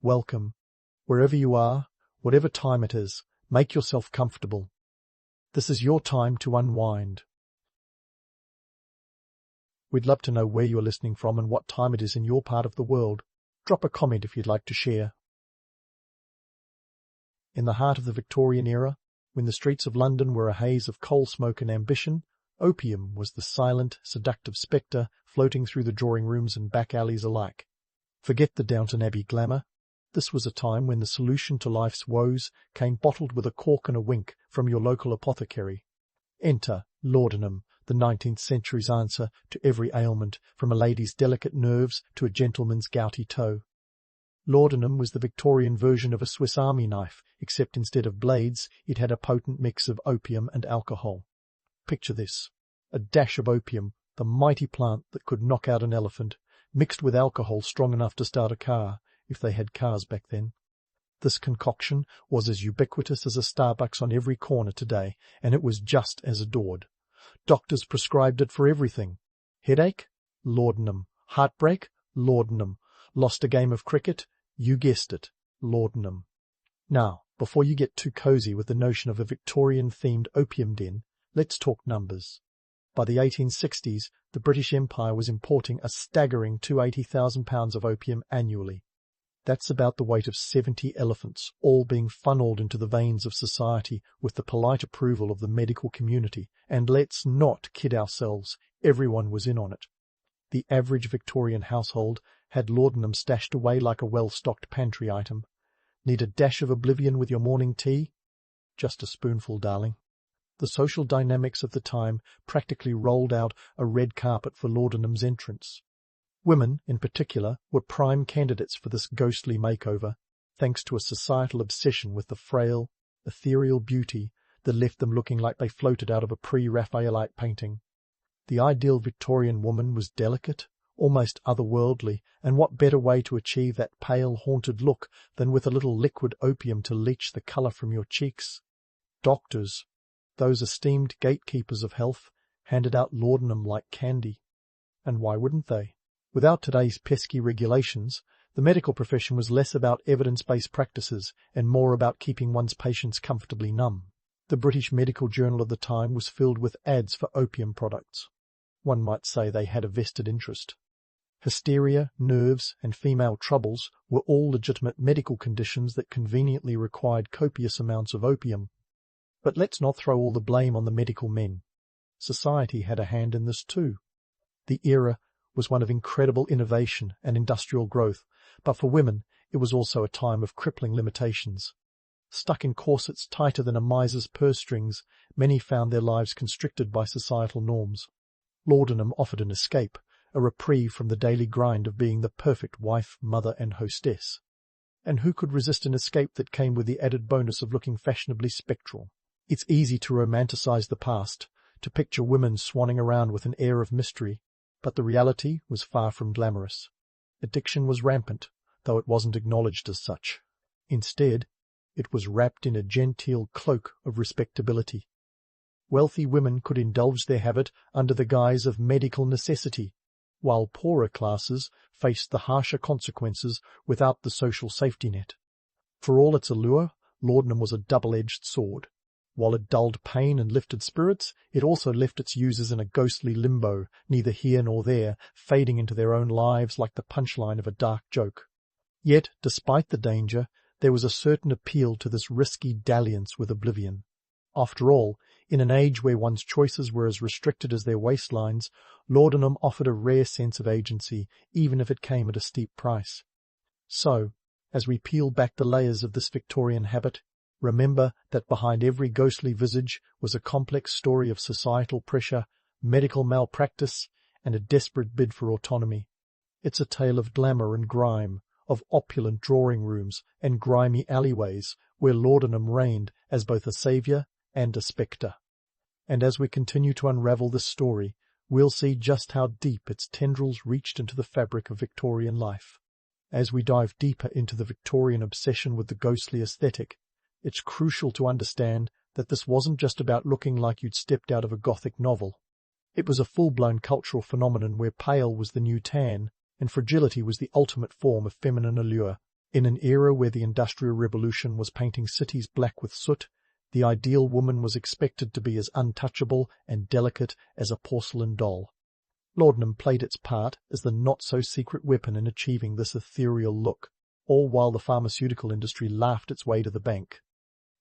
welcome. Wherever you are, whatever time it is, make yourself comfortable. This is your time to unwind. We'd love to know where you're listening from and what time it is in your part of the world. Drop a comment if you'd like to share. In the heart of the Victorian era, when the streets of London were a haze of coal smoke and ambition, opium was the silent, seductive spectre floating through the drawing rooms and back alleys alike. Forget the Downton Abbey glamour. This was a time when the solution to life's woes came bottled with a cork and a wink from your local apothecary. Enter laudanum, the 19th century's answer to every ailment, from a lady's delicate nerves to a gentleman's gouty toe. Laudanum was the Victorian version of a Swiss Army knife, except instead of blades, it had a potent mix of opium and alcohol. Picture this: a dash of opium, the mighty plant that could knock out an elephant, mixed with alcohol strong enough to start a car, if they had cars back then. This concoction was as ubiquitous as a Starbucks on every corner today, and it was just as adored. Doctors prescribed it for everything. Headache? Laudanum. Heartbreak? Laudanum. Lost a game of cricket? You guessed it, laudanum. Now, before you get too cozy with the notion of a Victorian-themed opium den, let's talk numbers. By the 1860s, the British Empire was importing a staggering £280,000 of opium annually. That's about the weight of 70 elephants, all being funneled into the veins of society with the polite approval of the medical community. And let's not kid ourselves, everyone was in on it. The average Victorian household had laudanum stashed away like a well-stocked pantry item. Need a dash of oblivion with your morning tea? Just a spoonful, darling. The social dynamics of the time practically rolled out a red carpet for laudanum's entrance. Women, in particular, were prime candidates for this ghostly makeover, thanks to a societal obsession with the frail, ethereal beauty that left them looking like they floated out of a pre-Raphaelite painting. The ideal Victorian woman was delicate, almost otherworldly, and what better way to achieve that pale, haunted look than with a little liquid opium to leach the colour from your cheeks? Doctors, those esteemed gatekeepers of health, handed out laudanum like candy. And why wouldn't they? Without today's pesky regulations, the medical profession was less about evidence-based practices and more about keeping one's patients comfortably numb. The British Medical Journal of the time was filled with ads for opium products. One might say they had a vested interest. Hysteria, nerves, and female troubles were all legitimate medical conditions that conveniently required copious amounts of opium. But let's not throw all the blame on the medical men. Society had a hand in this too. The era was one of incredible innovation and industrial growth, but for women it was also a time of crippling limitations. Stuck in corsets tighter than a miser's purse strings, many found their lives constricted by societal norms. Laudanum offered an escape, a reprieve from the daily grind of being the perfect wife, mother, and hostess. And who could resist an escape that came with the added bonus of looking fashionably spectral? It's easy to romanticize the past, to picture women swanning around with an air of mystery, but the reality was far from glamorous. Addiction was rampant, though it wasn't acknowledged as such. Instead, it was wrapped in a genteel cloak of respectability. Wealthy women could indulge their habit under the guise of medical necessity, while poorer classes faced the harsher consequences without the social safety net. For all its allure, laudanum was a double-edged sword. While it dulled pain and lifted spirits, it also left its users in a ghostly limbo, neither here nor there, fading into their own lives like the punchline of a dark joke. Yet, despite the danger, there was a certain appeal to this risky dalliance with oblivion. After all, in an age where one's choices were as restricted as their waistlines, laudanum offered a rare sense of agency, even if it came at a steep price. So, as we peel back the layers of this Victorian habit, remember that behind every ghostly visage was a complex story of societal pressure, medical malpractice, and a desperate bid for autonomy. It's a tale of glamour and grime, of opulent drawing rooms and grimy alleyways where laudanum reigned as both a saviour and a spectre. And as we continue to unravel this story, we'll see just how deep its tendrils reached into the fabric of Victorian life. As we dive deeper into the Victorian obsession with the ghostly aesthetic, it's crucial to understand that this wasn't just about looking like you'd stepped out of a Gothic novel. It was a full-blown cultural phenomenon where pale was the new tan, and fragility was the ultimate form of feminine allure. In an era where the Industrial Revolution was painting cities black with soot, the ideal woman was expected to be as untouchable and delicate as a porcelain doll. Laudanum played its part as the not-so-secret weapon in achieving this ethereal look, all while the pharmaceutical industry laughed its way to the bank.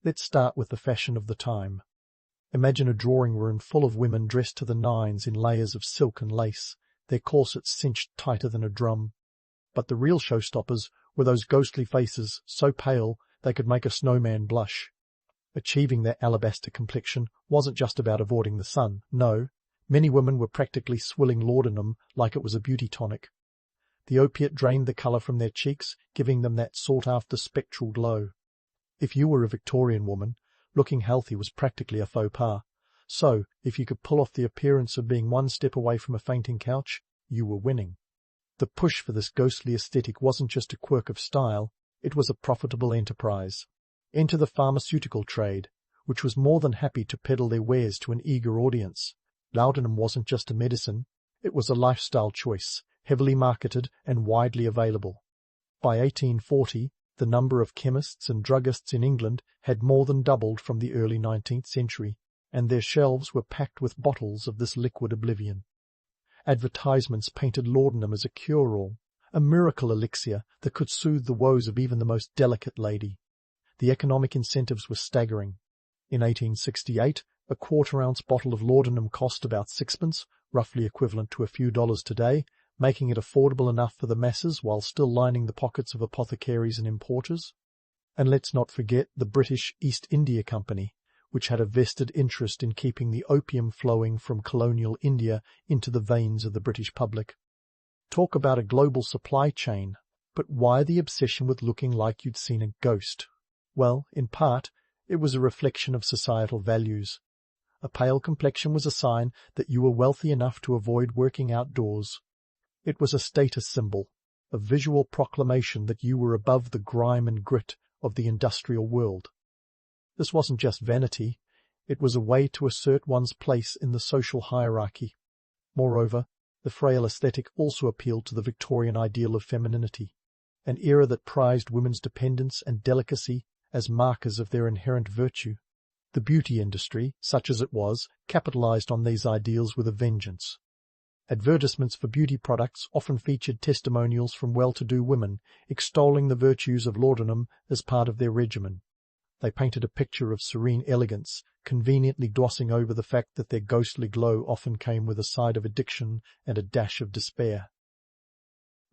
Let's start with the fashion of the time. Imagine a drawing room full of women dressed to the nines in layers of silk and lace, their corsets cinched tighter than a drum. But the real showstoppers were those ghostly faces, so pale they could make a snowman blush. Achieving their alabaster complexion wasn't just about avoiding the sun, no. Many women were practically swilling laudanum like it was a beauty tonic. The opiate drained the colour from their cheeks, giving them that sought-after spectral glow. If you were a Victorian woman, looking healthy was practically a faux pas. So, if you could pull off the appearance of being one step away from a fainting couch, you were winning. The push for this ghostly aesthetic wasn't just a quirk of style, it was a profitable enterprise. Enter the pharmaceutical trade, which was more than happy to peddle their wares to an eager audience. Laudanum wasn't just a medicine, it was a lifestyle choice, heavily marketed and widely available. By 1840, the number of chemists and druggists in England had more than doubled from the early 19th century, and their shelves were packed with bottles of this liquid oblivion. Advertisements painted laudanum as a cure-all, a miracle elixir that could soothe the woes of even the most delicate lady. The economic incentives were staggering. In 1868, a quarter-ounce bottle of laudanum cost about sixpence, roughly equivalent to a few dollars today, making it affordable enough for the masses while still lining the pockets of apothecaries and importers. And let's not forget the British East India Company, which had a vested interest in keeping the opium flowing from colonial India into the veins of the British public. Talk about a global supply chain, but why the obsession with looking like you'd seen a ghost? Well, in part, it was a reflection of societal values. A pale complexion was a sign that you were wealthy enough to avoid working outdoors. It was a status symbol, a visual proclamation that you were above the grime and grit of the industrial world. This wasn't just vanity, it was a way to assert one's place in the social hierarchy. Moreover, the frail aesthetic also appealed to the Victorian ideal of femininity, an era that prized women's dependence and delicacy as markers of their inherent virtue. The beauty industry, such as it was, capitalized on these ideals with a vengeance. Advertisements for beauty products often featured testimonials from well-to-do women, extolling the virtues of laudanum as part of their regimen. They painted a picture of serene elegance, conveniently glossing over the fact that their ghostly glow often came with a side of addiction and a dash of despair.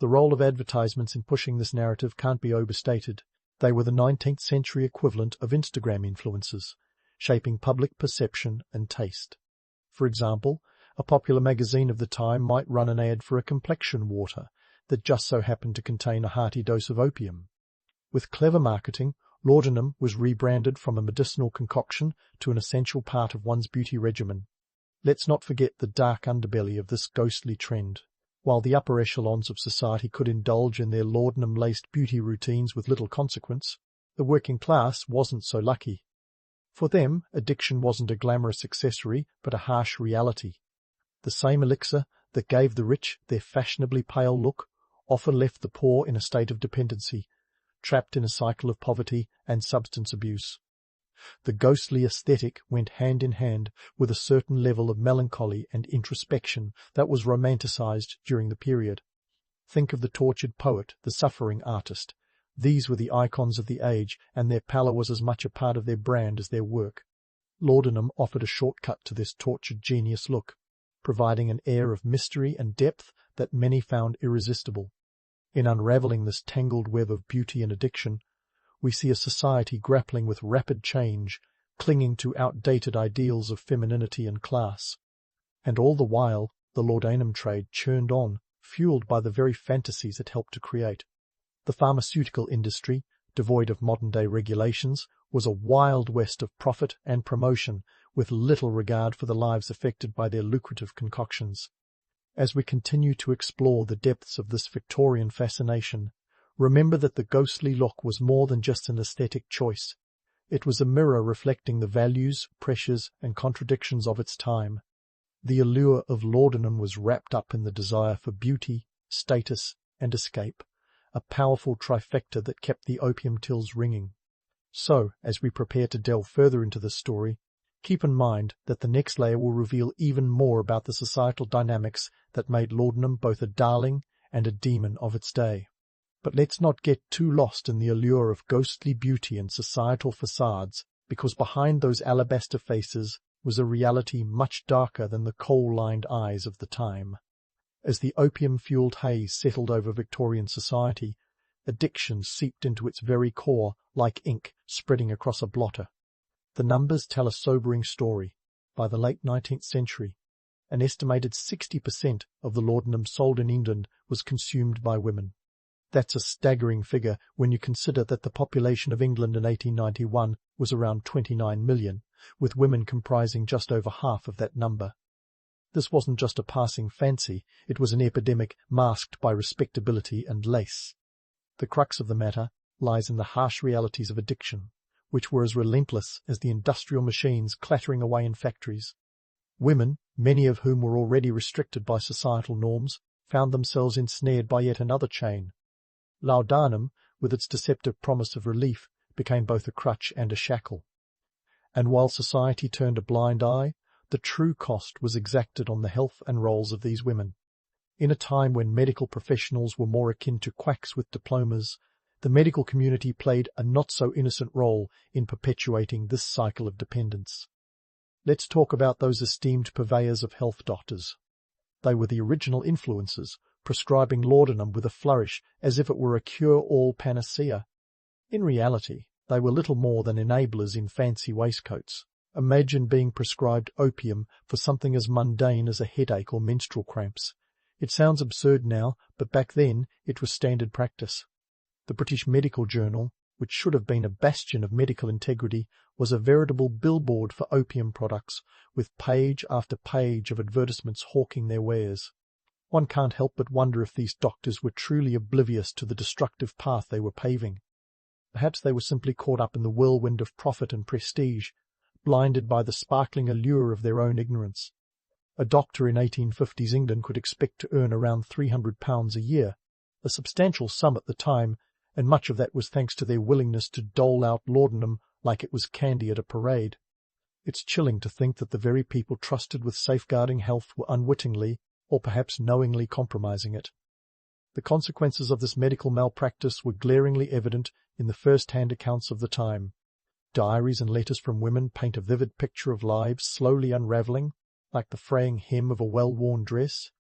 The role of advertisements in pushing this narrative can't be overstated. They were the 19th century equivalent of Instagram influencers, shaping public perception and taste. For example, a popular magazine of the time might run an ad for a complexion water that just so happened to contain a hearty dose of opium. With clever marketing, laudanum was rebranded from a medicinal concoction to an essential part of one's beauty regimen. Let's not forget the dark underbelly of this ghostly trend. While the upper echelons of society could indulge in their laudanum-laced beauty routines with little consequence, the working class wasn't so lucky. For them, addiction wasn't a glamorous accessory, but a harsh reality. The same elixir that gave the rich their fashionably pale look often left the poor in a state of dependency, trapped in a cycle of poverty and substance abuse. The ghostly aesthetic went hand in hand with a certain level of melancholy and introspection that was romanticized during the period. Think of the tortured poet, the suffering artist. These were the icons of the age, and their pallor was as much a part of their brand as their work. Laudanum offered a shortcut to this tortured genius look, providing an air of mystery and depth that many found irresistible. In unraveling this tangled web of beauty and addiction, we see a society grappling with rapid change, clinging to outdated ideals of femininity and class. And all the while, the laudanum trade churned on, fueled by the very fantasies it helped to create. The pharmaceutical industry, devoid of modern-day regulations, was a wild west of profit and promotion, with little regard for the lives affected by their lucrative concoctions. As we continue to explore the depths of this Victorian fascination, remember that the ghostly look was more than just an aesthetic choice. It was a mirror reflecting the values, pressures, and contradictions of its time. The allure of laudanum was wrapped up in the desire for beauty, status, and escape, a powerful trifecta that kept the opium tills ringing. So, as we prepare to delve further into this story, keep in mind that the next layer will reveal even more about the societal dynamics that made laudanum both a darling and a demon of its day. But let's not get too lost in the allure of ghostly beauty and societal facades, because behind those alabaster faces was a reality much darker than the coal-lined eyes of the time. As the opium-fueled haze settled over Victorian society, addiction seeped into its very core like ink spreading across a blotter. The numbers tell a sobering story. By the late 19th century, an estimated 60% of the laudanum sold in England was consumed by women. That's a staggering figure when you consider that the population of England in 1891 was around 29 million, with women comprising just over half of that number. This wasn't just a passing fancy, it was an epidemic masked by respectability and lace. The crux of the matter lies in the harsh realities of addiction, which were as relentless as the industrial machines clattering away in factories. Women, many of whom were already restricted by societal norms, found themselves ensnared by yet another chain. Laudanum, with its deceptive promise of relief, became both a crutch and a shackle. And while society turned a blind eye, the true cost was exacted on the health and roles of these women. In a time when medical professionals were more akin to quacks with diplomas, the medical community played a not-so-innocent role in perpetuating this cycle of dependence. Let's talk about those esteemed purveyors of health doctors. They were the original influencers, prescribing laudanum with a flourish as if it were a cure-all panacea. In reality, they were little more than enablers in fancy waistcoats. Imagine being prescribed opium for something as mundane as a headache or menstrual cramps. It sounds absurd now, but back then it was standard practice. The British Medical Journal, which should have been a bastion of medical integrity, was a veritable billboard for opium products, with page after page of advertisements hawking their wares. One can't help but wonder if these doctors were truly oblivious to the destructive path they were paving. Perhaps they were simply caught up in the whirlwind of profit and prestige, blinded by the sparkling allure of their own ignorance. A doctor in 1850s England could expect to earn around £300 a year, a substantial sum at the time, and much of that was thanks to their willingness to dole out laudanum like it was candy at a parade. It's chilling to think that the very people trusted with safeguarding health were unwittingly, or perhaps knowingly, compromising it. The consequences of this medical malpractice were glaringly evident in the first-hand accounts of the time. Diaries and letters from women paint a vivid picture of lives slowly unravelling, like the fraying hem of a well-worn dress.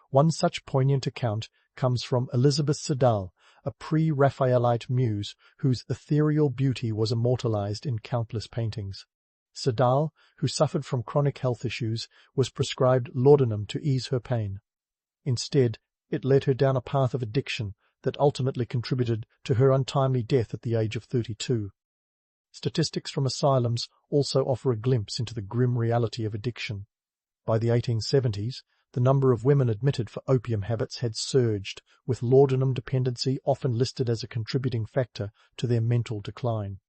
One such poignant account comes from Elizabeth Siddal, a pre-Raphaelite muse whose ethereal beauty was immortalized in countless paintings. Siddal, who suffered from chronic health issues, was prescribed laudanum to ease her pain. Instead, it led her down a path of addiction that ultimately contributed to her untimely death at the age of 32. Statistics from asylums also offer a glimpse into the grim reality of addiction. By the 1870s, the number of women admitted for opium habits had surged, with laudanum dependency often listed as a contributing factor to their mental decline.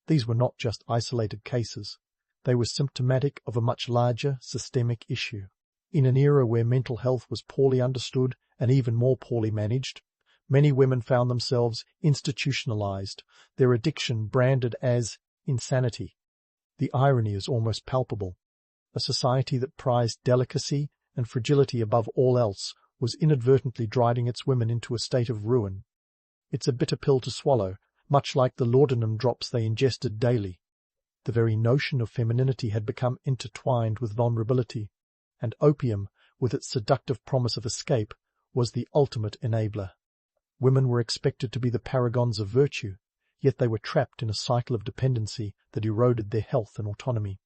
These were not just isolated cases. They were symptomatic of a much larger systemic issue. In an era where mental health was poorly understood and even more poorly managed, many women found themselves institutionalized, their addiction branded as insanity. The irony is almost palpable. A society that prized delicacy and fragility above all else was inadvertently driving its women into a state of ruin. It's a bitter pill to swallow, much like the laudanum drops they ingested daily. The very notion of femininity had become intertwined with vulnerability, and opium, with its seductive promise of escape, was the ultimate enabler. Women were expected to be the paragons of virtue, yet they were trapped in a cycle of dependency that eroded their health and autonomy.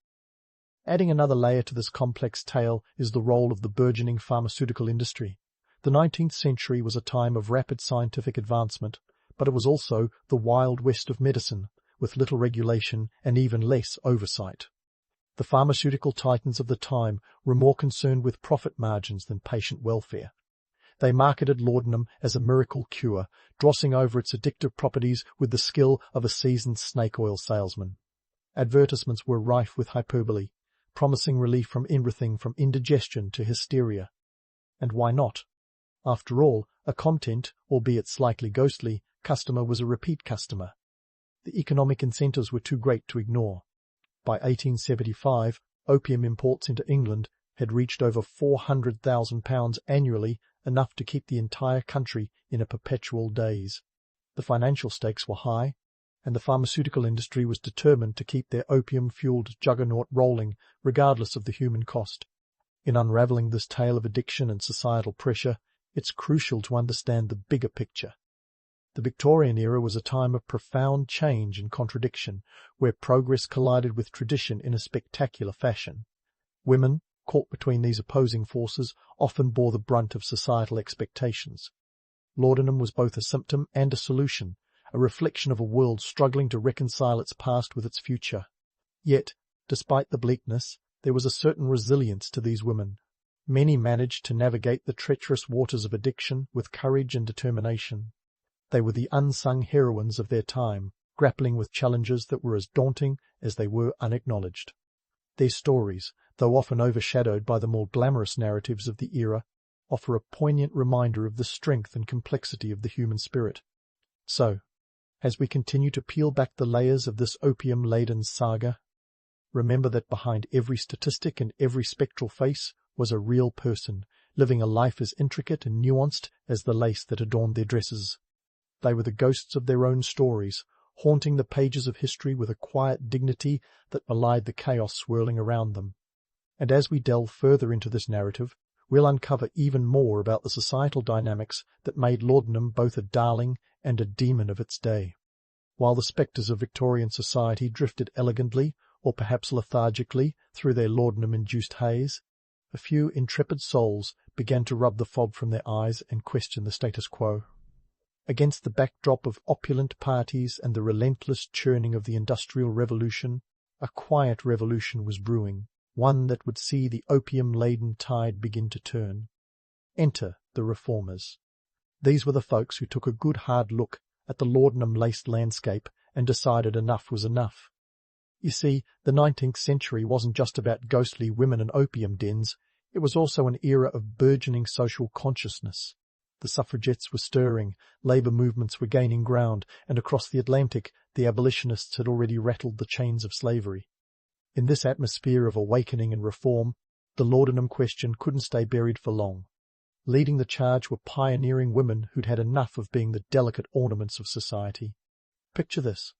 Adding another layer to this complex tale is the role of the burgeoning pharmaceutical industry. The 19th century was a time of rapid scientific advancement, but it was also the Wild West of medicine, with little regulation and even less oversight. The pharmaceutical titans of the time were more concerned with profit margins than patient welfare. They marketed laudanum as a miracle cure, drossing over its addictive properties with the skill of a seasoned snake oil salesman. Advertisements were rife with hyperbole, promising relief from everything from indigestion to hysteria. And why not? After all, a content, albeit slightly ghostly, customer was a repeat customer. The economic incentives were too great to ignore. By 1875, opium imports into England had reached over £400,000 annually, enough to keep the entire country in a perpetual daze. The financial stakes were high, and the pharmaceutical industry was determined to keep their opium-fueled juggernaut rolling, regardless of the human cost. In unravelling this tale of addiction and societal pressure, it's crucial to understand the bigger picture. The Victorian era was a time of profound change and contradiction, where progress collided with tradition in a spectacular fashion. Women, caught between these opposing forces, often bore the brunt of societal expectations. Laudanum was both a symptom and a solution, a reflection of a world struggling to reconcile its past with its future. Yet, despite the bleakness, there was a certain resilience to these women. Many managed to navigate the treacherous waters of addiction with courage and determination. They were the unsung heroines of their time, grappling with challenges that were as daunting as they were unacknowledged. Their stories, though often overshadowed by the more glamorous narratives of the era, offer a poignant reminder of the strength and complexity of the human spirit. So, as we continue to peel back the layers of this opium-laden saga, remember that behind every statistic and every spectral face was a real person, living a life as intricate and nuanced as the lace that adorned their dresses. They were the ghosts of their own stories, haunting the pages of history with a quiet dignity that belied the chaos swirling around them. And as we delve further into this narrative, we'll uncover even more about the societal dynamics that made laudanum both a darling and a demon of its day. While the spectres of Victorian society drifted elegantly, or perhaps lethargically, through their laudanum-induced haze, a few intrepid souls began to rub the fog from their eyes and question the status quo. Against the backdrop of opulent parties and the relentless churning of the Industrial Revolution, a quiet revolution was brewing, one that would see the opium-laden tide begin to turn. Enter the reformers. These were the folks who took a good hard look at the laudanum-laced landscape and decided enough was enough. You see, the 19th century wasn't just about ghostly women and opium dens, it was also an era of burgeoning social consciousness. The suffragettes were stirring, labour movements were gaining ground, and across the Atlantic the abolitionists had already rattled the chains of slavery. In this atmosphere of awakening and reform, the laudanum question couldn't stay buried for long. Leading the charge were pioneering women who'd had enough of being the delicate ornaments of society. Picture this.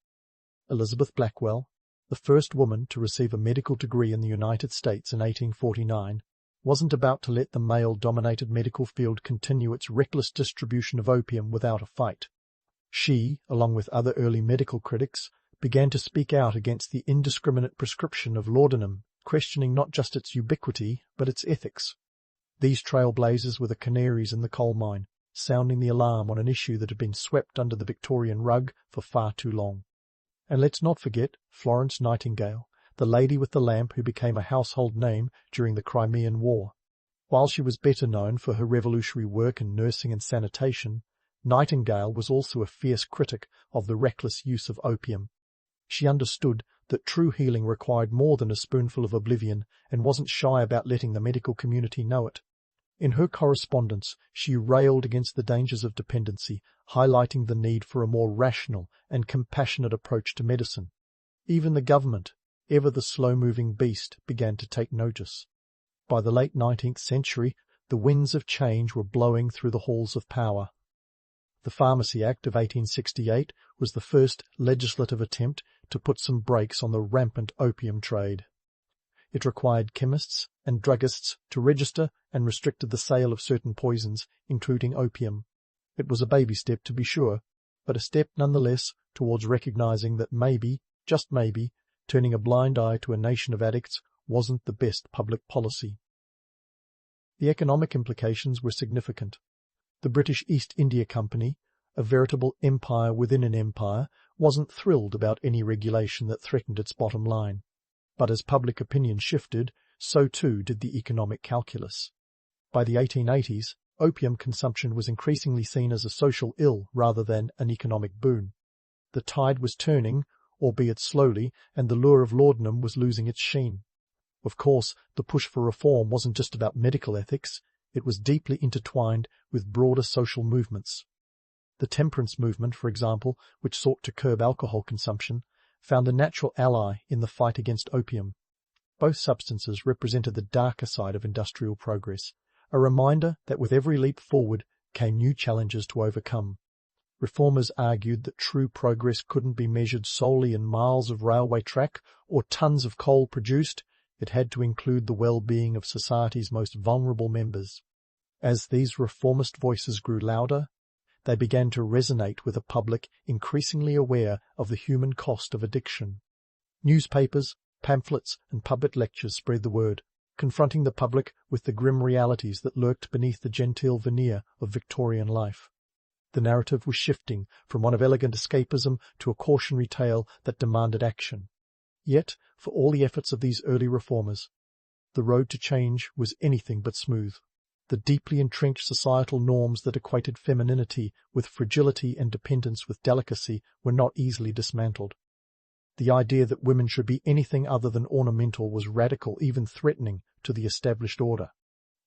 Elizabeth Blackwell, the first woman to receive a medical degree in the United States in 1849, wasn't about to let the male-dominated medical field continue its reckless distribution of opium without a fight. She, along with other early medical critics, began to speak out against the indiscriminate prescription of laudanum, questioning not just its ubiquity, but its ethics. These trailblazers were the canaries in the coal mine, sounding the alarm on an issue that had been swept under the Victorian rug for far too long. And let's not forget Florence Nightingale, the lady with the lamp who became a household name during the Crimean War. While she was better known for her revolutionary work in nursing and sanitation, Nightingale was also a fierce critic of the reckless use of opium. She understood that true healing required more than a spoonful of oblivion and wasn't shy about letting the medical community know it. In her correspondence, she railed against the dangers of dependency, highlighting the need for a more rational and compassionate approach to medicine. Even the government, ever the slow-moving beast, began to take notice. By the late 19th century, the winds of change were blowing through the halls of power. The Pharmacy Act of 1868 was the first legislative attempt to put some brakes on the rampant opium trade. It required chemists and druggists to register and restricted the sale of certain poisons, including opium. It was a baby step, to be sure, but a step nonetheless towards recognizing that maybe, just maybe, turning a blind eye to a nation of addicts wasn't the best public policy. The economic implications were significant. The British East India Company, a veritable empire within an empire, wasn't thrilled about any regulation that threatened its bottom line. But as public opinion shifted, so too did the economic calculus. By the 1880s, opium consumption was increasingly seen as a social ill rather than an economic boon. The tide was turning, albeit slowly, and the lure of laudanum was losing its sheen. Of course, the push for reform wasn't just about medical ethics, it was deeply intertwined with broader social movements. The temperance movement, for example, which sought to curb alcohol consumption, found a natural ally in the fight against opium. Both substances represented the darker side of industrial progress, a reminder that with every leap forward came new challenges to overcome. Reformers argued that true progress couldn't be measured solely in miles of railway track or tons of coal produced. It had to include the well-being of society's most vulnerable members. As these reformist voices grew louder, they began to resonate with a public increasingly aware of the human cost of addiction. Newspapers, pamphlets, and public lectures spread the word, confronting the public with the grim realities that lurked beneath the genteel veneer of Victorian life. The narrative was shifting from one of elegant escapism to a cautionary tale that demanded action. Yet, for all the efforts of these early reformers, the road to change was anything but smooth. The deeply entrenched societal norms that equated femininity with fragility and dependence with delicacy were not easily dismantled. The idea that women should be anything other than ornamental was radical, even threatening, to the established order.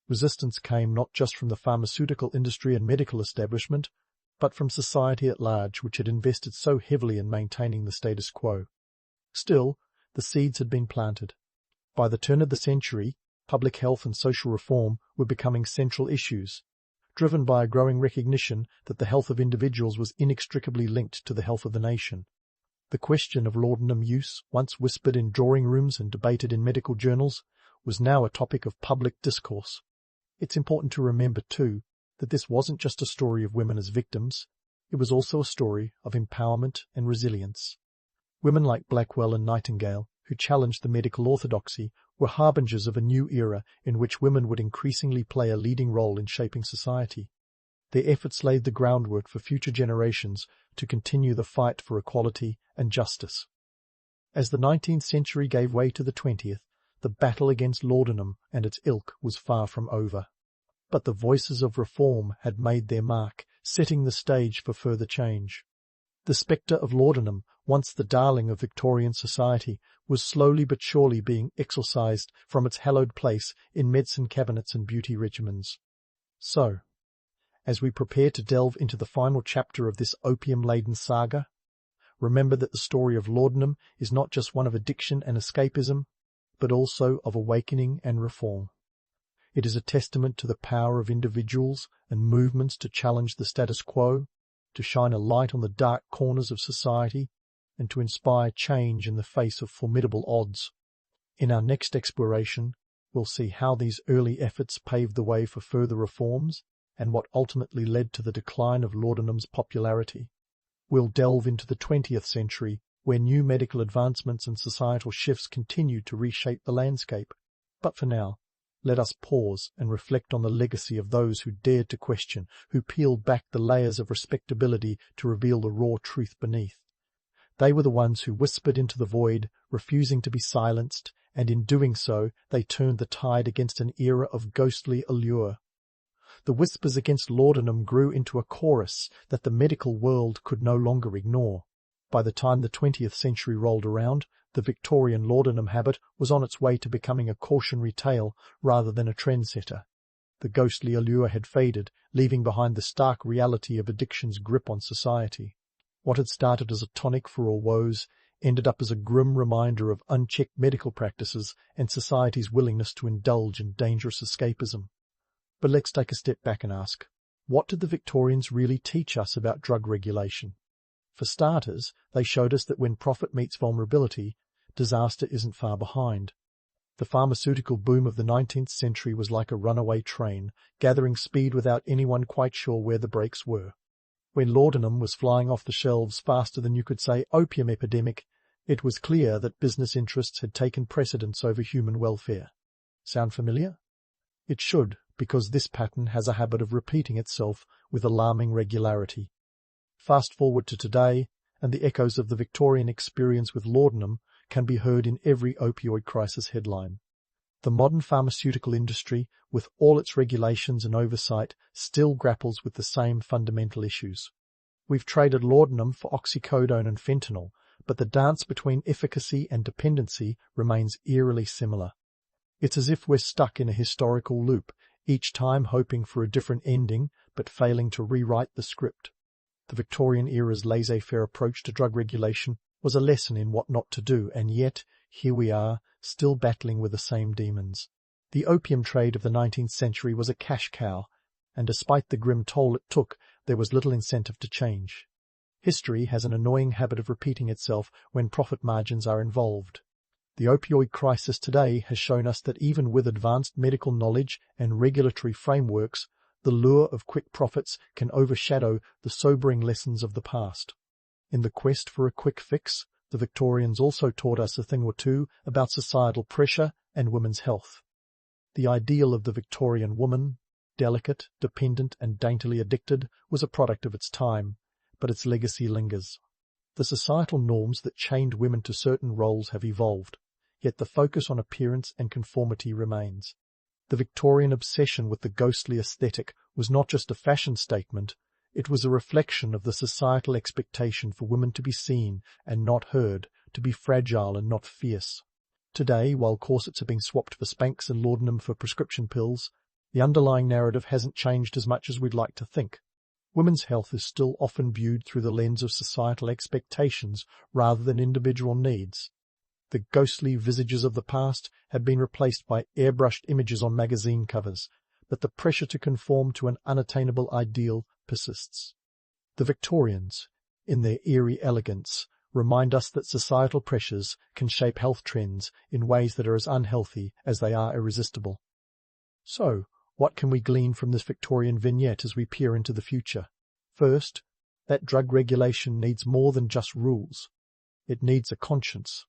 Resistance came not just from the pharmaceutical industry and medical establishment, but from society at large, which had invested so heavily in maintaining the status quo. Still, the seeds had been planted. By the turn of the century, public health and social reform were becoming central issues, driven by a growing recognition that the health of individuals was inextricably linked to the health of the nation. The question of laudanum use, once whispered in drawing rooms and debated in medical journals, was now a topic of public discourse. It's important to remember, too, that this wasn't just a story of women as victims, it was also a story of empowerment and resilience. Women like Blackwell and Nightingale, who challenged the medical orthodoxy, were harbingers of a new era in which women would increasingly play a leading role in shaping society. Their efforts laid the groundwork for future generations to continue the fight for equality and justice. As the 19th century gave way to the 20th, the battle against laudanum and its ilk was far from over. But the voices of reform had made their mark, setting the stage for further change. The spectre of laudanum, once the darling of Victorian society, was slowly but surely being exorcised from its hallowed place in medicine cabinets and beauty regimens. So, as we prepare to delve into the final chapter of this opium-laden saga, remember that the story of laudanum is not just one of addiction and escapism, but also of awakening and reform. It is a testament to the power of individuals and movements to challenge the status quo, to shine a light on the dark corners of society, and to inspire change in the face of formidable odds. In our next exploration, we'll see how these early efforts paved the way for further reforms and what ultimately led to the decline of laudanum's popularity. We'll delve into the 20th century, where new medical advancements and societal shifts continued to reshape the landscape. But for now, let us pause and reflect on the legacy of those who dared to question, who peeled back the layers of respectability to reveal the raw truth beneath. They were the ones who whispered into the void, refusing to be silenced, and in doing so they turned the tide against an era of ghostly allure. The whispers against laudanum grew into a chorus that the medical world could no longer ignore. By the time the 20th century rolled around, the Victorian laudanum habit was on its way to becoming a cautionary tale rather than a trendsetter. The ghostly allure had faded, leaving behind the stark reality of addiction's grip on society. What had started as a tonic for all woes ended up as a grim reminder of unchecked medical practices and society's willingness to indulge in dangerous escapism. But let's take a step back and ask, what did the Victorians really teach us about drug regulation? For starters, they showed us that when profit meets vulnerability, disaster isn't far behind. The pharmaceutical boom of the 19th century was like a runaway train, gathering speed without anyone quite sure where the brakes were. When laudanum was flying off the shelves faster than you could say opium epidemic, it was clear that business interests had taken precedence over human welfare. Sound familiar? It should, because this pattern has a habit of repeating itself with alarming regularity. Fast forward to today, and the echoes of the Victorian experience with laudanum can be heard in every opioid crisis headline. The modern pharmaceutical industry, with all its regulations and oversight, still grapples with the same fundamental issues. We've traded laudanum for oxycodone and fentanyl, but the dance between efficacy and dependency remains eerily similar. It's as if we're stuck in a historical loop, each time hoping for a different ending but failing to rewrite the script. The Victorian era's laissez-faire approach to drug regulation was a lesson in what not to do, and yet here we are, still battling with the same demons. The opium trade of the 19th century was a cash cow, and despite the grim toll it took, there was little incentive to change. History has an annoying habit of repeating itself when profit margins are involved. The opioid crisis today has shown us that even with advanced medical knowledge and regulatory frameworks, the lure of quick profits can overshadow the sobering lessons of the past. In the quest for a quick fix, the Victorians also taught us a thing or two about societal pressure and women's health. The ideal of the Victorian woman, delicate, dependent and daintily addicted, was a product of its time, but its legacy lingers. The societal norms that chained women to certain roles have evolved, yet the focus on appearance and conformity remains. The Victorian obsession with the ghostly aesthetic was not just a fashion statement, it was a reflection of the societal expectation for women to be seen and not heard, to be fragile and not fierce. Today, while corsets are being swapped for Spanx and laudanum for prescription pills, the underlying narrative hasn't changed as much as we'd like to think. Women's health is still often viewed through the lens of societal expectations rather than individual needs. The ghostly visages of the past have been replaced by airbrushed images on magazine covers, but the pressure to conform to an unattainable ideal persists. The Victorians, in their eerie elegance, remind us that societal pressures can shape health trends in ways that are as unhealthy as they are irresistible. So, what can we glean from this Victorian vignette as we peer into the future? First, that drug regulation needs more than just rules. It needs a conscience.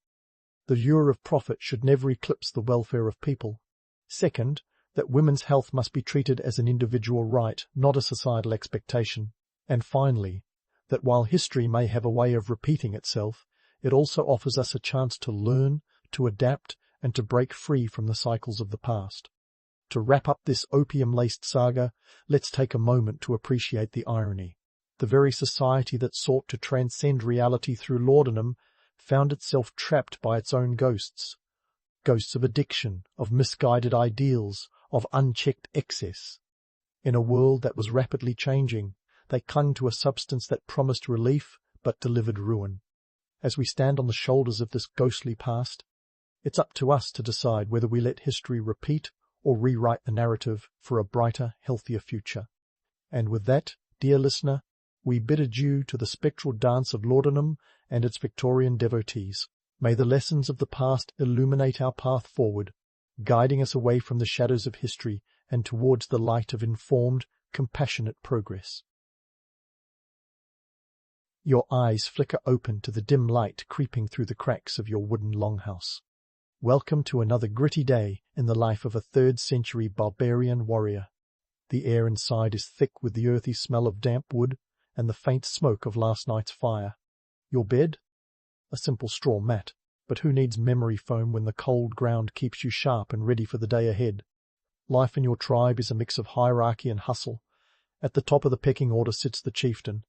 The lure of profit should never eclipse the welfare of people. Second, that women's health must be treated as an individual right, not a societal expectation. And finally, that while history may have a way of repeating itself, it also offers us a chance to learn, to adapt, and to break free from the cycles of the past. To wrap up this opium-laced saga, let's take a moment to appreciate the irony. The very society that sought to transcend reality through laudanum found itself trapped by its own ghosts. Ghosts of addiction, of misguided ideals, of unchecked excess. In a world that was rapidly changing, they clung to a substance that promised relief but delivered ruin. As we stand on the shoulders of this ghostly past, it's up to us to decide whether we let history repeat or rewrite the narrative for a brighter, healthier future. And with that, dear listener, we bid adieu to the spectral dance of laudanum and its Victorian devotees. May the lessons of the past illuminate our path forward, guiding us away from the shadows of history and towards the light of informed, compassionate progress. Your eyes flicker open to the dim light creeping through the cracks of your wooden longhouse. Welcome to another gritty day in the life of a 3rd-century barbarian warrior. The air inside is thick with the earthy smell of damp wood and the faint smoke of last night's fire. Your bed? A simple straw mat, but who needs memory foam when the cold ground keeps you sharp and ready for the day ahead? Life in your tribe is a mix of hierarchy and hustle. At the top of the pecking order sits the chieftain.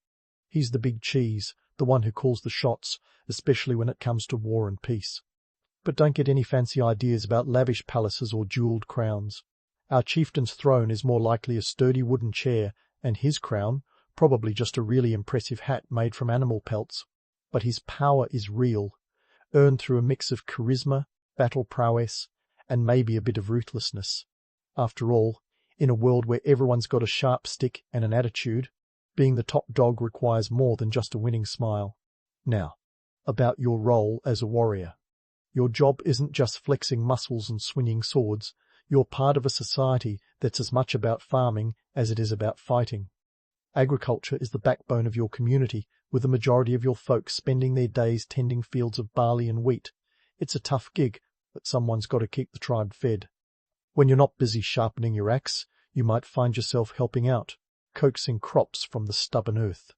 He's the big cheese, the one who calls the shots, especially when it comes to war and peace. But don't get any fancy ideas about lavish palaces or jewelled crowns. Our chieftain's throne is more likely a sturdy wooden chair, and his crown, probably just a really impressive hat made from animal pelts. But his power is real, earned through a mix of charisma, battle prowess, and maybe a bit of ruthlessness. After all, in a world where everyone's got a sharp stick and an attitude, being the top dog requires more than just a winning smile. Now, about your role as a warrior. Your job isn't just flexing muscles and swinging swords. You're part of a society that's as much about farming as it is about fighting. Agriculture is the backbone of your community, with the majority of your folks spending their days tending fields of barley and wheat. It's a tough gig, but someone's got to keep the tribe fed. When you're not busy sharpening your axe, you might find yourself helping out, coaxing crops from the stubborn earth.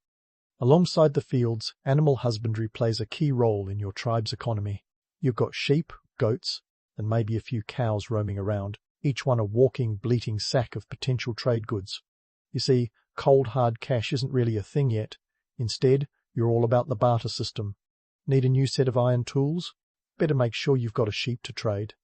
Alongside the fields, animal husbandry plays a key role in your tribe's economy. You've got sheep, goats, and maybe a few cows roaming around, each one a walking, bleating sack of potential trade goods. You see, cold hard cash isn't really a thing yet. Instead, you're all about the barter system. Need a new set of iron tools? Better make sure you've got a sheep to trade.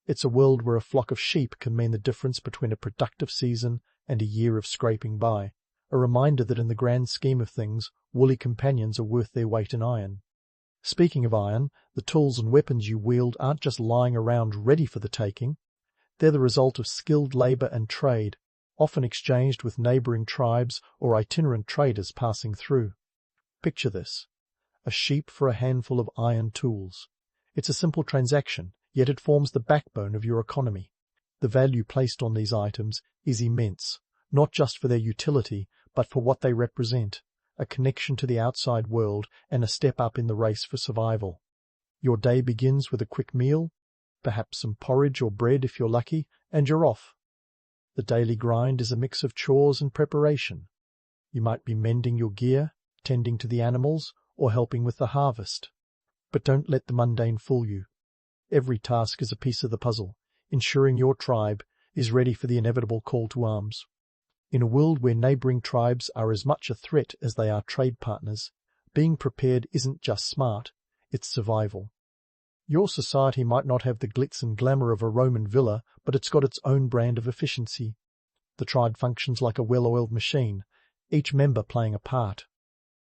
It's a world where a flock of sheep can mean the difference between a productive season and a year of scraping by, a reminder that in the grand scheme of things, woolly companions are worth their weight in iron. Speaking of iron, the tools and weapons you wield aren't just lying around ready for the taking. They're the result of skilled labour and trade, often exchanged with neighbouring tribes or itinerant traders passing through. Picture this: a sheep for a handful of iron tools. It's a simple transaction, yet it forms the backbone of your economy. The value placed on these items is immense, not just for their utility, but for what they represent, a connection to the outside world and a step up in the race for survival. Your day begins with a quick meal, perhaps some porridge or bread if you're lucky, and you're off. The daily grind is a mix of chores and preparation. You might be mending your gear, tending to the animals, or helping with the harvest. But don't let the mundane fool you. Every task is a piece of the puzzle, ensuring your tribe is ready for the inevitable call to arms. In a world where neighbouring tribes are as much a threat as they are trade partners, being prepared isn't just smart, it's survival. Your society might not have the glitz and glamour of a Roman villa, but it's got its own brand of efficiency. The tribe functions like a well-oiled machine, each member playing a part.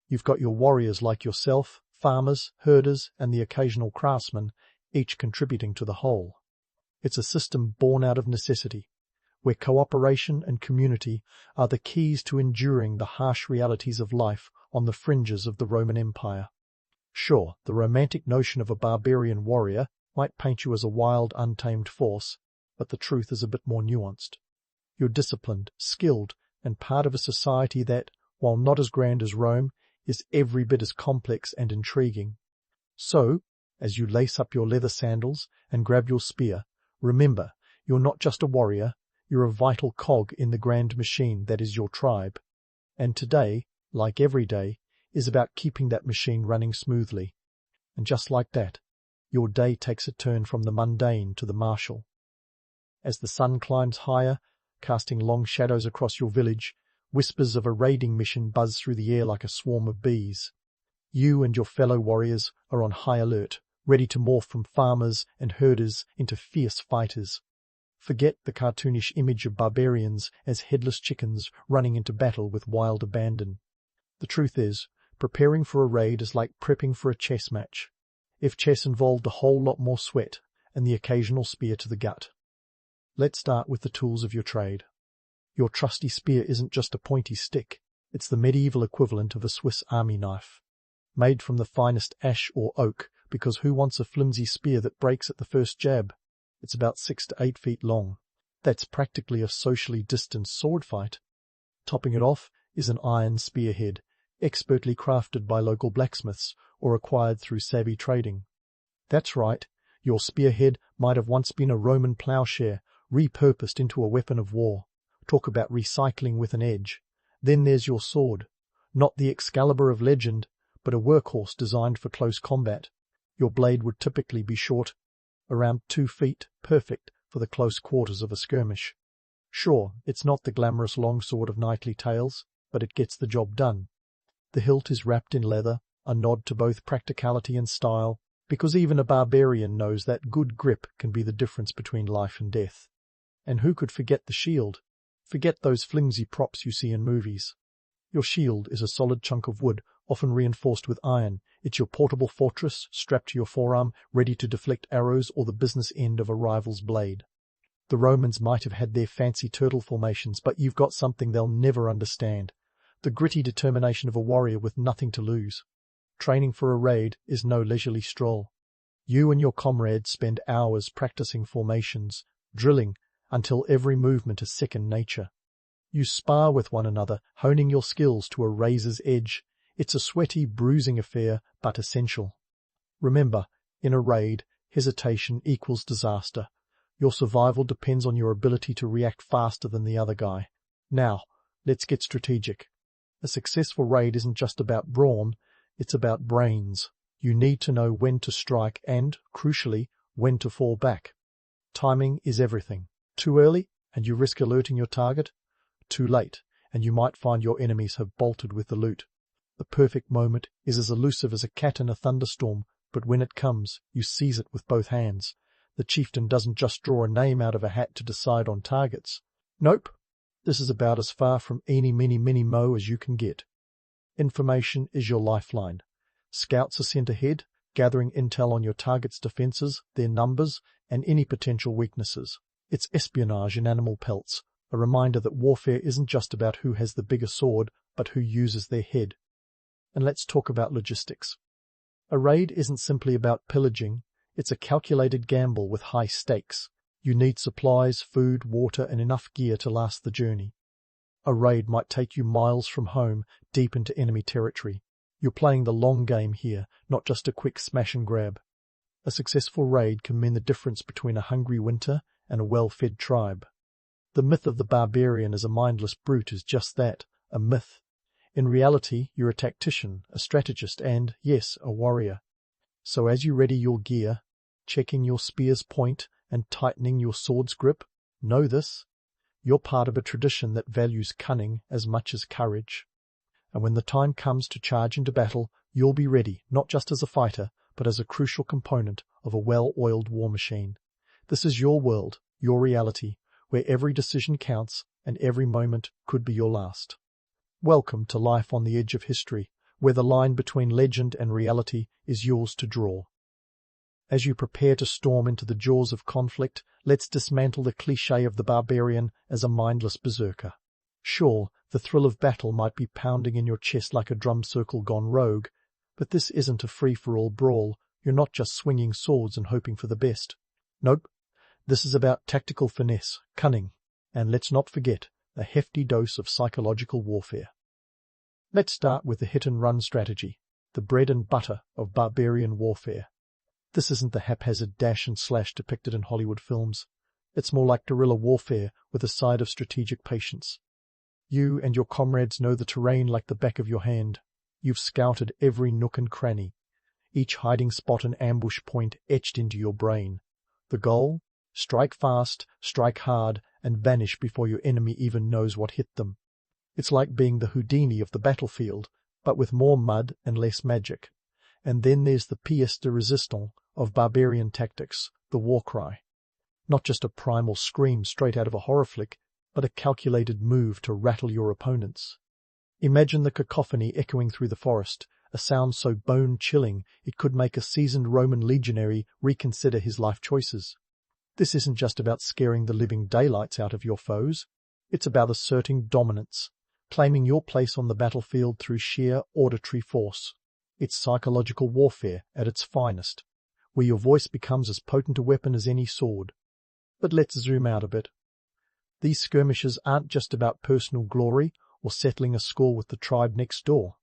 You've got your warriors like yourself, farmers, herders, and the occasional craftsman, each contributing to the whole. It's a system born out of necessity, where cooperation and community are the keys to enduring the harsh realities of life on the fringes of the Roman Empire. Sure, the romantic notion of a barbarian warrior might paint you as a wild, untamed force, but the truth is a bit more nuanced. You're disciplined, skilled, and part of a society that, while not as grand as Rome, is every bit as complex and intriguing. So, as you lace up your leather sandals and grab your spear, remember, you're not just a warrior, you're a vital cog in the grand machine that is your tribe. And today, like every day, is about keeping that machine running smoothly. And just like that, your day takes a turn from the mundane to the martial. As the sun climbs higher, casting long shadows across your village, whispers of a raiding mission buzz through the air like a swarm of bees. You and your fellow warriors are on high alert, ready to morph from farmers and herders into fierce fighters. Forget the cartoonish image of barbarians as headless chickens running into battle with wild abandon. The truth is, preparing for a raid is like prepping for a chess match, if chess involved a whole lot more sweat and the occasional spear to the gut. Let's start with the tools of your trade. Your trusty spear isn't just a pointy stick, it's the medieval equivalent of a Swiss army knife. Made from the finest ash or oak, because who wants a flimsy spear that breaks at the first jab? It's about 6 to 8 feet long. That's practically a socially distanced sword fight. Topping it off is an iron spearhead, expertly crafted by local blacksmiths or acquired through savvy trading. That's right, your spearhead might have once been a Roman plowshare, repurposed into a weapon of war. Talk about recycling with an edge. Then there's your sword, not the Excalibur of legend, but a workhorse designed for close combat. Your blade would typically be short, around 2 feet, perfect for the close quarters of a skirmish. Sure, it's not the glamorous longsword of knightly tales, but it gets the job done. The hilt is wrapped in leather, a nod to both practicality and style, because even a barbarian knows that good grip can be the difference between life and death. And who could forget the shield? Forget those flimsy props you see in movies. Your shield is a solid chunk of wood, often reinforced with iron. It's your portable fortress, strapped to your forearm, ready to deflect arrows or the business end of a rival's blade. The Romans might have had their fancy turtle formations, but you've got something they'll never understand. The gritty determination of a warrior with nothing to lose. Training for a raid is no leisurely stroll. You and your comrades spend hours practicing formations, drilling, until every movement is second nature. You spar with one another, honing your skills to a razor's edge. It's a sweaty, bruising affair, but essential. Remember, in a raid, hesitation equals disaster. Your survival depends on your ability to react faster than the other guy. Now, let's get strategic. A successful raid isn't just about brawn, it's about brains. You need to know when to strike and, crucially, when to fall back. Timing is everything. Too early, and you risk alerting your target. Too late, and you might find your enemies have bolted with the loot. The perfect moment is as elusive as a cat in a thunderstorm, but when it comes, you seize it with both hands. The chieftain doesn't just draw a name out of a hat to decide on targets. Nope. This is about as far from eeny, meeny, miny, mo as you can get. Information is your lifeline. Scouts are sent ahead, gathering intel on your target's defenses, their numbers, and any potential weaknesses. It's espionage in animal pelts, a reminder that warfare isn't just about who has the bigger sword, but who uses their head. And let's talk about logistics. A raid isn't simply about pillaging, it's a calculated gamble with high stakes. You need supplies, food, water, and enough gear to last the journey. A raid might take you miles from home, deep into enemy territory. You're playing the long game here, not just a quick smash and grab. A successful raid can mean the difference between a hungry winter and a well-fed tribe. The myth of the barbarian as a mindless brute is just that, a myth. In reality, you're a tactician, a strategist, and, yes, a warrior. So as you ready your gear, checking your spear's point and tightening your sword's grip, know this: you're part of a tradition that values cunning as much as courage. And when the time comes to charge into battle, you'll be ready, not just as a fighter, but as a crucial component of a well-oiled war machine. This is your world, your reality, where every decision counts and every moment could be your last. Welcome to life on the edge of history, where the line between legend and reality is yours to draw. As you prepare to storm into the jaws of conflict, let's dismantle the cliché of the barbarian as a mindless berserker. Sure, the thrill of battle might be pounding in your chest like a drum circle gone rogue, but this isn't a free-for-all brawl. You're not just swinging swords and hoping for the best. Nope, this is about tactical finesse, cunning, and let's not forget, a hefty dose of psychological warfare. Let's start with the hit-and-run strategy, the bread and butter of barbarian warfare. This isn't the haphazard dash and slash depicted in Hollywood films. It's more like guerrilla warfare with a side of strategic patience. You and your comrades know the terrain like the back of your hand. You've scouted every nook and cranny, each hiding spot and ambush point etched into your brain. The goal? Strike fast, strike hard, and vanish before your enemy even knows what hit them. It's like being the Houdini of the battlefield, but with more mud and less magic. And then there's the pièce de résistance of barbarian tactics, the war cry. Not just a primal scream straight out of a horror flick, but a calculated move to rattle your opponents. Imagine the cacophony echoing through the forest, a sound so bone-chilling it could make a seasoned Roman legionary reconsider his life choices. This isn't just about scaring the living daylights out of your foes. It's about asserting dominance, claiming your place on the battlefield through sheer auditory force. It's psychological warfare at its finest, where your voice becomes as potent a weapon as any sword. But let's zoom out a bit. These skirmishes aren't just about personal glory or settling a score with the tribe next door.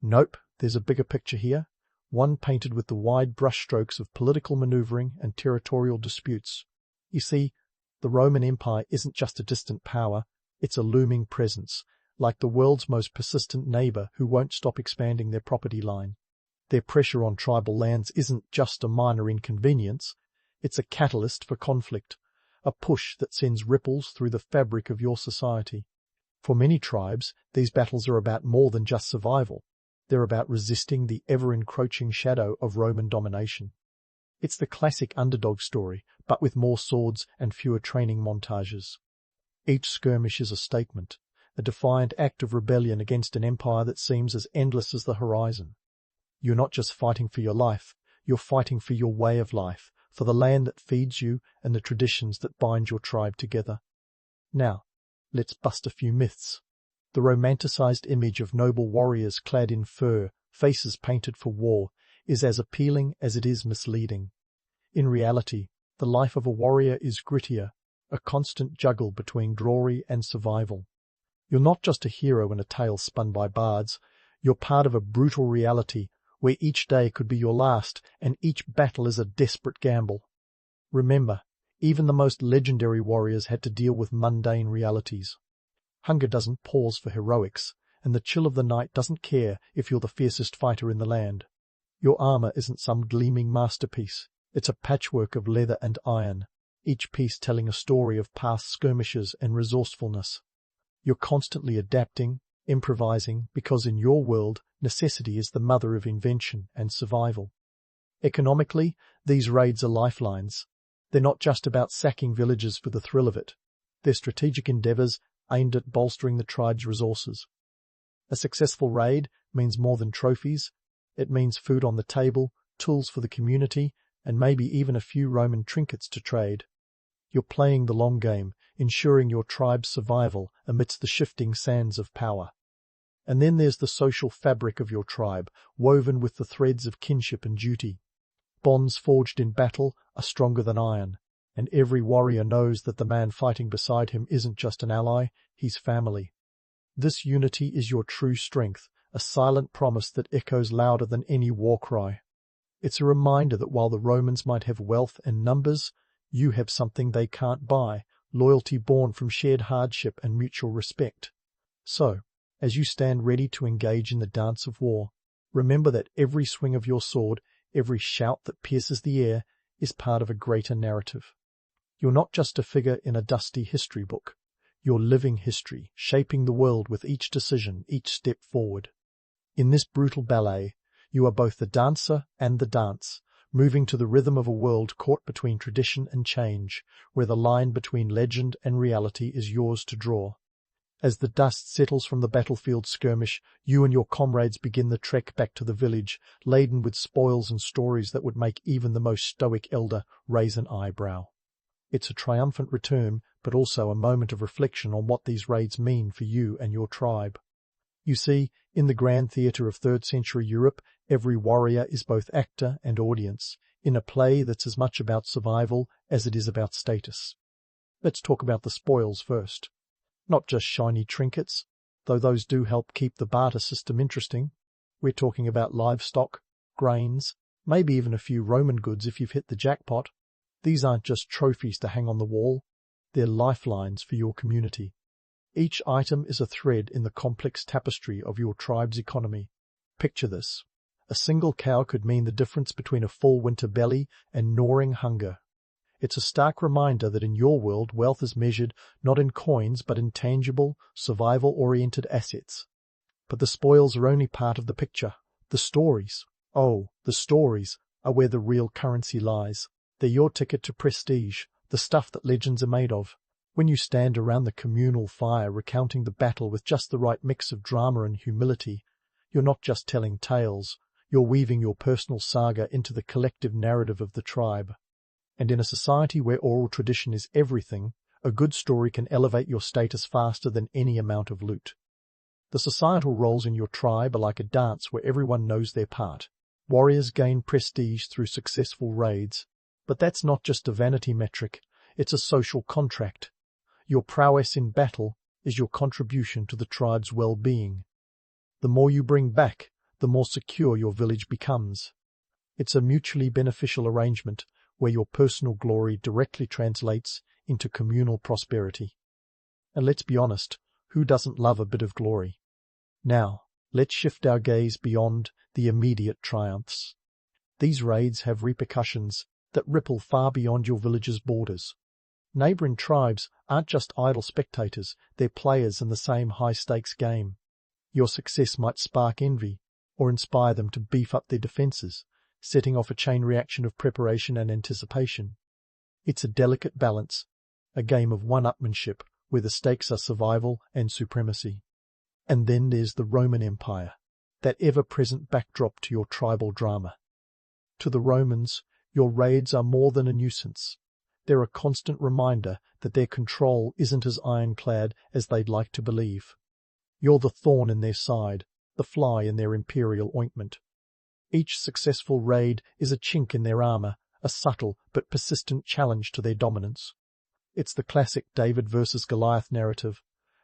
Nope, there's a bigger picture here, one painted with the wide brushstrokes of political maneuvering and territorial disputes. You see, the Roman Empire isn't just a distant power, it's a looming presence, like the world's most persistent neighbor who won't stop expanding their property line. Their pressure on tribal lands isn't just a minor inconvenience, it's a catalyst for conflict, a push that sends ripples through the fabric of your society. For many tribes, these battles are about more than just survival. They're about resisting the ever-encroaching shadow of Roman domination. It's the classic underdog story, but with more swords and fewer training montages. Each skirmish is a statement, a defiant act of rebellion against an empire that seems as endless as the horizon. You're not just fighting for your life, you're fighting for your way of life, for the land that feeds you and the traditions that bind your tribe together. Now, let's bust a few myths. The romanticized image of noble warriors clad in fur, faces painted for war, is as appealing as it is misleading. In reality, the life of a warrior is grittier, a constant juggle between glory and survival. You're not just a hero in a tale spun by bards, you're part of a brutal reality where each day could be your last and each battle is a desperate gamble. Remember, even the most legendary warriors had to deal with mundane realities. Hunger doesn't pause for heroics, and the chill of the night doesn't care if you're the fiercest fighter in the land. Your armor isn't some gleaming masterpiece. It's a patchwork of leather and iron, each piece telling a story of past skirmishes and resourcefulness. You're constantly adapting, improvising, because in your world, necessity is the mother of invention and survival. Economically, these raids are lifelines. They're not just about sacking villages for the thrill of it. They're strategic endeavors aimed at bolstering the tribe's resources. A successful raid means more than trophies. It means food on the table, tools for the community, and maybe even a few Roman trinkets to trade. You're playing the long game, ensuring your tribe's survival amidst the shifting sands of power. And then there's the social fabric of your tribe, woven with the threads of kinship and duty. Bonds forged in battle are stronger than iron, and every warrior knows that the man fighting beside him isn't just an ally, he's family. This unity is your true strength, a silent promise that echoes louder than any war cry. It's a reminder that while the Romans might have wealth and numbers, you have something they can't buy, loyalty born from shared hardship and mutual respect. So, as you stand ready to engage in the dance of war, remember that every swing of your sword, every shout that pierces the air, is part of a greater narrative. You're not just a figure in a dusty history book. You're living history, shaping the world with each decision, each step forward. In this brutal ballet, you are both the dancer and the dance, moving to the rhythm of a world caught between tradition and change, where the line between legend and reality is yours to draw. As the dust settles from the battlefield skirmish, you and your comrades begin the trek back to the village, laden with spoils and stories that would make even the most stoic elder raise an eyebrow. It's a triumphant return, but also a moment of reflection on what these raids mean for you and your tribe. You see, in the grand theatre of 3rd century Europe, every warrior is both actor and audience, in a play that's as much about survival as it is about status. Let's talk about the spoils first. Not just shiny trinkets, though those do help keep the barter system interesting. We're talking about livestock, grains, maybe even a few Roman goods if you've hit the jackpot. These aren't just trophies to hang on the wall, they're lifelines for your community. Each item is a thread in the complex tapestry of your tribe's economy. Picture this. A single cow could mean the difference between a full winter belly and gnawing hunger. It's a stark reminder that in your world, wealth is measured not in coins but in tangible, survival-oriented assets. But the spoils are only part of the picture. The stories, the stories are where the real currency lies. They're your ticket to prestige, the stuff that legends are made of. When you stand around the communal fire recounting the battle with just the right mix of drama and humility, you're not just telling tales, you're weaving your personal saga into the collective narrative of the tribe. And in a society where oral tradition is everything, a good story can elevate your status faster than any amount of loot. The societal roles in your tribe are like a dance where everyone knows their part. Warriors gain prestige through successful raids, but that's not just a vanity metric, it's a social contract. Your prowess in battle is your contribution to the tribe's well-being. The more you bring back, the more secure your village becomes. It's a mutually beneficial arrangement where your personal glory directly translates into communal prosperity. And let's be honest, who doesn't love a bit of glory? Now, let's shift our gaze beyond the immediate triumphs. These raids have repercussions that ripple far beyond your village's borders. Neighbouring tribes aren't just idle spectators, they're players in the same high-stakes game. Your success might spark envy, or inspire them to beef up their defences, setting off a chain reaction of preparation and anticipation. It's a delicate balance, a game of one-upmanship where the stakes are survival and supremacy. And then there's the Roman Empire, that ever-present backdrop to your tribal drama. To the Romans, your raids are more than a nuisance. They're a constant reminder that their control isn't as ironclad as they'd like to believe. You're the thorn in their side, the fly in their imperial ointment. Each successful raid is a chink in their armor, a subtle but persistent challenge to their dominance. It's the classic David versus Goliath narrative,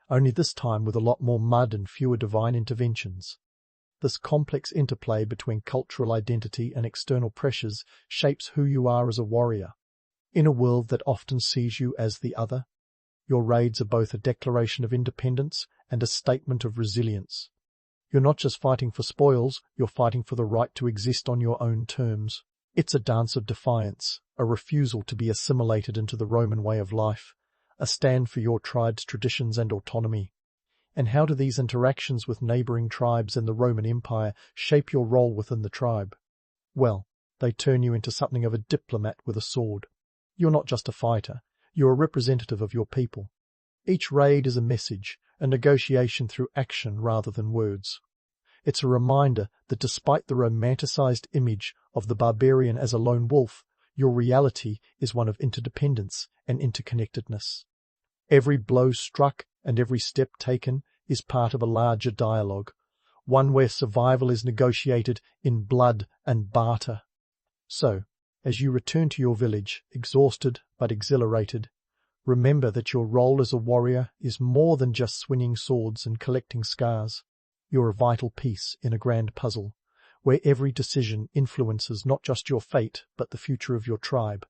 only this time with a lot more mud and fewer divine interventions. This complex interplay between cultural identity and external pressures shapes who you are as a warrior. In a world that often sees you as the other, your raids are both a declaration of independence and a statement of resilience. You're not just fighting for spoils, you're fighting for the right to exist on your own terms. It's a dance of defiance, a refusal to be assimilated into the Roman way of life, a stand for your tribe's traditions and autonomy. And how do these interactions with neighbouring tribes and the Roman Empire shape your role within the tribe? Well, they turn you into something of a diplomat with a sword. You're not just a fighter, you're a representative of your people. Each raid is a message, a negotiation through action rather than words. It's a reminder that despite the romanticized image of the barbarian as a lone wolf, your reality is one of interdependence and interconnectedness. Every blow struck and every step taken is part of a larger dialogue, one where survival is negotiated in blood and barter. So, as you return to your village, exhausted but exhilarated, remember that your role as a warrior is more than just swinging swords and collecting scars. You're a vital piece in a grand puzzle, where every decision influences not just your fate, but the future of your tribe.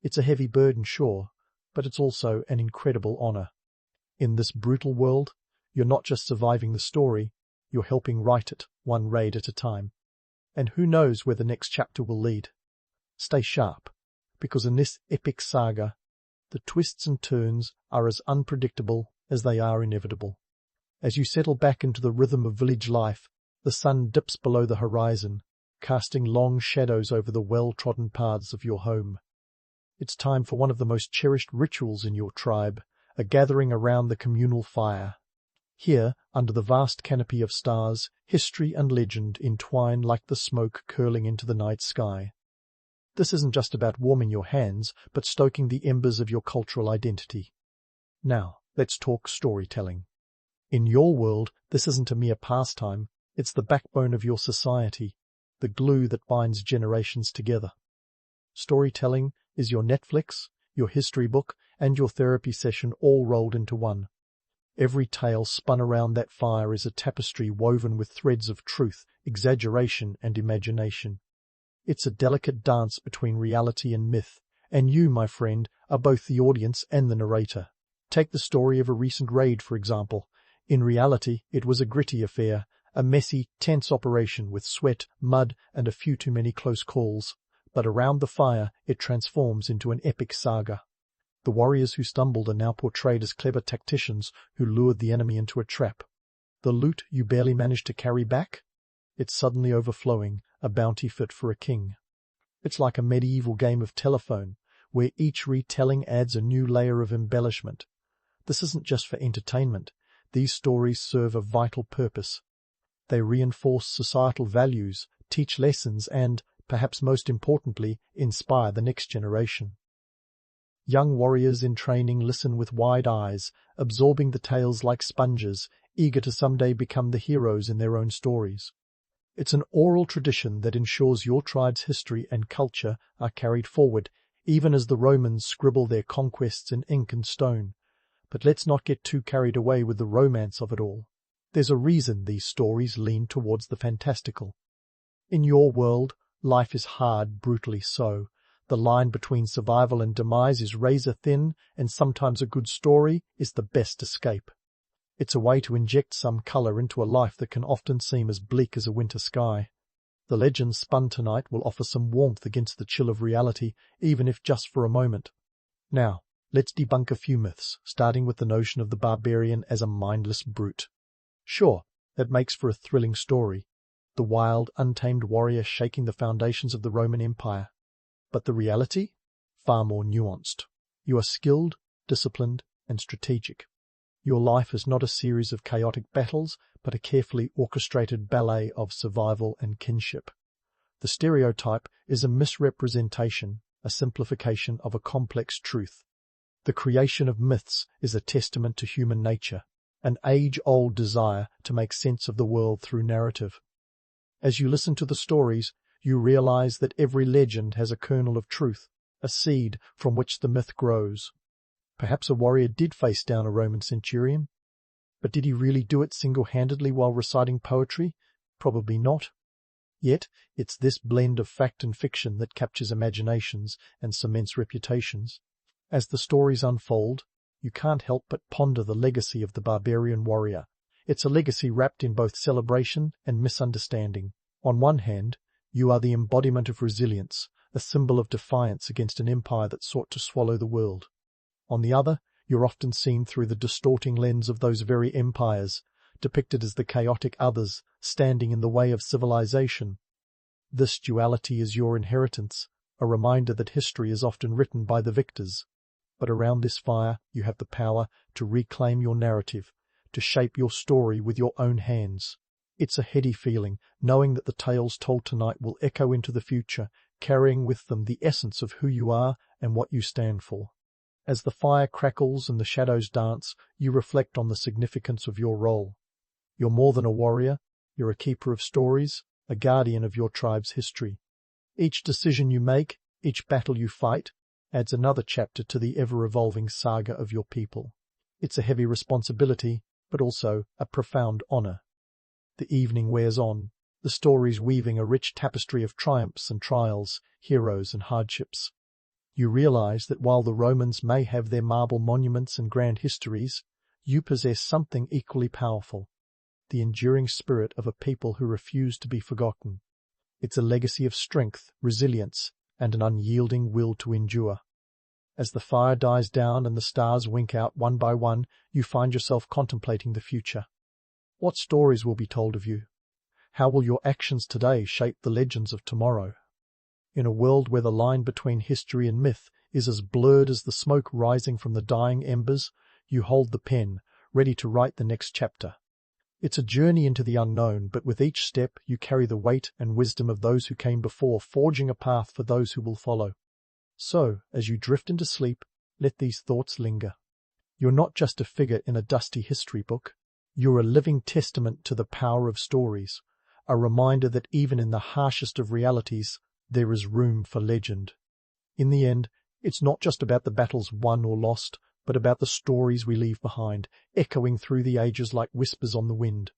It's a heavy burden, sure, but it's also an incredible honor. In this brutal world, you're not just surviving the story, you're helping write it, one raid at a time. And who knows where the next chapter will lead. Stay sharp, because in this epic saga, the twists and turns are as unpredictable as they are inevitable. As you settle back into the rhythm of village life, the sun dips below the horizon, casting long shadows over the well-trodden paths of your home. It's time for one of the most cherished rituals in your tribe, a gathering around the communal fire. Here, under the vast canopy of stars, history and legend entwine like the smoke curling into the night sky. This isn't just about warming your hands, but stoking the embers of your cultural identity. Now, let's talk storytelling. In your world, this isn't a mere pastime, it's the backbone of your society, the glue that binds generations together. Storytelling is your Netflix, your history book, and your therapy session all rolled into one. Every tale spun around that fire is a tapestry woven with threads of truth, exaggeration, and imagination. It's a delicate dance between reality and myth, and you, my friend, are both the audience and the narrator. Take the story of a recent raid, for example. In reality, it was a gritty affair, a messy, tense operation with sweat, mud, and a few too many close calls. But around the fire, it transforms into an epic saga. The warriors who stumbled are now portrayed as clever tacticians who lured the enemy into a trap. The loot you barely managed to carry back? It's suddenly overflowing, a bounty fit for a king. It's like a medieval game of telephone, where each retelling adds a new layer of embellishment. This isn't just for entertainment. These stories serve a vital purpose. They reinforce societal values, teach lessons, and, perhaps most importantly, inspire the next generation. Young warriors in training listen with wide eyes, absorbing the tales like sponges, eager to someday become the heroes in their own stories. It's an oral tradition that ensures your tribe's history and culture are carried forward, even as the Romans scribble their conquests in ink and stone. But let's not get too carried away with the romance of it all. There's a reason these stories lean towards the fantastical. In your world, life is hard, brutally so. The line between survival and demise is razor thin, and sometimes a good story is the best escape. It's a way to inject some color into a life that can often seem as bleak as a winter sky. The legend spun tonight will offer some warmth against the chill of reality, even if just for a moment. Now, let's debunk a few myths, starting with the notion of the barbarian as a mindless brute. Sure, that makes for a thrilling story. The wild, untamed warrior shaking the foundations of the Roman Empire. But the reality? Far more nuanced. You are skilled, disciplined, and strategic. Your life is not a series of chaotic battles, but a carefully orchestrated ballet of survival and kinship. The stereotype is a misrepresentation, a simplification of a complex truth. The creation of myths is a testament to human nature, an age-old desire to make sense of the world through narrative. As you listen to the stories, you realize that every legend has a kernel of truth, a seed from which the myth grows. Perhaps a warrior did face down a Roman centurion, but did he really do it single-handedly while reciting poetry? Probably not. Yet, it's this blend of fact and fiction that captures imaginations and cements reputations. As the stories unfold, you can't help but ponder the legacy of the barbarian warrior. It's a legacy wrapped in both celebration and misunderstanding. On one hand, you are the embodiment of resilience, a symbol of defiance against an empire that sought to swallow the world. On the other, you're often seen through the distorting lens of those very empires, depicted as the chaotic others standing in the way of civilization. This duality is your inheritance, a reminder that history is often written by the victors. But around this fire, you have the power to reclaim your narrative, to shape your story with your own hands. It's a heady feeling, knowing that the tales told tonight will echo into the future, carrying with them the essence of who you are and what you stand for. As the fire crackles and the shadows dance, you reflect on the significance of your role. You're more than a warrior, you're a keeper of stories, a guardian of your tribe's history. Each decision you make, each battle you fight, adds another chapter to the ever-evolving saga of your people. It's a heavy responsibility, but also a profound honor. The evening wears on, the stories weaving a rich tapestry of triumphs and trials, heroes and hardships. You realize that while the Romans may have their marble monuments and grand histories, you possess something equally powerful, the enduring spirit of a people who refuse to be forgotten. It's a legacy of strength, resilience, and an unyielding will to endure. As the fire dies down and the stars wink out one by one, you find yourself contemplating the future. What stories will be told of you? How will your actions today shape the legends of tomorrow? In a world where the line between history and myth is as blurred as the smoke rising from the dying embers, you hold the pen, ready to write the next chapter. It's a journey into the unknown, but with each step you carry the weight and wisdom of those who came before, forging a path for those who will follow. So, as you drift into sleep, let these thoughts linger. You're not just a figure in a dusty history book. You're a living testament to the power of stories, a reminder that even in the harshest of realities, there is room for legend. In the end, it's not just about the battles won or lost, but about the stories we leave behind, echoing through the ages like whispers on the wind.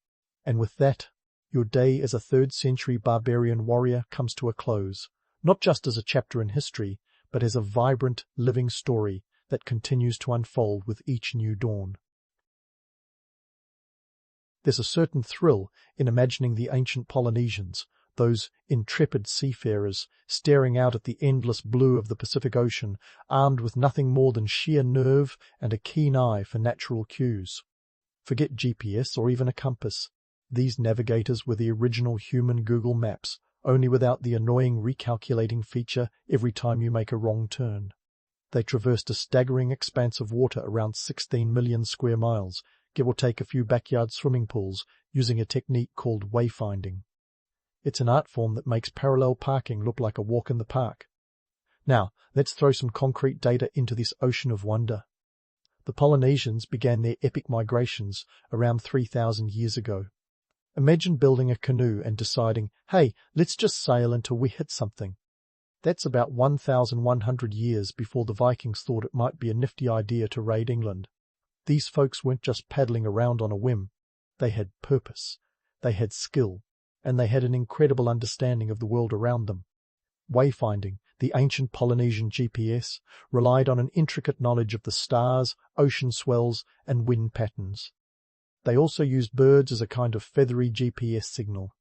And with that, your day as a 3rd century barbarian warrior comes to a close, not just as a chapter in history, but as a vibrant, living story that continues to unfold with each new dawn. There's a certain thrill in imagining the ancient Polynesians, those intrepid seafarers, staring out at the endless blue of the Pacific Ocean, armed with nothing more than sheer nerve and a keen eye for natural cues. Forget GPS or even a compass. These navigators were the original human Google Maps, only without the annoying recalculating feature every time you make a wrong turn. They traversed a staggering expanse of water around 16 million square miles, give or take a few backyard swimming pools, using a technique called wayfinding. It's an art form that makes parallel parking look like a walk in the park. Now, let's throw some concrete data into this ocean of wonder. The Polynesians began their epic migrations around 3,000 years ago. Imagine building a canoe and deciding, hey, let's just sail until we hit something. That's about 1,100 years before the Vikings thought it might be a nifty idea to raid England. These folks weren't just paddling around on a whim. They had purpose, they had skill, and they had an incredible understanding of the world around them. Wayfinding, the ancient Polynesian GPS, relied on an intricate knowledge of the stars, ocean swells, and wind patterns. They also used birds as a kind of feathery GPS signal.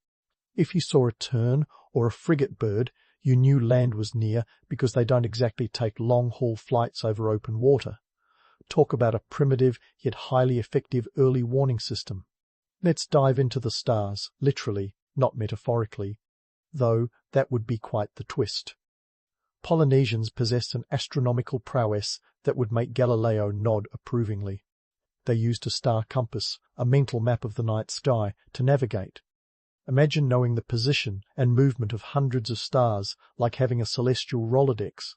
If you saw a tern or a frigate bird, you knew land was near because they don't exactly take long-haul flights over open water. Talk about a primitive yet highly effective early warning system. Let's dive into the stars, literally, not metaphorically, though that would be quite the twist. Polynesians possessed an astronomical prowess that would make Galileo nod approvingly. They used a star compass, a mental map of the night sky, to navigate. Imagine knowing the position and movement of hundreds of stars, like having a celestial Rolodex.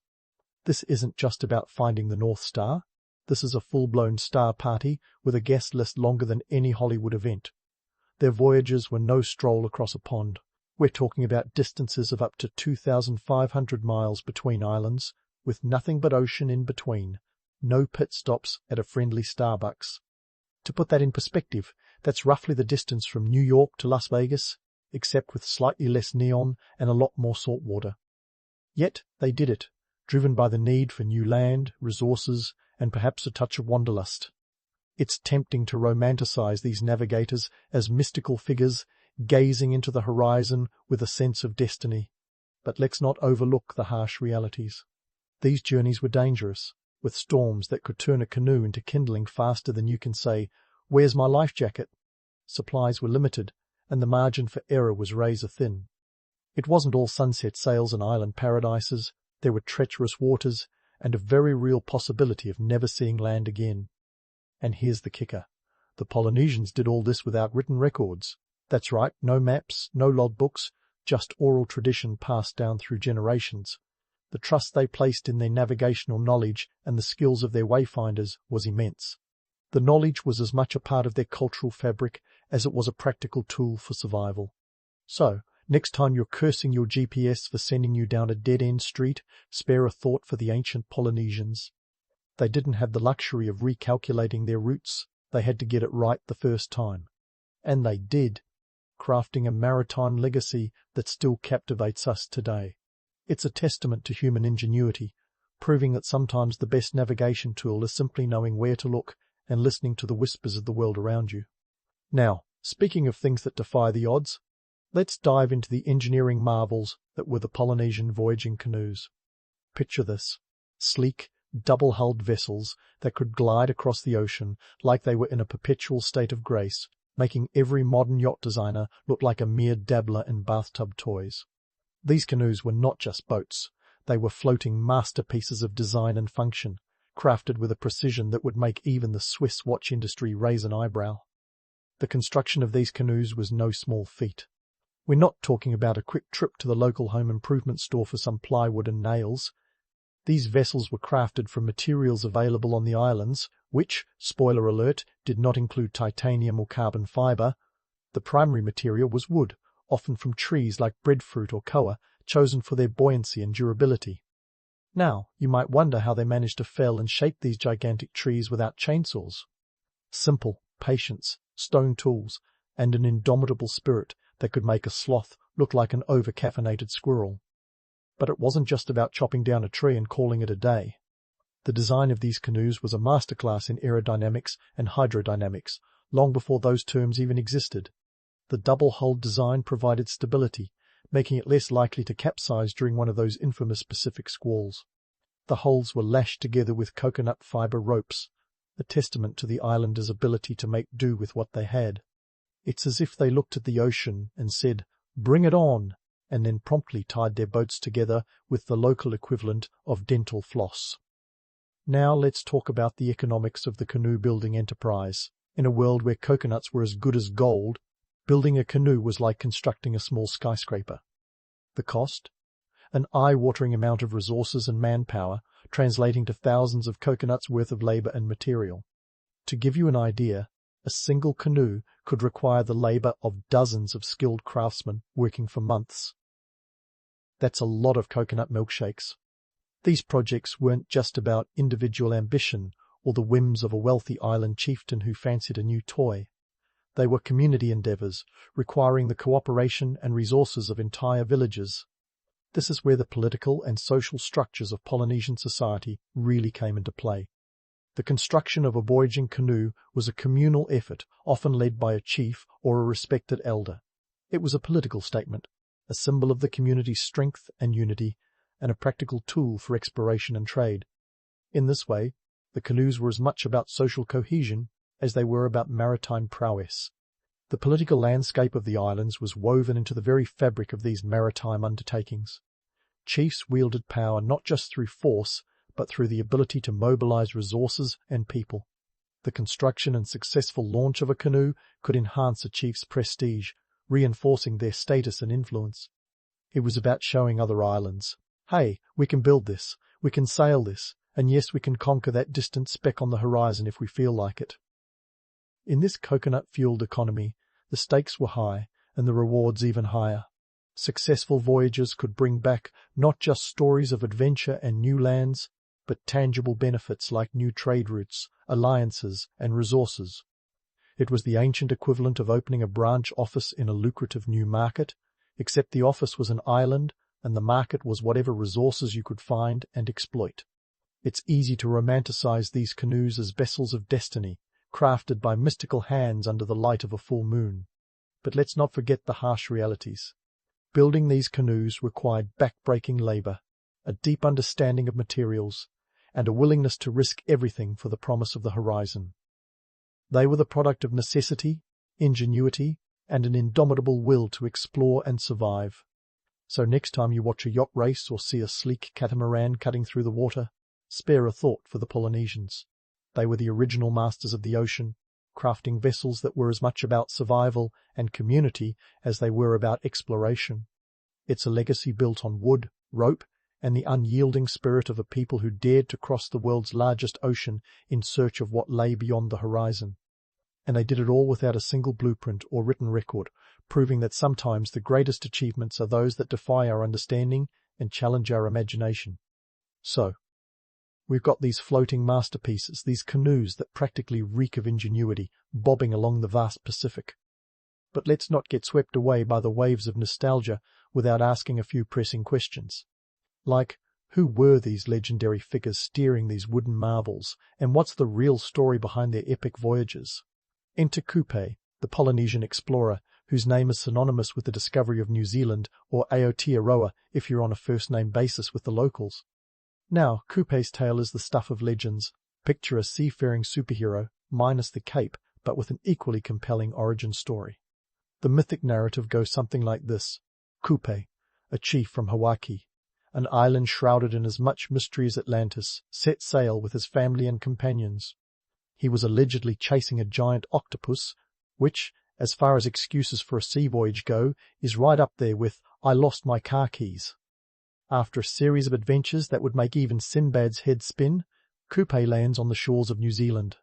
This isn't just about finding the North Star. This is a full-blown star party with a guest list longer than any Hollywood event. Their voyages were no stroll across a pond. We're talking about distances of up to 2,500 miles between islands, with nothing but ocean in between. No pit stops at a friendly Starbucks. To put that in perspective, that's roughly the distance from New York to Las Vegas, except with slightly less neon and a lot more salt water. Yet they did it, driven by the need for new land, resources, and perhaps a touch of wanderlust. It's tempting to romanticize these navigators as mystical figures gazing into the horizon with a sense of destiny. But let's not overlook the harsh realities. These journeys were dangerous, with storms that could turn a canoe into kindling faster than you can say, "Where's my life jacket?" Supplies were limited, and the margin for error was razor thin. It wasn't all sunset sails and island paradises. There were treacherous waters and a very real possibility of never seeing land again. And here's the kicker. The Polynesians did all this without written records. That's right, no maps, no logbooks, just oral tradition passed down through generations. The trust they placed in their navigational knowledge and the skills of their wayfinders was immense. The knowledge was as much a part of their cultural fabric as it was a practical tool for survival. So, next time you're cursing your GPS for sending you down a dead-end street, spare a thought for the ancient Polynesians. They didn't have the luxury of recalculating their routes. They had to get it right the first time. And they did, crafting a maritime legacy that still captivates us today. It's a testament to human ingenuity, proving that sometimes the best navigation tool is simply knowing where to look and listening to the whispers of the world around you. Now, speaking of things that defy the odds, let's dive into the engineering marvels that were the Polynesian voyaging canoes. Picture this: sleek, double-hulled vessels that could glide across the ocean like they were in a perpetual state of grace, making every modern yacht designer look like a mere dabbler in bathtub toys. These canoes were not just boats. They were floating masterpieces of design and function, crafted with a precision that would make even the Swiss watch industry raise an eyebrow. The construction of these canoes was no small feat. We're not talking about a quick trip to the local home improvement store for some plywood and nails. These vessels were crafted from materials available on the islands, which, spoiler alert, did not include titanium or carbon fibre. The primary material was wood, often from trees like breadfruit or koa, chosen for their buoyancy and durability. Now, you might wonder how they managed to fell and shape these gigantic trees without chainsaws. Simple, patience, stone tools, and an indomitable spirit that could make a sloth look like an over-caffeinated squirrel. But it wasn't just about chopping down a tree and calling it a day. The design of these canoes was a masterclass in aerodynamics and hydrodynamics, long before those terms even existed. The double-hulled design provided stability, making it less likely to capsize during one of those infamous Pacific squalls. The hulls were lashed together with coconut fibre ropes, a testament to the islanders' ability to make do with what they had. It's as if they looked at the ocean and said, "Bring it on," and then promptly tied their boats together with the local equivalent of dental floss. Now let's talk about the economics of the canoe-building enterprise. In a world where coconuts were as good as gold, building a canoe was like constructing a small skyscraper. The cost? An eye-watering amount of resources and manpower, translating to thousands of coconuts worth of labor and material. To give you an idea, a single canoe could require the labor of dozens of skilled craftsmen working for months. That's a lot of coconut milkshakes. These projects weren't just about individual ambition or the whims of a wealthy island chieftain who fancied a new toy. They were community endeavors, requiring the cooperation and resources of entire villages. This is where the political and social structures of Polynesian society really came into play. The construction of a voyaging canoe was a communal effort, often led by a chief or a respected elder. It was a political statement, a symbol of the community's strength and unity, and a practical tool for exploration and trade. In this way, the canoes were as much about social cohesion as they were about maritime prowess. The political landscape of the islands was woven into the very fabric of these maritime undertakings. Chiefs wielded power not just through force, but through the ability to mobilize resources and people. The construction and successful launch of a canoe could enhance a chief's prestige, reinforcing their status and influence. It was about showing other islands, hey, we can build this, we can sail this, and yes, we can conquer that distant speck on the horizon if we feel like it. In this coconut-fueled economy, the stakes were high and the rewards even higher. Successful voyages could bring back not just stories of adventure and new lands, but tangible benefits like new trade routes, alliances, and resources. It was the ancient equivalent of opening a branch office in a lucrative new market, except the office was an island and the market was whatever resources you could find and exploit. It's easy to romanticize these canoes as vessels of destiny, crafted by mystical hands under the light of a full moon. But let's not forget the harsh realities. Building these canoes required back-breaking labor, a deep understanding of materials, and a willingness to risk everything for the promise of the horizon. They were the product of necessity, ingenuity, and an indomitable will to explore and survive. So next time you watch a yacht race or see a sleek catamaran cutting through the water, spare a thought for the Polynesians. They were the original masters of the ocean, crafting vessels that were as much about survival and community as they were about exploration. It's a legacy built on wood, rope, and the unyielding spirit of a people who dared to cross the world's largest ocean in search of what lay beyond the horizon. And they did it all without a single blueprint or written record, proving that sometimes the greatest achievements are those that defy our understanding and challenge our imagination. So, we've got these floating masterpieces, these canoes that practically reek of ingenuity, bobbing along the vast Pacific. But let's not get swept away by the waves of nostalgia without asking a few pressing questions. Like, who were these legendary figures steering these wooden marvels, and what's the real story behind their epic voyages? Enter Kupe, the Polynesian explorer, whose name is synonymous with the discovery of New Zealand, or Aotearoa if you're on a first-name basis with the locals. Now, Kupe's tale is the stuff of legends. Picture a seafaring superhero, minus the cape, but with an equally compelling origin story. The mythic narrative goes something like this. Kupe, a chief from Hawaii, an island shrouded in as much mystery as Atlantis, set sail with his family and companions. He was allegedly chasing a giant octopus, which, as far as excuses for a sea voyage go, is right up there with "I lost my car keys." After a series of adventures that would make even Sinbad's head spin, Kupe lands on the shores of New Zealand,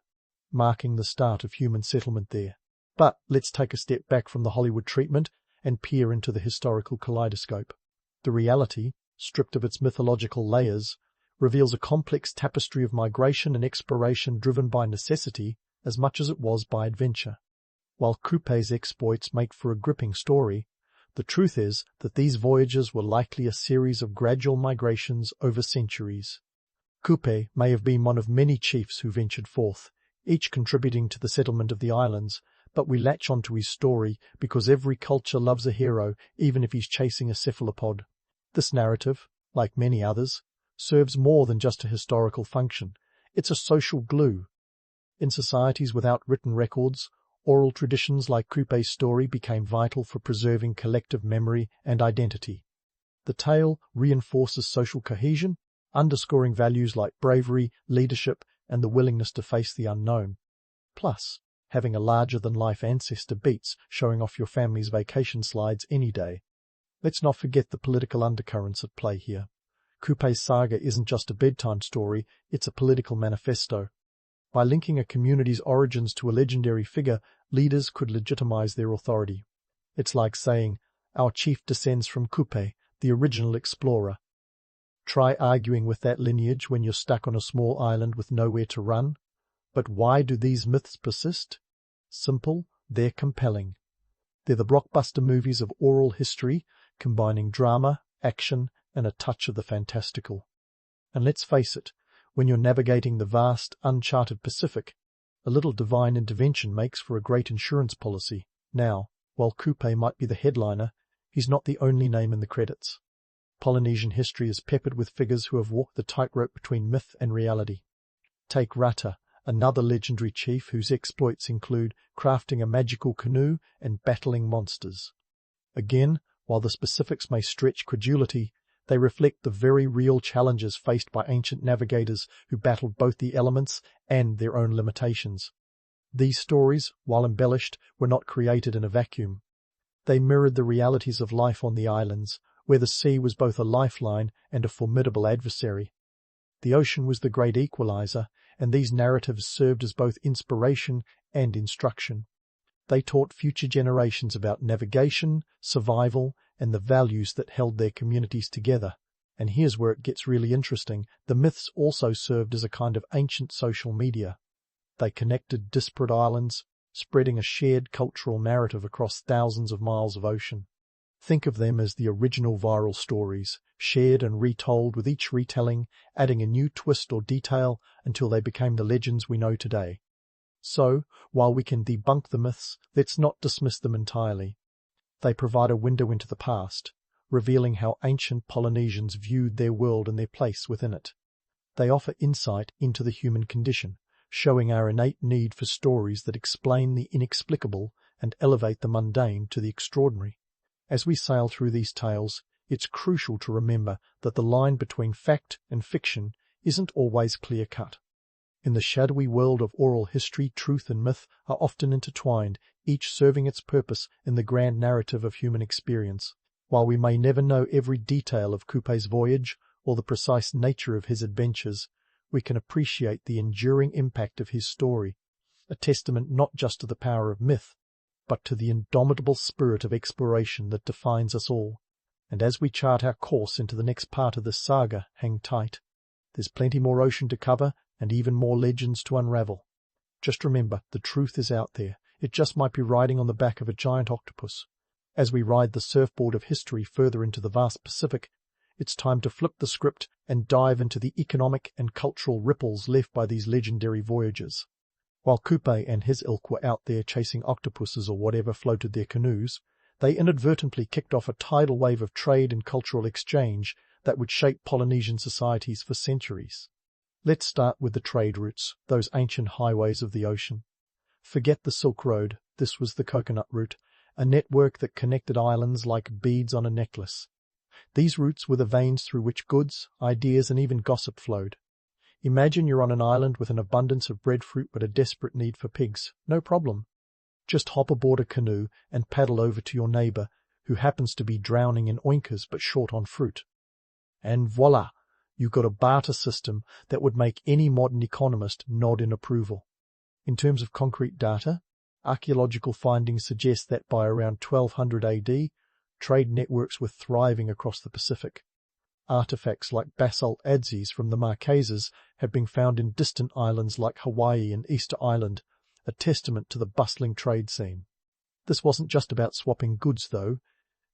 marking the start of human settlement there. But let's take a step back from the Hollywood treatment and peer into the historical kaleidoscope. The reality, stripped of its mythological layers, reveals a complex tapestry of migration and exploration driven by necessity as much as it was by adventure. While Kupe's exploits make for a gripping story, the truth is that these voyages were likely a series of gradual migrations over centuries. Kupe may have been one of many chiefs who ventured forth, each contributing to the settlement of the islands, but we latch onto his story because every culture loves a hero, even if he's chasing a cephalopod. This narrative, like many others, serves more than just a historical function. It's a social glue. In societies without written records, oral traditions like Kupe's story became vital for preserving collective memory and identity. The tale reinforces social cohesion, underscoring values like bravery, leadership, and the willingness to face the unknown. Plus, having a larger-than-life ancestor beats showing off your family's vacation slides any day. Let's not forget the political undercurrents at play here. Kupe's saga isn't just a bedtime story, it's a political manifesto. By linking a community's origins to a legendary figure, leaders could legitimize their authority. It's like saying, our chief descends from Kupe, the original explorer. Try arguing with that lineage when you're stuck on a small island with nowhere to run. But why do these myths persist? Simple, they're compelling. They're the blockbuster movies of oral history, combining drama, action, and a touch of the fantastical. And let's face it, when you're navigating the vast, uncharted Pacific, a little divine intervention makes for a great insurance policy. Now, while Kupe might be the headliner, he's not the only name in the credits. Polynesian history is peppered with figures who have walked the tightrope between myth and reality. Take Rata, another legendary chief whose exploits include crafting a magical canoe and battling monsters. Again, while the specifics may stretch credulity, they reflect the very real challenges faced by ancient navigators who battled both the elements and their own limitations. These stories, while embellished, were not created in a vacuum. They mirrored the realities of life on the islands, where the sea was both a lifeline and a formidable adversary. The ocean was the great equalizer, and these narratives served as both inspiration and instruction. They taught future generations about navigation, survival, and the values that held their communities together. And here's where it gets really interesting. The myths also served as a kind of ancient social media. They connected disparate islands, spreading a shared cultural narrative across thousands of miles of ocean. Think of them as the original viral stories, shared and retold with each retelling, adding a new twist or detail until they became the legends we know today. So, while we can debunk the myths, let's not dismiss them entirely. They provide a window into the past, revealing how ancient Polynesians viewed their world and their place within it. They offer insight into the human condition, showing our innate need for stories that explain the inexplicable and elevate the mundane to the extraordinary. As we sail through these tales, it's crucial to remember that the line between fact and fiction isn't always clear-cut. In the shadowy world of oral history, truth and myth are often intertwined, each serving its purpose in the grand narrative of human experience. While we may never know every detail of Coupe's voyage or the precise nature of his adventures, we can appreciate the enduring impact of his story, a testament not just to the power of myth, but to the indomitable spirit of exploration that defines us all. And as we chart our course into the next part of this saga, hang tight. There's plenty more ocean to cover and even more legends to unravel. Just remember, the truth is out there. It just might be riding on the back of a giant octopus. As we ride the surfboard of history further into the vast Pacific, it's time to flip the script and dive into the economic and cultural ripples left by these legendary voyages. While Coupe and his ilk were out there chasing octopuses or whatever floated their canoes, they inadvertently kicked off a tidal wave of trade and cultural exchange that would shape Polynesian societies for centuries. Let's start with the trade routes, those ancient highways of the ocean. Forget the Silk Road, this was the coconut route, a network that connected islands like beads on a necklace. These routes were the veins through which goods, ideas, and even gossip flowed. Imagine you're on an island with an abundance of breadfruit but a desperate need for pigs. No problem. Just hop aboard a canoe and paddle over to your neighbour, who happens to be drowning in oinkers but short on fruit. And voila! You got a barter system that would make any modern economist nod in approval. In terms of concrete data, archaeological findings suggest that by around 1200 AD, trade networks were thriving across the Pacific. Artifacts like basalt adzes from the Marquesas have been found in distant islands like Hawaii and Easter Island, a testament to the bustling trade scene. This wasn't just about swapping goods, though.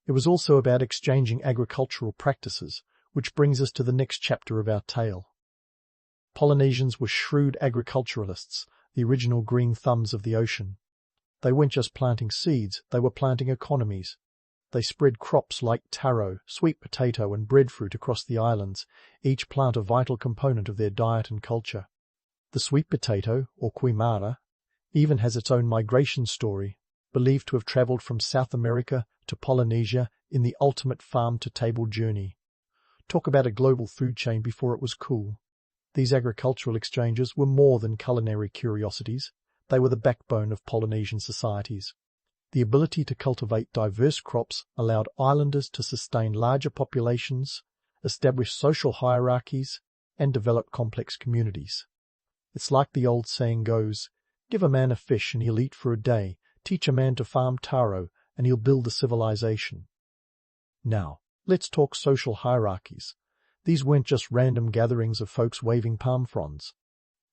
It was also about exchanging agricultural practices, which brings us to the next chapter of our tale. Polynesians were shrewd agriculturalists, the original green thumbs of the ocean. They weren't just planting seeds, they were planting economies. They spread crops like taro, sweet potato, and breadfruit across the islands, each plant a vital component of their diet and culture. The sweet potato, or quimara, even has its own migration story, believed to have travelled from South America to Polynesia in the ultimate farm-to-table journey. Talk about a global food chain before it was cool. These agricultural exchanges were more than culinary curiosities. They were the backbone of Polynesian societies. The ability to cultivate diverse crops allowed islanders to sustain larger populations, establish social hierarchies, and develop complex communities. It's like the old saying goes, give a man a fish and he'll eat for a day, teach a man to farm taro and he'll build a civilization. Now, let's talk social hierarchies. These weren't just random gatherings of folks waving palm fronds.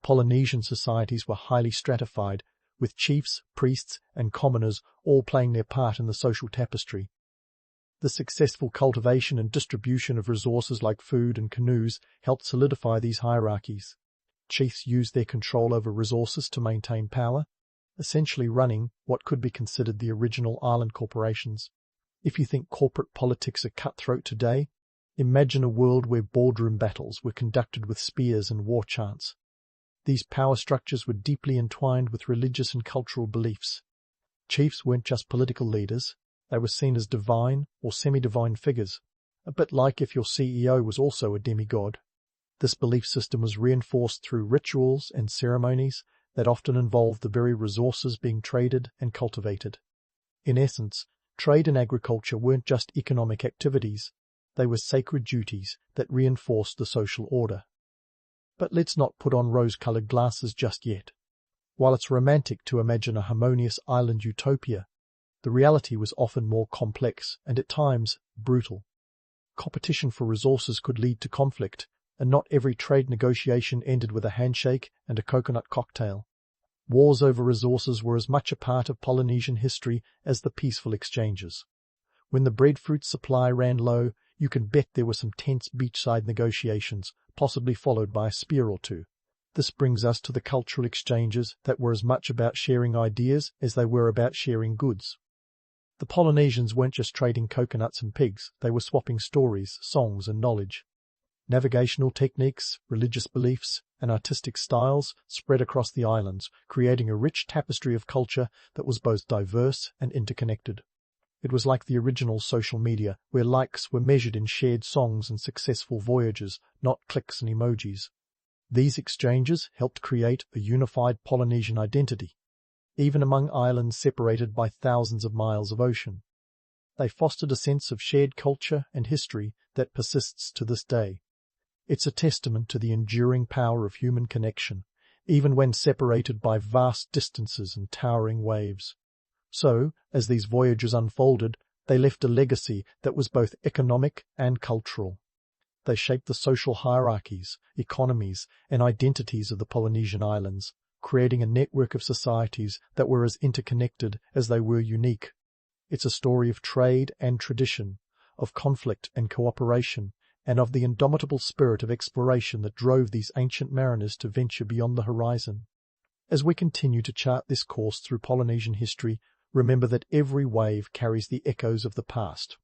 Polynesian societies were highly stratified, with chiefs, priests, and commoners all playing their part in the social tapestry. The successful cultivation and distribution of resources like food and canoes helped solidify these hierarchies. Chiefs used their control over resources to maintain power, essentially running what could be considered the original island corporations. If you think corporate politics are cutthroat today, imagine a world where boardroom battles were conducted with spears and war chants. These power structures were deeply entwined with religious and cultural beliefs. Chiefs weren't just political leaders, they were seen as divine or semi-divine figures, a bit like if your CEO was also a demigod. This belief system was reinforced through rituals and ceremonies that often involved the very resources being traded and cultivated. In essence, trade and agriculture weren't just economic activities, they were sacred duties that reinforced the social order. But let's not put on rose-coloured glasses just yet. While it's romantic to imagine a harmonious island utopia, the reality was often more complex and at times brutal. Competition for resources could lead to conflict, and not every trade negotiation ended with a handshake and a coconut cocktail. Wars over resources were as much a part of Polynesian history as the peaceful exchanges. When the breadfruit supply ran low, you can bet there were some tense beachside negotiations, possibly followed by a spear or two. This brings us to the cultural exchanges that were as much about sharing ideas as they were about sharing goods. The Polynesians weren't just trading coconuts and pigs, they were swapping stories, songs, and knowledge. Navigational techniques, religious beliefs, and artistic styles spread across the islands, creating a rich tapestry of culture that was both diverse and interconnected. It was like the original social media, where likes were measured in shared songs and successful voyages, not clicks and emojis. These exchanges helped create a unified Polynesian identity, even among islands separated by thousands of miles of ocean. They fostered a sense of shared culture and history that persists to this day. It's a testament to the enduring power of human connection, even when separated by vast distances and towering waves. So, as these voyages unfolded, they left a legacy that was both economic and cultural. They shaped the social hierarchies, economies, and identities of the Polynesian islands, creating a network of societies that were as interconnected as they were unique. It's a story of trade and tradition, of conflict and cooperation, and of the indomitable spirit of exploration that drove these ancient mariners to venture beyond the horizon. As we continue to chart this course through Polynesian history, remember that every wave carries the echoes of the past.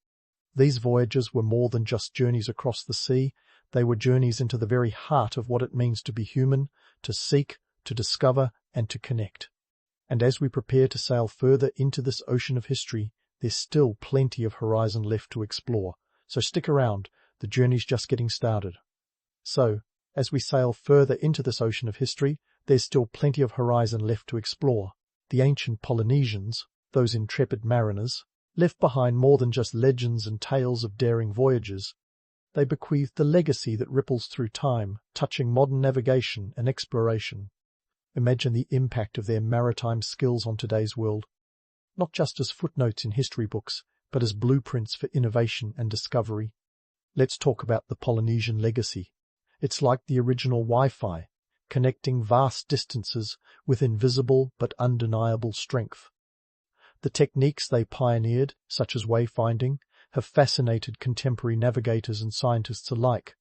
These voyages were more than just journeys across the sea, they were journeys into the very heart of what it means to be human, to seek, to discover, and to connect. And as we prepare to sail further into this ocean of history, there's still plenty of horizon left to explore, so stick around. The journey's just getting started. So, as we sail further into this ocean of history, there's still plenty of horizon left to explore. The ancient Polynesians, those intrepid mariners, left behind more than just legends and tales of daring voyages. They bequeathed a legacy that ripples through time, touching modern navigation and exploration. Imagine the impact of their maritime skills on today's world, not just as footnotes in history books, but as blueprints for innovation and discovery. Let's talk about the Polynesian legacy. It's like the original Wi-Fi, connecting vast distances with invisible but undeniable strength. The techniques they pioneered, such as wayfinding, have fascinated contemporary navigators and scientists alike.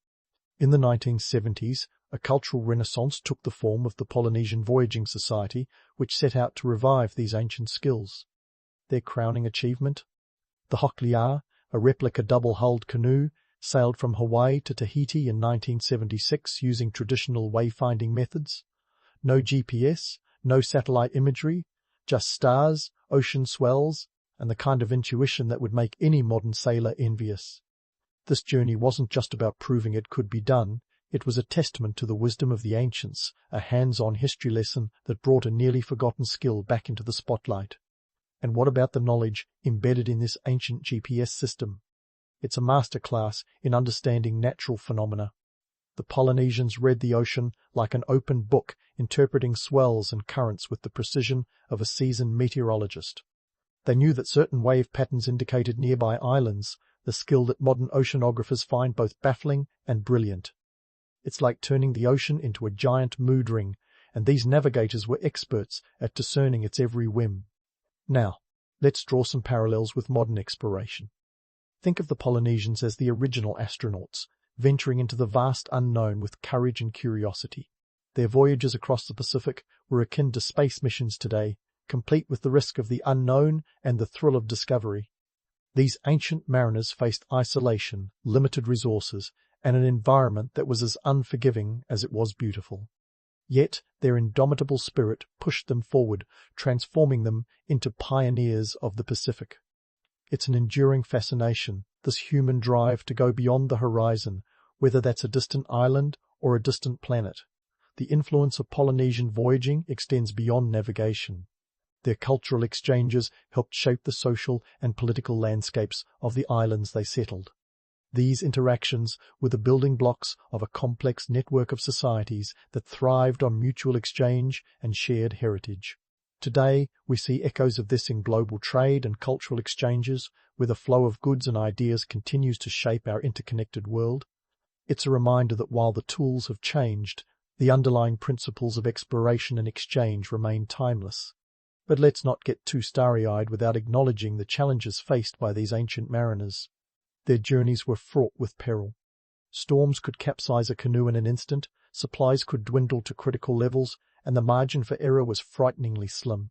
In the 1970s, a cultural renaissance took the form of the Polynesian Voyaging Society, which set out to revive these ancient skills. Their crowning achievement? The Hocklear, a replica double-hulled canoe, sailed from Hawaii to Tahiti in 1976 using traditional wayfinding methods. No GPS, no satellite imagery, just stars, ocean swells, and the kind of intuition that would make any modern sailor envious. This journey wasn't just about proving it could be done, it was a testament to the wisdom of the ancients, a hands-on history lesson that brought a nearly forgotten skill back into the spotlight. And what about the knowledge embedded in this ancient GPS system? It's a masterclass in understanding natural phenomena. The Polynesians read the ocean like an open book, interpreting swells and currents with the precision of a seasoned meteorologist. They knew that certain wave patterns indicated nearby islands, the skill that modern oceanographers find both baffling and brilliant. It's like turning the ocean into a giant mood ring, and these navigators were experts at discerning its every whim. Now, let's draw some parallels with modern exploration. Think of the Polynesians as the original astronauts, venturing into the vast unknown with courage and curiosity. Their voyages across the Pacific were akin to space missions today, complete with the risk of the unknown and the thrill of discovery. These ancient mariners faced isolation, limited resources, and an environment that was as unforgiving as it was beautiful. Yet their indomitable spirit pushed them forward, transforming them into pioneers of the Pacific. It's an enduring fascination, this human drive to go beyond the horizon, whether that's a distant island or a distant planet. The influence of Polynesian voyaging extends beyond navigation. Their cultural exchanges helped shape the social and political landscapes of the islands they settled. These interactions were the building blocks of a complex network of societies that thrived on mutual exchange and shared heritage. Today, we see echoes of this in global trade and cultural exchanges, where the flow of goods and ideas continues to shape our interconnected world. It's a reminder that while the tools have changed, the underlying principles of exploration and exchange remain timeless. But let's not get too starry-eyed without acknowledging the challenges faced by these ancient mariners. Their journeys were fraught with peril. Storms could capsize a canoe in an instant, supplies could dwindle to critical levels, and the margin for error was frighteningly slim.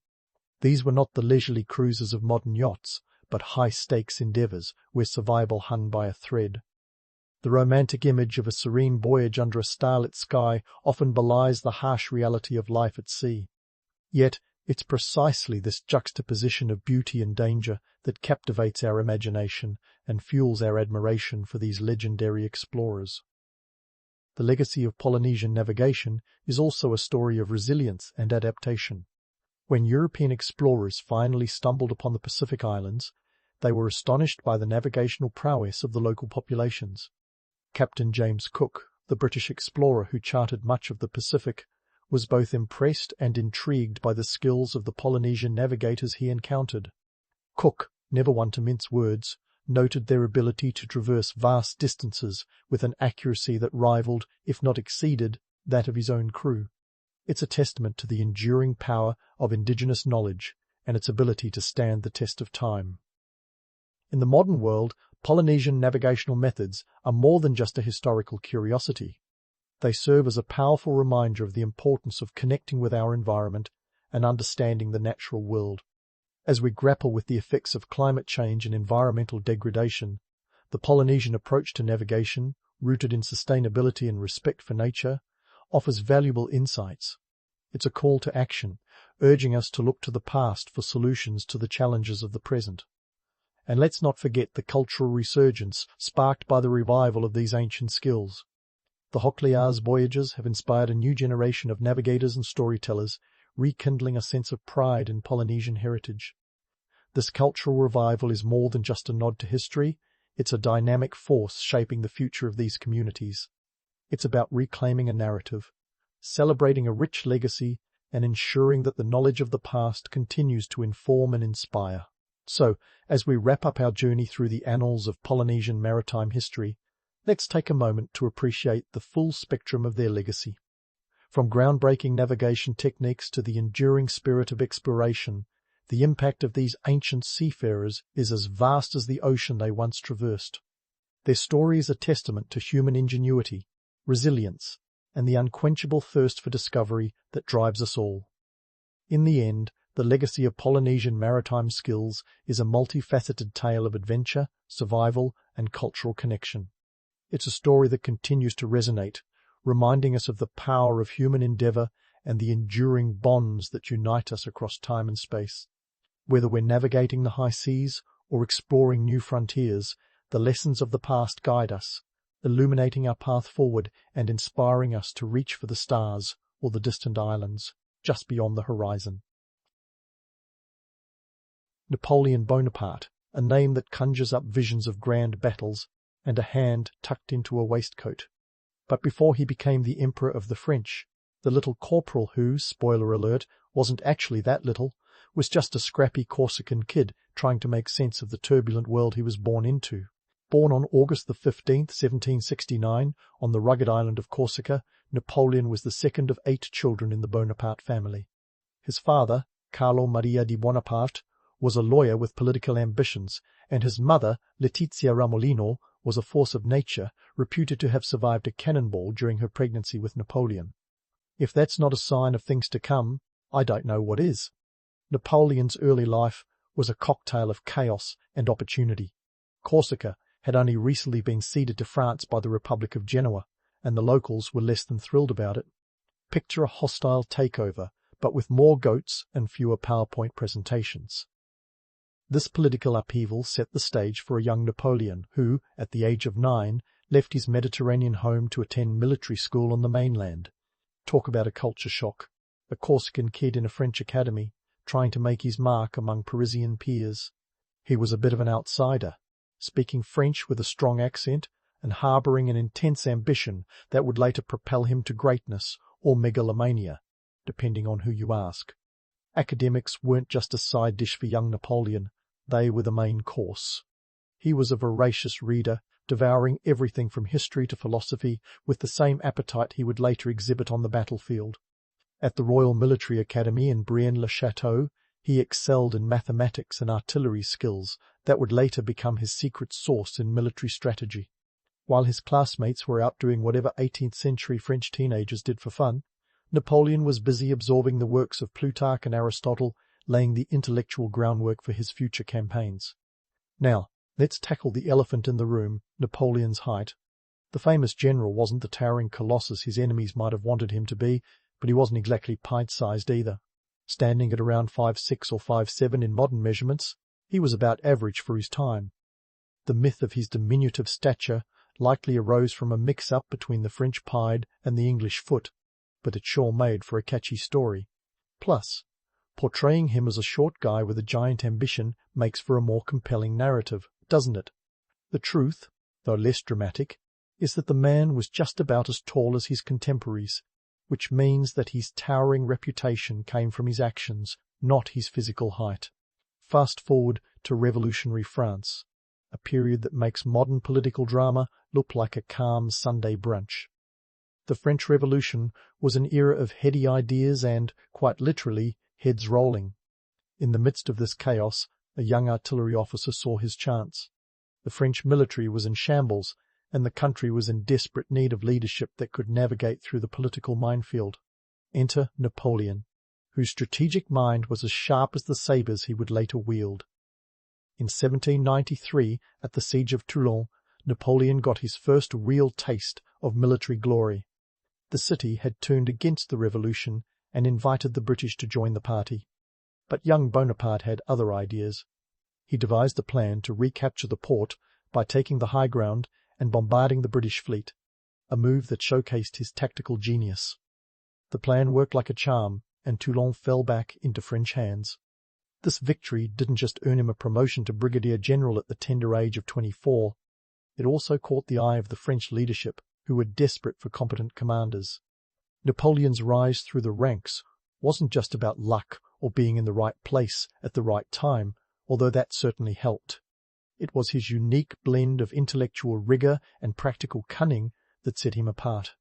These were not the leisurely cruises of modern yachts, but high-stakes endeavours where survival hung by a thread. The romantic image of a serene voyage under a starlit sky often belies the harsh reality of life at sea. Yet, It's precisely this juxtaposition of beauty and danger that captivates our imagination and fuels our admiration for these legendary explorers. The legacy of Polynesian navigation is also a story of resilience and adaptation. When European explorers finally stumbled upon the Pacific Islands, they were astonished by the navigational prowess of the local populations. Captain James Cook, the British explorer who charted much of the Pacific, was both impressed and intrigued by the skills of the Polynesian navigators he encountered. Cook, never one to mince words, noted their ability to traverse vast distances with an accuracy that rivaled, if not exceeded, that of his own crew. It's a testament to the enduring power of indigenous knowledge and its ability to stand the test of time. In the modern world, Polynesian navigational methods are more than just a historical curiosity. They serve as a powerful reminder of the importance of connecting with our environment and understanding the natural world. As we grapple with the effects of climate change and environmental degradation, the Polynesian approach to navigation, rooted in sustainability and respect for nature, offers valuable insights. It's a call to action, urging us to look to the past for solutions to the challenges of the present. And let's not forget the cultural resurgence sparked by the revival of these ancient skills. The Hocklear's voyages have inspired a new generation of navigators and storytellers, rekindling a sense of pride in Polynesian heritage. This cultural revival is more than just a nod to history, it's a dynamic force shaping the future of these communities. It's about reclaiming a narrative, celebrating a rich legacy, and ensuring that the knowledge of the past continues to inform and inspire. So, as we wrap up our journey through the annals of Polynesian maritime history, let's take a moment to appreciate the full spectrum of their legacy. From groundbreaking navigation techniques to the enduring spirit of exploration, the impact of these ancient seafarers is as vast as the ocean they once traversed. Their story is a testament to human ingenuity, resilience, and the unquenchable thirst for discovery that drives us all. In the end, the legacy of Polynesian maritime skills is a multifaceted tale of adventure, survival, and cultural connection. It's a story that continues to resonate, reminding us of the power of human endeavor and the enduring bonds that unite us across time and space. Whether we're navigating the high seas or exploring new frontiers, the lessons of the past guide us, illuminating our path forward and inspiring us to reach for the stars or the distant islands just beyond the horizon. Napoleon Bonaparte, a name that conjures up visions of grand battles and a hand tucked into a waistcoat. But before he became the Emperor of the French, the little corporal who, spoiler alert, wasn't actually that little, was just a scrappy Corsican kid trying to make sense of the turbulent world he was born into. Born on August the 15th, 1769, on the rugged island of Corsica, Napoleon was the second of 8 children in the Bonaparte family. His father, Carlo Maria di Bonaparte, was a lawyer with political ambitions, and his mother, Letizia Ramolino, was a force of nature, reputed to have survived a cannonball during her pregnancy with Napoleon. If that's not a sign of things to come, I don't know what is. Napoleon's early life was a cocktail of chaos and opportunity. Corsica had only recently been ceded to France by the Republic of Genoa, and the locals were less than thrilled about it. Picture a hostile takeover, but with more goats and fewer PowerPoint presentations. This political upheaval set the stage for a young Napoleon who, at the age of 9, left his Mediterranean home to attend military school on the mainland. Talk about a culture shock. A Corsican kid in a French academy, trying to make his mark among Parisian peers. He was a bit of an outsider, speaking French with a strong accent and harbouring an intense ambition that would later propel him to greatness or megalomania, depending on who you ask. Academics weren't just a side dish for young Napoleon, they were the main course. He was a voracious reader, devouring everything from history to philosophy with the same appetite he would later exhibit on the battlefield. At the Royal Military Academy in Brienne-le-Château, he excelled in mathematics and artillery skills that would later become his secret sauce in military strategy. While his classmates were out doing whatever 18th-century French teenagers did for fun, Napoleon was busy absorbing the works of Plutarch and Aristotle, laying the intellectual groundwork for his future campaigns. Now, let's tackle the elephant in the room, Napoleon's height. The famous general wasn't the towering colossus his enemies might have wanted him to be, but he wasn't exactly pint-sized either. Standing at around 5'6" or 5'7" in modern measurements, he was about average for his time. The myth of his diminutive stature likely arose from a mix-up between the French pied and the English foot, but it sure made for a catchy story. Plus, portraying him as a short guy with a giant ambition makes for a more compelling narrative, doesn't it? The truth, though less dramatic, is that the man was just about as tall as his contemporaries, which means that his towering reputation came from his actions, not his physical height. Fast forward to revolutionary France, a period that makes modern political drama look like a calm Sunday brunch. The French Revolution was an era of heady ideas and, quite literally, heads rolling. In the midst of this chaos, a young artillery officer saw his chance. The French military was in shambles, and the country was in desperate need of leadership that could navigate through the political minefield. Enter Napoleon, whose strategic mind was as sharp as the sabres he would later wield. In 1793, at the siege of Toulon, Napoleon got his first real taste of military glory. The city had turned against the revolution and invited the British to join the party. But young Bonaparte had other ideas. He devised a plan to recapture the port by taking the high ground and bombarding the British fleet, a move that showcased his tactical genius. The plan worked like a charm, and Toulon fell back into French hands. This victory didn't just earn him a promotion to brigadier general at the tender age of 24. It also caught the eye of the French leadership, who were desperate for competent commanders. Napoleon's rise through the ranks wasn't just about luck or being in the right place at the right time, although that certainly helped. It was his unique blend of intellectual rigor and practical cunning that set him apart.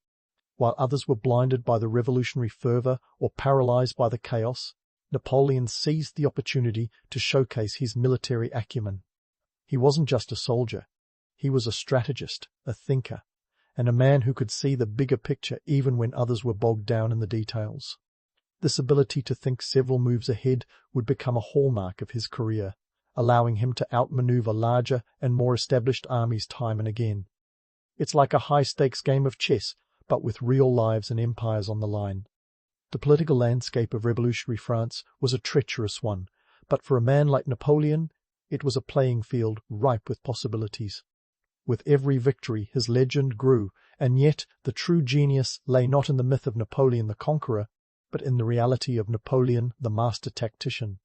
While others were blinded by the revolutionary fervor or paralyzed by the chaos, Napoleon seized the opportunity to showcase his military acumen. He wasn't just a soldier. He was a strategist, a thinker, and a man who could see the bigger picture even when others were bogged down in the details. This ability to think several moves ahead would become a hallmark of his career, allowing him to outmaneuver larger and more established armies time and again. It's like a high-stakes game of chess, but with real lives and empires on the line. The political landscape of revolutionary France was a treacherous one, but for a man like Napoleon, it was a playing field ripe with possibilities. With every victory, his legend grew, and yet the true genius lay not in the myth of Napoleon the Conqueror, but in the reality of Napoleon the master tactician,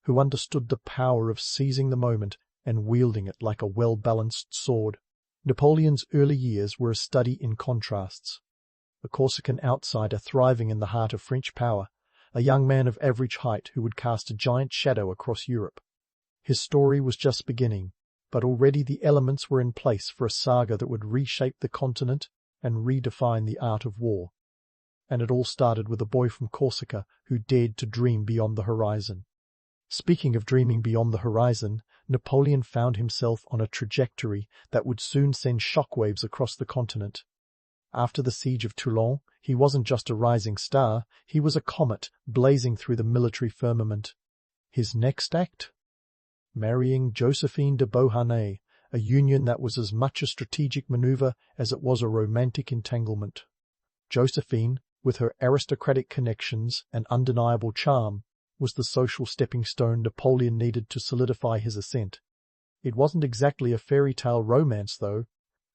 who understood the power of seizing the moment and wielding it like a well-balanced sword. Napoleon's early years were a study in contrasts. A Corsican outsider thriving in the heart of French power, a young man of average height who would cast a giant shadow across Europe. His story was just beginning, but already the elements were in place for a saga that would reshape the continent and redefine the art of war. And it all started with a boy from Corsica who dared to dream beyond the horizon. Speaking of dreaming beyond the horizon, Napoleon found himself on a trajectory that would soon send shockwaves across the continent. After the siege of Toulon, he wasn't just a rising star, he was a comet blazing through the military firmament. His next act? Marrying Josephine de Beauharnais, a union that was as much a strategic maneuver as it was a romantic entanglement. Josephine, with her aristocratic connections and undeniable charm, was the social stepping stone Napoleon needed to solidify his ascent. It wasn't exactly a fairy tale romance, though.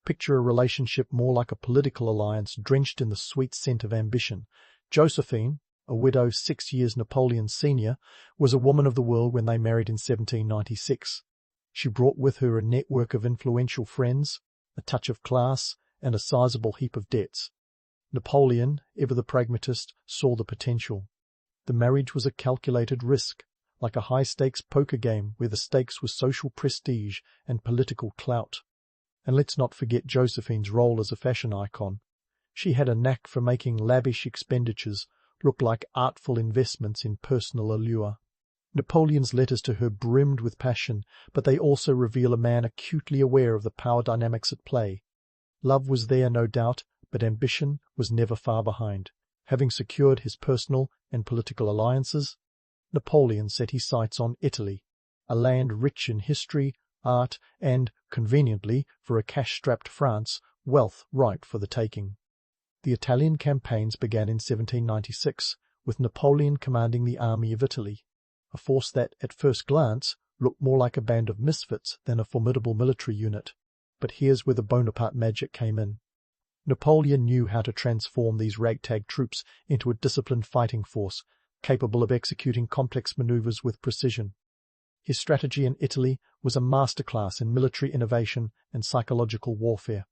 Picture a relationship more like a political alliance drenched in the sweet scent of ambition. Josephine, a widow 6 years Napoleon's senior, was a woman of the world when they married in 1796. She brought with her a network of influential friends, a touch of class, and a sizable heap of debts. Napoleon, ever the pragmatist, saw the potential. The marriage was a calculated risk, like a high-stakes poker game where the stakes were social prestige and political clout. And let's not forget Josephine's role as a fashion icon. She had a knack for making lavish expenditures look like artful investments in personal allure. Napoleon's letters to her brimmed with passion, but they also reveal a man acutely aware of the power dynamics at play. Love was there, no doubt, but ambition was never far behind. Having secured his personal and political alliances, Napoleon set his sights on Italy, a land rich in history, art, and, conveniently for a cash-strapped France, wealth ripe for the taking. The Italian campaigns began in 1796, with Napoleon commanding the army of Italy, a force that, at first glance, looked more like a band of misfits than a formidable military unit. But here's where the Bonaparte magic came in. Napoleon knew how to transform these ragtag troops into a disciplined fighting force, capable of executing complex maneuvers with precision. His strategy in Italy was a masterclass in military innovation and psychological warfare.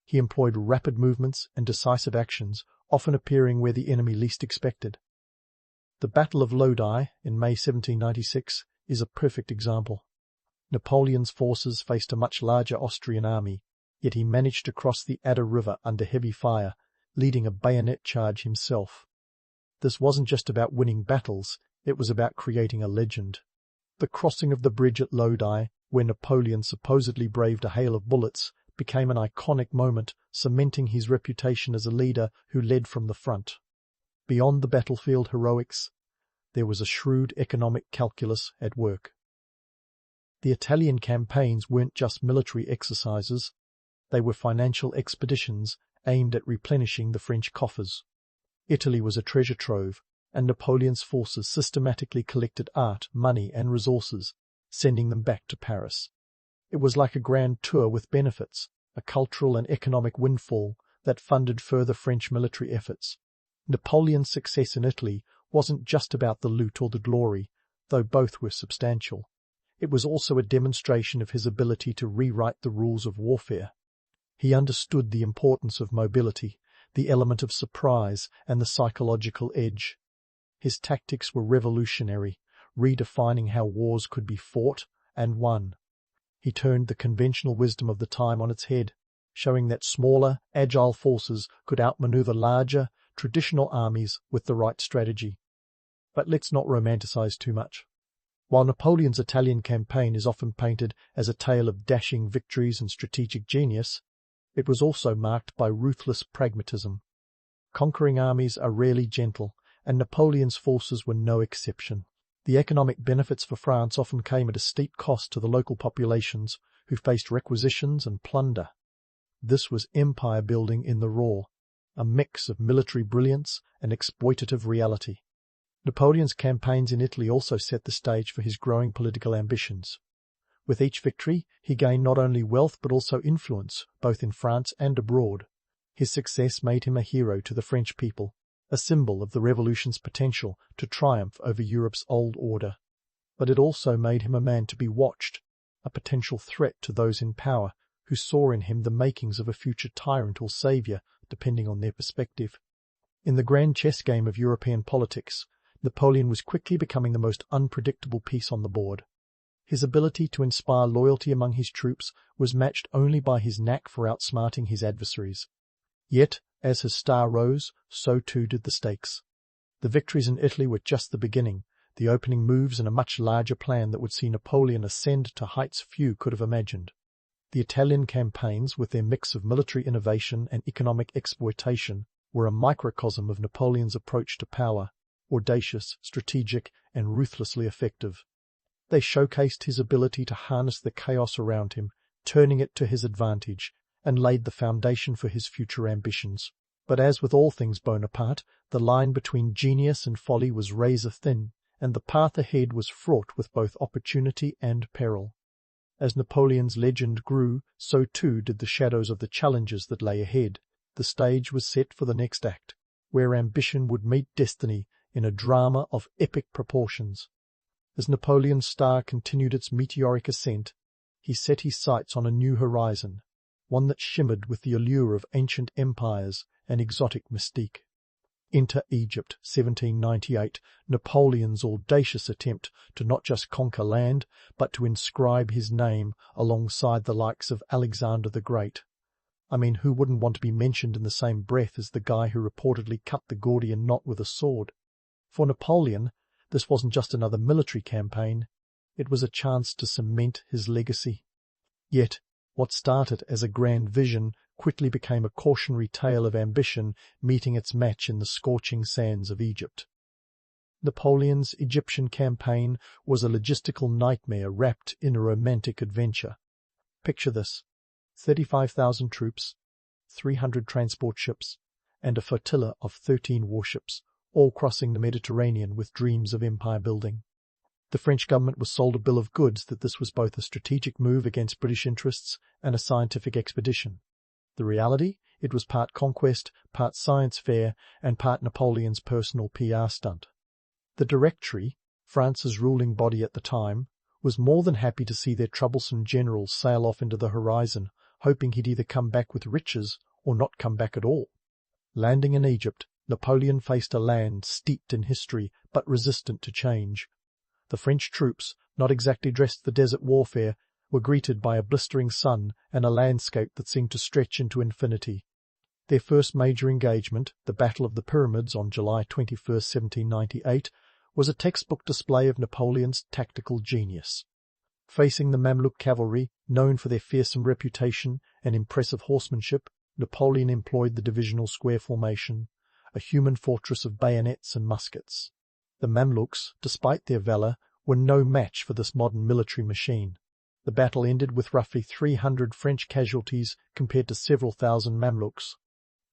He employed rapid movements and decisive actions, often appearing where the enemy least expected. The Battle of Lodi in May 1796 is a perfect example. Napoleon's forces faced a much larger Austrian army, yet he managed to cross the Adda River under heavy fire, leading a bayonet charge himself. This wasn't just about winning battles, it was about creating a legend. The crossing of the bridge at Lodi, where Napoleon supposedly braved a hail of bullets, became an iconic moment, cementing his reputation as a leader who led from the front. Beyond the battlefield heroics, there was a shrewd economic calculus at work. The Italian campaigns weren't just military exercises, they were financial expeditions aimed at replenishing the French coffers. Italy was a treasure trove, and Napoleon's forces systematically collected art, money, and resources, sending them back to Paris. It was like a grand tour with benefits, a cultural and economic windfall that funded further French military efforts. Napoleon's success in Italy wasn't just about the loot or the glory, though both were substantial. It was also a demonstration of his ability to rewrite the rules of warfare. He understood the importance of mobility, the element of surprise, and the psychological edge. His tactics were revolutionary, redefining how wars could be fought and won. He turned the conventional wisdom of the time on its head, showing that smaller, agile forces could outmaneuver larger, traditional armies with the right strategy. But let's not romanticize too much. While Napoleon's Italian campaign is often painted as a tale of dashing victories and strategic genius, it was also marked by ruthless pragmatism. Conquering armies are rarely gentle, and Napoleon's forces were no exception. The economic benefits for France often came at a steep cost to the local populations, who faced requisitions and plunder. This was empire building in the raw, a mix of military brilliance and exploitative reality. Napoleon's campaigns in Italy also set the stage for his growing political ambitions. With each victory, he gained not only wealth but also influence, both in France and abroad. His success made him a hero to the French people, a symbol of the revolution's potential to triumph over Europe's old order. But it also made him a man to be watched, a potential threat to those in power who saw in him the makings of a future tyrant or saviour, depending on their perspective. In the grand chess game of European politics, Napoleon was quickly becoming the most unpredictable piece on the board. His ability to inspire loyalty among his troops was matched only by his knack for outsmarting his adversaries. Yet, as his star rose, so too did the stakes. The victories in Italy were just the beginning, the opening moves in a much larger plan that would see Napoleon ascend to heights few could have imagined. The Italian campaigns, with their mix of military innovation and economic exploitation, were a microcosm of Napoleon's approach to power, audacious, strategic, and ruthlessly effective. They showcased his ability to harness the chaos around him, turning it to his advantage, and laid the foundation for his future ambitions. But as with all things Bonaparte, the line between genius and folly was razor thin, and the path ahead was fraught with both opportunity and peril. As Napoleon's legend grew, so too did the shadows of the challenges that lay ahead. The stage was set for the next act, where ambition would meet destiny in a drama of epic proportions. As Napoleon's star continued its meteoric ascent, he set his sights on a new horizon, one that shimmered with the allure of ancient empires and exotic mystique. Enter Egypt, 1798, Napoleon's audacious attempt to not just conquer land, but to inscribe his name alongside the likes of Alexander the Great. I mean, who wouldn't want to be mentioned in the same breath as the guy who reportedly cut the Gordian knot with a sword? For Napoleon, this wasn't just another military campaign, it was a chance to cement his legacy. Yet, what started as a grand vision quickly became a cautionary tale of ambition meeting its match in the scorching sands of Egypt. Napoleon's Egyptian campaign was a logistical nightmare wrapped in a romantic adventure. Picture this: 35,000 troops, 300 transport ships, and a flotilla of 13 warships, all crossing the Mediterranean with dreams of empire building. The French government was sold a bill of goods that this was both a strategic move against British interests and a scientific expedition. The reality? It was part conquest, part science fair, and part Napoleon's personal PR stunt. The Directory, France's ruling body at the time, was more than happy to see their troublesome general sail off into the horizon, hoping he'd either come back with riches or not come back at all. Landing in Egypt, Napoleon faced a land steeped in history but resistant to change. The French troops, not exactly dressed for desert warfare, were greeted by a blistering sun and a landscape that seemed to stretch into infinity. Their first major engagement, the Battle of the Pyramids on July 21, 1798, was a textbook display of Napoleon's tactical genius. Facing the Mamluk cavalry, known for their fearsome reputation and impressive horsemanship, Napoleon employed the divisional square formation, a human fortress of bayonets and muskets. The Mamluks, despite their valour, were no match for this modern military machine. The battle ended with roughly 300 French casualties compared to several thousand Mamluks.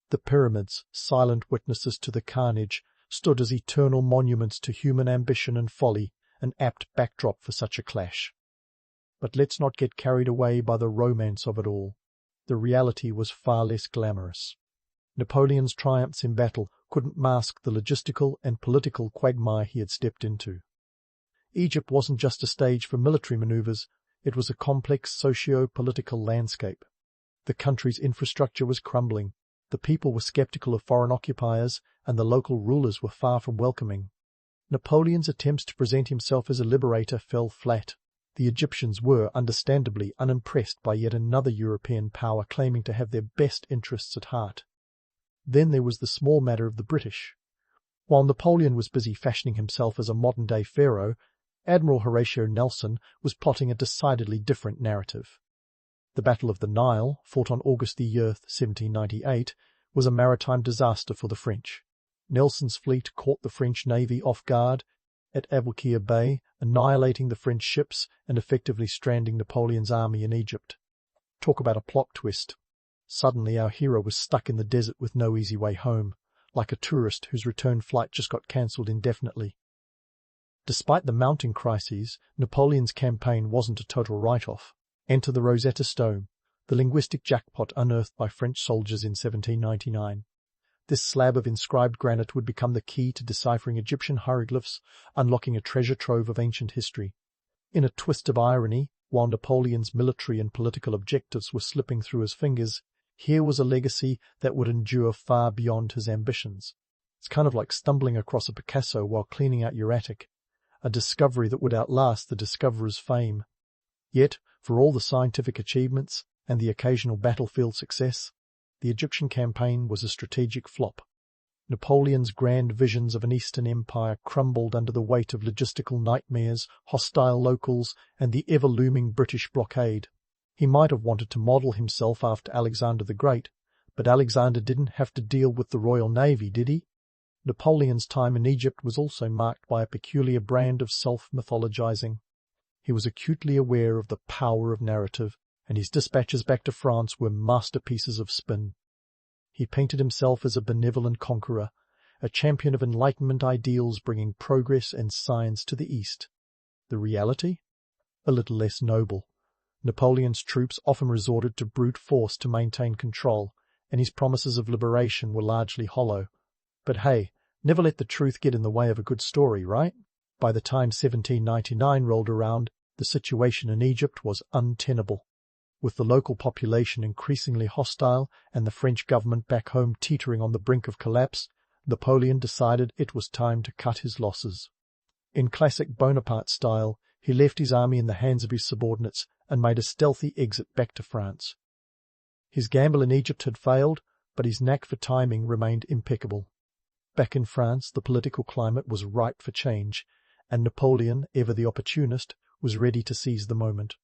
The pyramids, silent witnesses to the carnage, stood as eternal monuments to human ambition and folly, an apt backdrop for such a clash. But let's not get carried away by the romance of it all. The reality was far less glamorous. Napoleon's triumphs in battle couldn't mask the logistical and political quagmire he had stepped into. Egypt wasn't just a stage for military maneuvers, it was a complex socio-political landscape. The country's infrastructure was crumbling, the people were skeptical of foreign occupiers, and the local rulers were far from welcoming. Napoleon's attempts to present himself as a liberator fell flat. The Egyptians were, understandably, unimpressed by yet another European power claiming to have their best interests at heart. Then there was the small matter of the British. While Napoleon was busy fashioning himself as a modern-day pharaoh, Admiral Horatio Nelson was plotting a decidedly different narrative. The Battle of the Nile, fought on August 1798, was a maritime disaster for the French. Nelson's fleet caught the French navy off guard at Aboukir Bay, annihilating the French ships and effectively stranding Napoleon's army in Egypt. Talk about a plot twist. Suddenly our hero was stuck in the desert with no easy way home, like a tourist whose return flight just got cancelled indefinitely. Despite the mounting crises, Napoleon's campaign wasn't a total write-off. Enter the Rosetta Stone, the linguistic jackpot unearthed by French soldiers in 1799. This slab of inscribed granite would become the key to deciphering Egyptian hieroglyphs, unlocking a treasure trove of ancient history. In a twist of irony, while Napoleon's military and political objectives were slipping through his fingers, here was a legacy that would endure far beyond his ambitions. It's kind of like stumbling across a Picasso while cleaning out your attic, a discovery that would outlast the discoverer's fame. Yet, for all the scientific achievements and the occasional battlefield success, the Egyptian campaign was a strategic flop. Napoleon's grand visions of an Eastern Empire crumbled under the weight of logistical nightmares, hostile locals, and the ever-looming British blockade. He might have wanted to model himself after Alexander the Great, but Alexander didn't have to deal with the Royal Navy, did he? Napoleon's time in Egypt was also marked by a peculiar brand of self-mythologizing. He was acutely aware of the power of narrative, and his dispatches back to France were masterpieces of spin. He painted himself as a benevolent conqueror, a champion of Enlightenment ideals bringing progress and science to the East. The reality? A little less noble. Napoleon's troops often resorted to brute force to maintain control, and his promises of liberation were largely hollow. But hey, never let the truth get in the way of a good story, right? By the time 1799 rolled around, the situation in Egypt was untenable. With the local population increasingly hostile and the French government back home teetering on the brink of collapse, Napoleon decided it was time to cut his losses. In classic Bonaparte style, he left his army in the hands of his subordinates and made a stealthy exit back to France. His gamble in Egypt had failed, but his knack for timing remained impeccable. Back in France, the political climate was ripe for change, and Napoleon, ever the opportunist, was ready to seize the moment.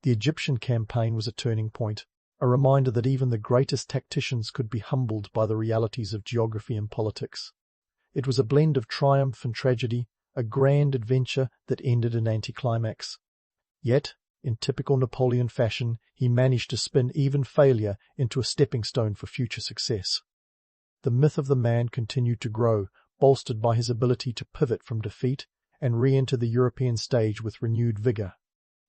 The Egyptian campaign was a turning point, a reminder that even the greatest tacticians could be humbled by the realities of geography and politics. It was a blend of triumph and tragedy, a grand adventure that ended in anticlimax. Yet, in typical Napoleon fashion, he managed to spin even failure into a stepping stone for future success. The myth of the man continued to grow, bolstered by his ability to pivot from defeat and re-enter the European stage with renewed vigour.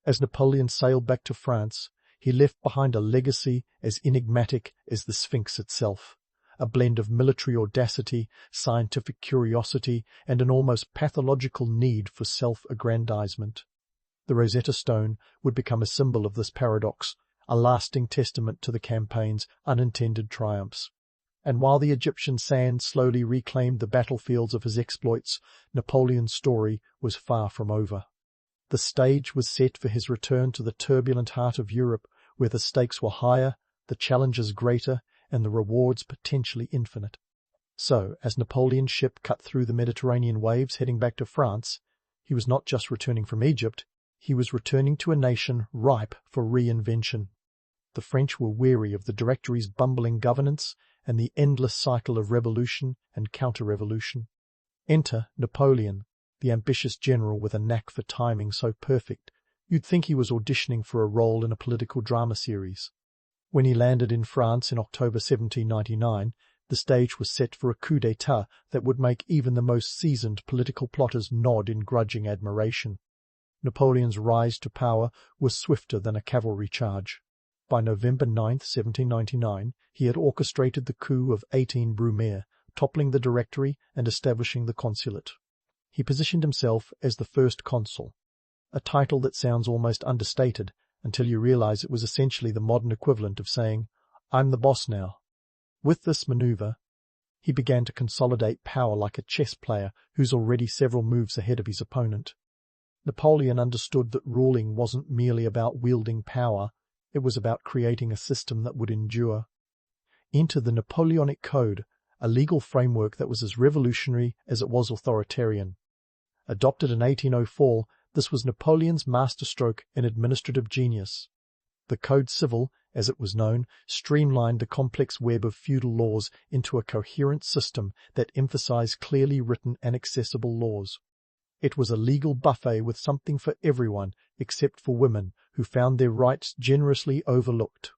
As Napoleon sailed back to France, he left behind a legacy as enigmatic as the Sphinx itself, a blend of military audacity, scientific curiosity, and an almost pathological need for self-aggrandizement. The Rosetta Stone would become a symbol of this paradox, a lasting testament to the campaign's unintended triumphs. And while the Egyptian sand slowly reclaimed the battlefields of his exploits, Napoleon's story was far from over. The stage was set for his return to the turbulent heart of Europe, where the stakes were higher, the challenges greater, and the rewards potentially infinite. So, as Napoleon's ship cut through the Mediterranean waves heading back to France, he was not just returning from Egypt, he was returning to a nation ripe for reinvention. The French were weary of the Directory's bumbling governance and the endless cycle of revolution and counter-revolution. Enter Napoleon, the ambitious general with a knack for timing so perfect, you'd think he was auditioning for a role in a political drama series. When he landed in France in October 1799, the stage was set for a coup d'etat that would make even the most seasoned political plotters nod in grudging admiration. Napoleon's rise to power was swifter than a cavalry charge. By November 9, 1799, he had orchestrated the coup of 18 Brumaire, toppling the Directory and establishing the consulate. He positioned himself as the first consul, a title that sounds almost understated until you realize it was essentially the modern equivalent of saying, "I'm the boss now." With this maneuver, he began to consolidate power like a chess player who's already several moves ahead of his opponent. Napoleon understood that ruling wasn't merely about wielding power, it was about creating a system that would endure. Enter the Napoleonic Code, a legal framework that was as revolutionary as it was authoritarian. Adopted in 1804, this was Napoleon's masterstroke in administrative genius. The Code Civil, as it was known, streamlined the complex web of feudal laws into a coherent system that emphasized clearly written and accessible laws. It was a legal buffet with something for everyone except for women, who found their rights generously overlooked.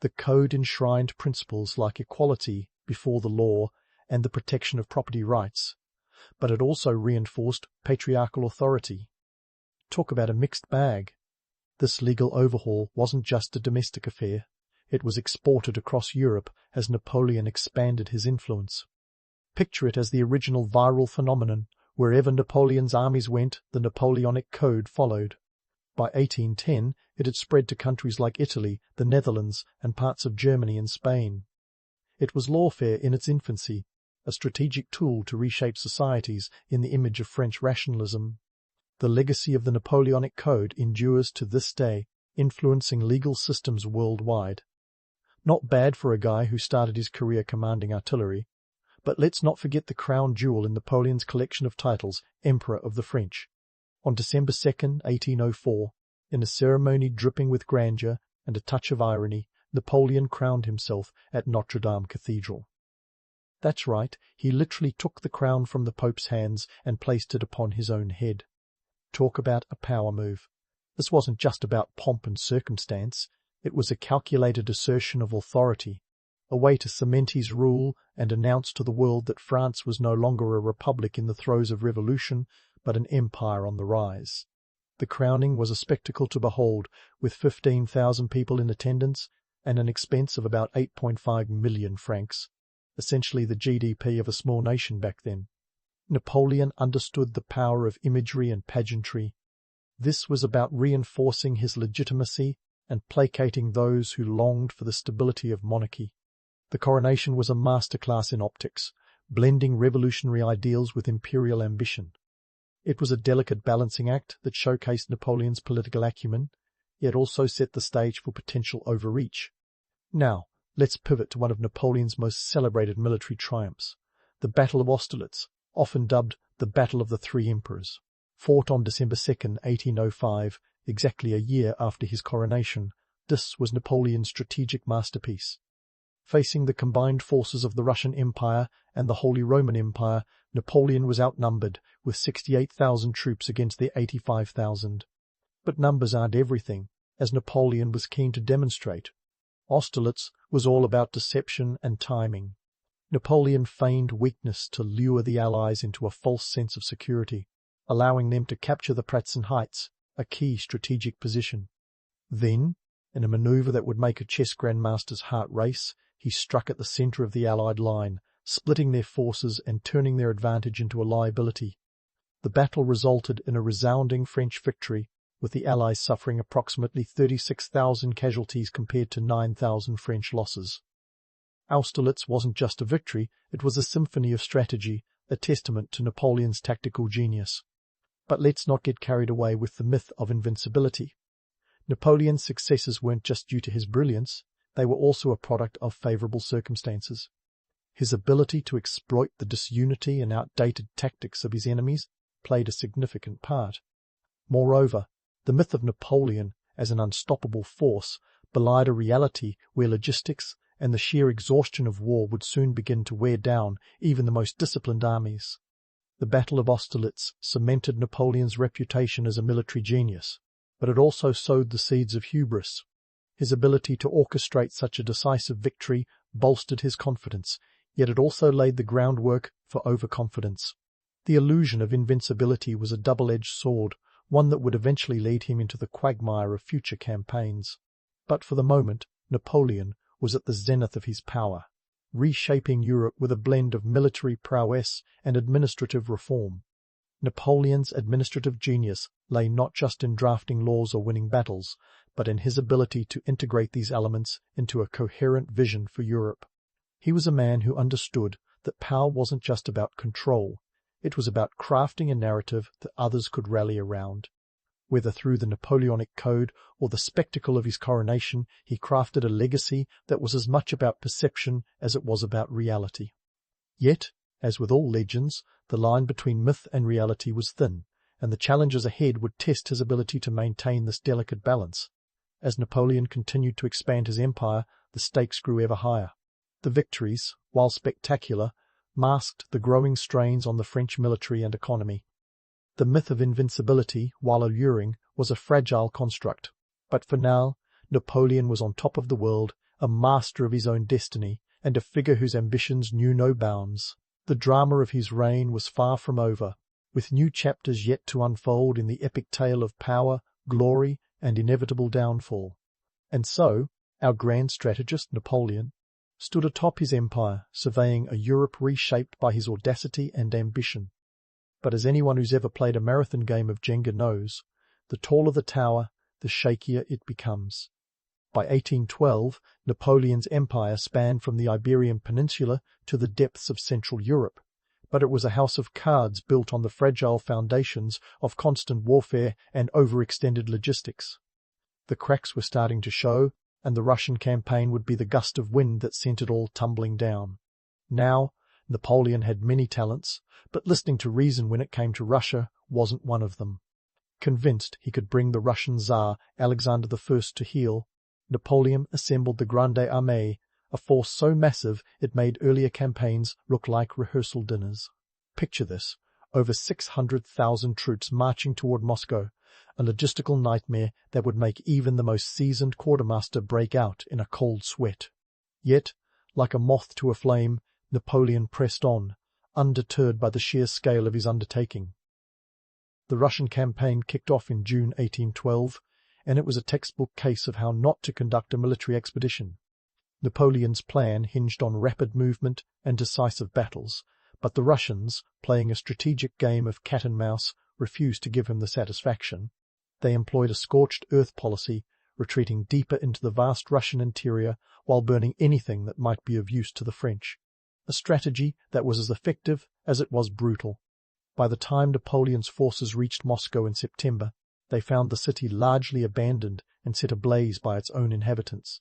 The Code enshrined principles like equality before the law and the protection of property rights, but it also reinforced patriarchal authority. Talk about a mixed bag. This legal overhaul wasn't just a domestic affair. It was exported across Europe as Napoleon expanded his influence. Picture it as the original viral phenomenon. Wherever Napoleon's armies went, the Napoleonic Code followed. By 1810, it had spread to countries like Italy, the Netherlands, and parts of Germany and Spain. It was lawfare in its infancy, a strategic tool to reshape societies in the image of French rationalism. The legacy of the Napoleonic Code endures to this day, influencing legal systems worldwide. Not bad for a guy who started his career commanding artillery. But let's not forget the crown jewel in Napoleon's collection of titles, Emperor of the French. On December 2, 1804, in a ceremony dripping with grandeur and a touch of irony, Napoleon crowned himself at Notre Dame Cathedral. That's right, he literally took the crown from the Pope's hands and placed it upon his own head. Talk about a power move. This wasn't just about pomp and circumstance, it was a calculated assertion of authority, a way to cement his rule and announce to the world that France was no longer a republic in the throes of revolution, but an empire on the rise. The crowning was a spectacle to behold, with 15,000 people in attendance and an expense of about 8.5 million francs, essentially the GDP of a small nation back then. Napoleon understood the power of imagery and pageantry. This was about reinforcing his legitimacy and placating those who longed for the stability of monarchy. The coronation was a masterclass in optics, blending revolutionary ideals with imperial ambition. It was a delicate balancing act that showcased Napoleon's political acumen, yet also set the stage for potential overreach. Now, let's pivot to one of Napoleon's most celebrated military triumphs, the Battle of Austerlitz, often dubbed the Battle of the Three Emperors. Fought on December 2, 1805, exactly a year after his coronation, this was Napoleon's strategic masterpiece. Facing the combined forces of the Russian Empire and the Holy Roman Empire, Napoleon was outnumbered, with 68,000 troops against their 85,000. But numbers aren't everything, as Napoleon was keen to demonstrate. Austerlitz was all about deception and timing. Napoleon feigned weakness to lure the Allies into a false sense of security, allowing them to capture the Pratzen Heights, a key strategic position. Then, in a manoeuvre that would make a chess grandmaster's heart race, he struck at the centre of the Allied line, splitting their forces and turning their advantage into a liability. The battle resulted in a resounding French victory, with the Allies suffering approximately 36,000 casualties compared to 9,000 French losses. Austerlitz wasn't just a victory, it was a symphony of strategy, a testament to Napoleon's tactical genius. But let's not get carried away with the myth of invincibility. Napoleon's successes weren't just due to his brilliance, they were also a product of favourable circumstances. His ability to exploit the disunity and outdated tactics of his enemies played a significant part. Moreover, the myth of Napoleon as an unstoppable force belied a reality where logistics and the sheer exhaustion of war would soon begin to wear down even the most disciplined armies. The Battle of Austerlitz cemented Napoleon's reputation as a military genius, but it also sowed the seeds of hubris. His ability to orchestrate such a decisive victory bolstered his confidence, yet it also laid the groundwork for overconfidence. The illusion of invincibility was a double-edged sword, one that would eventually lead him into the quagmire of future campaigns. But for the moment, Napoleon was at the zenith of his power, reshaping Europe with a blend of military prowess and administrative reform. Napoleon's administrative genius lay not just in drafting laws or winning battles, but in his ability to integrate these elements into a coherent vision for Europe. He was a man who understood that power wasn't just about control, it was about crafting a narrative that others could rally around. Whether through the Napoleonic Code or the spectacle of his coronation, he crafted a legacy that was as much about perception as it was about reality. Yet, as with all legends, the line between myth and reality was thin, and the challenges ahead would test his ability to maintain this delicate balance. As Napoleon continued to expand his empire, the stakes grew ever higher. The victories, while spectacular, masked the growing strains on the French military and economy. The myth of invincibility, while alluring, was a fragile construct. But for now, Napoleon was on top of the world, a master of his own destiny, and a figure whose ambitions knew no bounds. The drama of his reign was far from over, with new chapters yet to unfold in the epic tale of power, glory, and inevitable downfall. And so, our grand strategist, Napoleon, stood atop his empire, surveying a Europe reshaped by his audacity and ambition. But as anyone who's ever played a marathon game of Jenga knows, the taller the tower, the shakier it becomes. By 1812, Napoleon's empire spanned from the Iberian Peninsula to the depths of Central Europe, but it was a house of cards built on the fragile foundations of constant warfare and overextended logistics. The cracks were starting to show, and the Russian campaign would be the gust of wind that sent it all tumbling down. Now, Napoleon had many talents, but listening to reason when it came to Russia wasn't one of them. Convinced he could bring the Russian Tsar Alexander I to heel, Napoleon assembled the Grande Armée, a force so massive it made earlier campaigns look like rehearsal dinners. Picture this, over 600,000 troops marching toward Moscow, a logistical nightmare that would make even the most seasoned quartermaster break out in a cold sweat. Yet, like a moth to a flame, Napoleon pressed on, undeterred by the sheer scale of his undertaking. The Russian campaign kicked off in June 1812, and it was a textbook case of how not to conduct a military expedition. Napoleon's plan hinged on rapid movement and decisive battles, but the Russians, playing a strategic game of cat and mouse, refused to give him the satisfaction. They employed a scorched earth policy, retreating deeper into the vast Russian interior while burning anything that might be of use to the French. A strategy that was as effective as it was brutal. By the time Napoleon's forces reached Moscow in September, they found the city largely abandoned and set ablaze by its own inhabitants.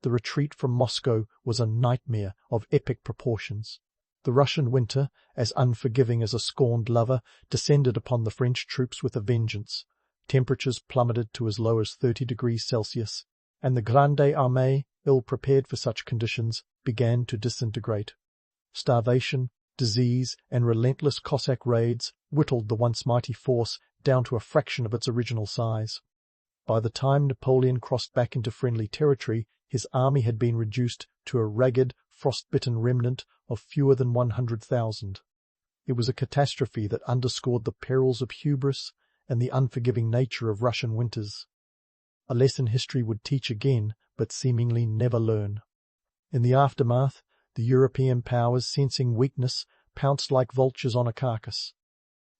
The retreat from Moscow was a nightmare of epic proportions. The Russian winter, as unforgiving as a scorned lover, descended upon the French troops with a vengeance. Temperatures plummeted to as low as 30 degrees Celsius, and the Grande Armée, ill-prepared for such conditions, began to disintegrate. Starvation, disease, and relentless Cossack raids whittled the once mighty force down to a fraction of its original size. By the time Napoleon crossed back into friendly territory, his army had been reduced to a ragged, frost-bitten remnant of fewer than 100,000. It was a catastrophe that underscored the perils of hubris and the unforgiving nature of Russian winters. A lesson history would teach again, but seemingly never learn. In the aftermath, the European powers, sensing weakness, pounced like vultures on a carcass.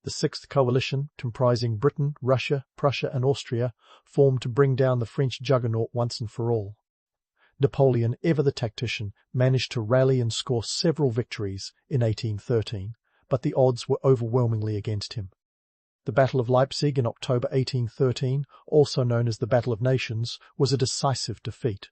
The Sixth Coalition, comprising Britain, Russia, Prussia and Austria, formed to bring down the French juggernaut once and for all. Napoleon, ever the tactician, managed to rally and score several victories in 1813, but the odds were overwhelmingly against him. The Battle of Leipzig in October 1813, also known as the Battle of Nations, was a decisive defeat.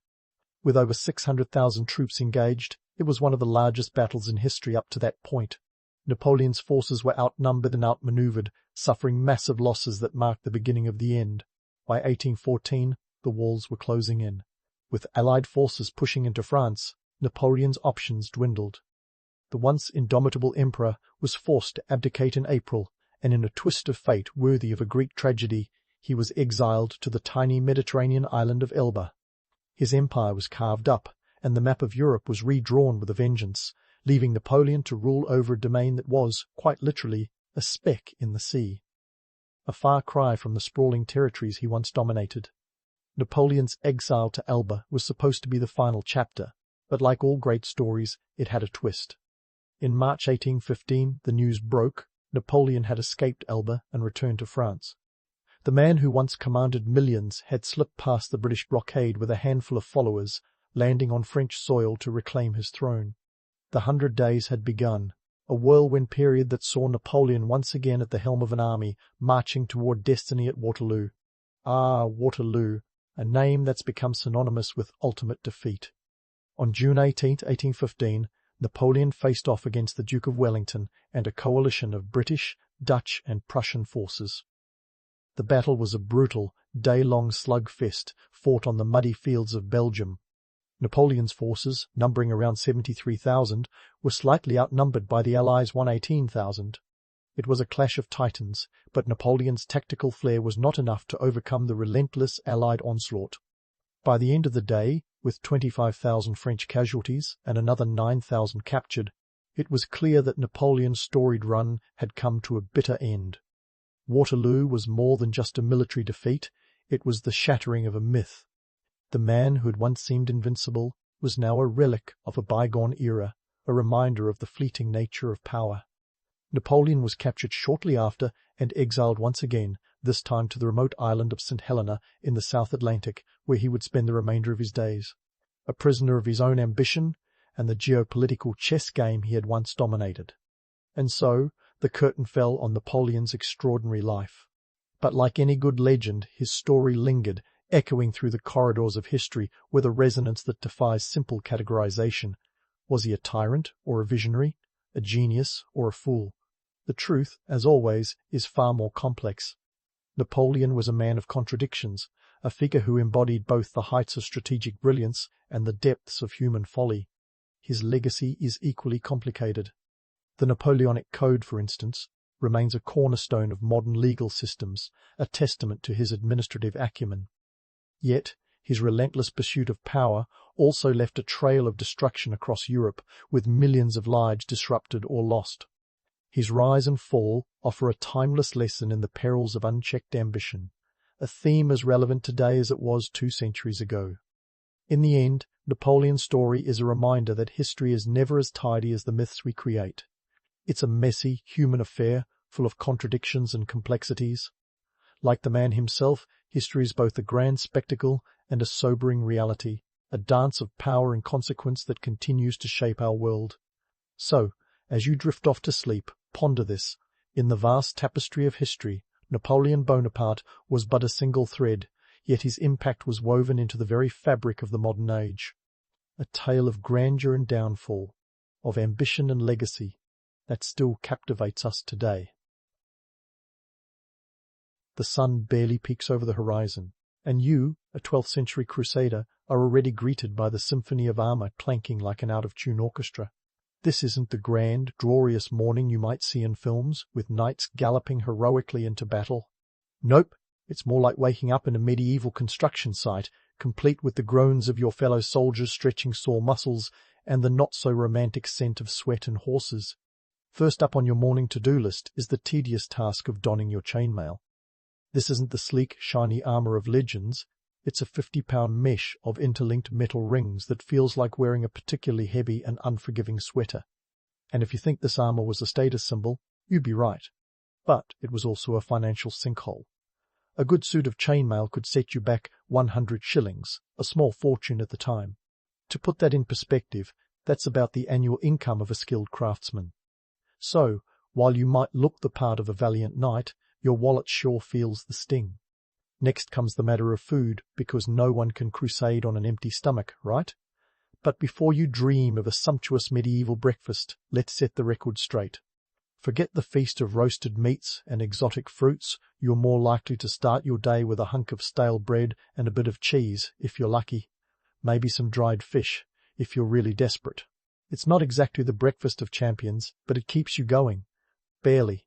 With over 600,000 troops engaged, it was one of the largest battles in history up to that point. Napoleon's forces were outnumbered and outmaneuvered, suffering massive losses that marked the beginning of the end. By 1814, the walls were closing in. With Allied forces pushing into France, Napoleon's options dwindled. The once indomitable emperor was forced to abdicate in April, and in a twist of fate worthy of a Greek tragedy, he was exiled to the tiny Mediterranean island of Elba. His empire was carved up, and the map of Europe was redrawn with a vengeance, leaving Napoleon to rule over a domain that was, quite literally, a speck in the sea. A far cry from the sprawling territories he once dominated. Napoleon's exile to Elba was supposed to be the final chapter, but like all great stories, it had a twist. In March 1815, the news broke. Napoleon had escaped Elba and returned to France. The man who once commanded millions had slipped past the British blockade with a handful of followers, landing on French soil to reclaim his throne. The 100 Days had begun, a whirlwind period that saw Napoleon once again at the helm of an army, marching toward destiny at Waterloo. Ah, Waterloo, a name that's become synonymous with ultimate defeat. On June 18, 1815, Napoleon faced off against the Duke of Wellington and a coalition of British, Dutch and Prussian forces. The battle was a brutal, day-long slugfest fought on the muddy fields of Belgium. Napoleon's forces, numbering around 73,000, were slightly outnumbered by the Allies' 118,000. It was a clash of titans, but Napoleon's tactical flair was not enough to overcome the relentless Allied onslaught. By the end of the day, with 25,000 French casualties and another 9,000 captured, it was clear that Napoleon's storied run had come to a bitter end. Waterloo was more than just a military defeat, it was the shattering of a myth. The man who had once seemed invincible was now a relic of a bygone era, a reminder of the fleeting nature of power. Napoleon was captured shortly after and exiled once again, this time to the remote island of St. Helena in the South Atlantic, where he would spend the remainder of his days. A prisoner of his own ambition and the geopolitical chess game he had once dominated. And so, the curtain fell on Napoleon's extraordinary life. But like any good legend, his story lingered, echoing through the corridors of history with a resonance that defies simple categorization. Was he a tyrant or a visionary, a genius or a fool? The truth, as always, is far more complex. Napoleon was a man of contradictions, a figure who embodied both the heights of strategic brilliance and the depths of human folly. His legacy is equally complicated. The Napoleonic Code, for instance, remains a cornerstone of modern legal systems, a testament to his administrative acumen. Yet, his relentless pursuit of power also left a trail of destruction across Europe, with millions of lives disrupted or lost. His rise and fall offer a timeless lesson in the perils of unchecked ambition, a theme as relevant today as it was 2 centuries ago. In the end, Napoleon's story is a reminder that history is never as tidy as the myths we create. It's a messy, human affair, full of contradictions and complexities. Like the man himself, history is both a grand spectacle and a sobering reality, a dance of power and consequence that continues to shape our world. So, as you drift off to sleep, ponder this. In the vast tapestry of history, Napoleon Bonaparte was but a single thread, yet his impact was woven into the very fabric of the modern age. A tale of grandeur and downfall, of ambition and legacy, that still captivates us today. The sun barely peeks over the horizon, and you, a 12th century Crusader, are already greeted by the symphony of armor clanking like an out-of-tune orchestra. This isn't the grand, glorious morning you might see in films, with knights galloping heroically into battle. Nope, it's more like waking up in a medieval construction site, complete with the groans of your fellow soldiers stretching sore muscles and the not-so-romantic scent of sweat and horses. First up on your morning to-do list is the tedious task of donning your chainmail. This isn't the sleek, shiny armor of legends. It's a 50-pound mesh of interlinked metal rings that feels like wearing a particularly heavy and unforgiving sweater. And if you think this armor was a status symbol, you'd be right. But it was also a financial sinkhole. A good suit of chainmail could set you back 100 shillings, a small fortune at the time. To put that in perspective, that's about the annual income of a skilled craftsman. So, while you might look the part of a valiant knight, your wallet sure feels the sting. Next comes the matter of food, because no one can crusade on an empty stomach, right? But before you dream of a sumptuous medieval breakfast, let's set the record straight. Forget the feast of roasted meats and exotic fruits. You're more likely to start your day with a hunk of stale bread and a bit of cheese, if you're lucky. Maybe some dried fish, if you're really desperate. It's not exactly the breakfast of champions, but it keeps you going. Barely.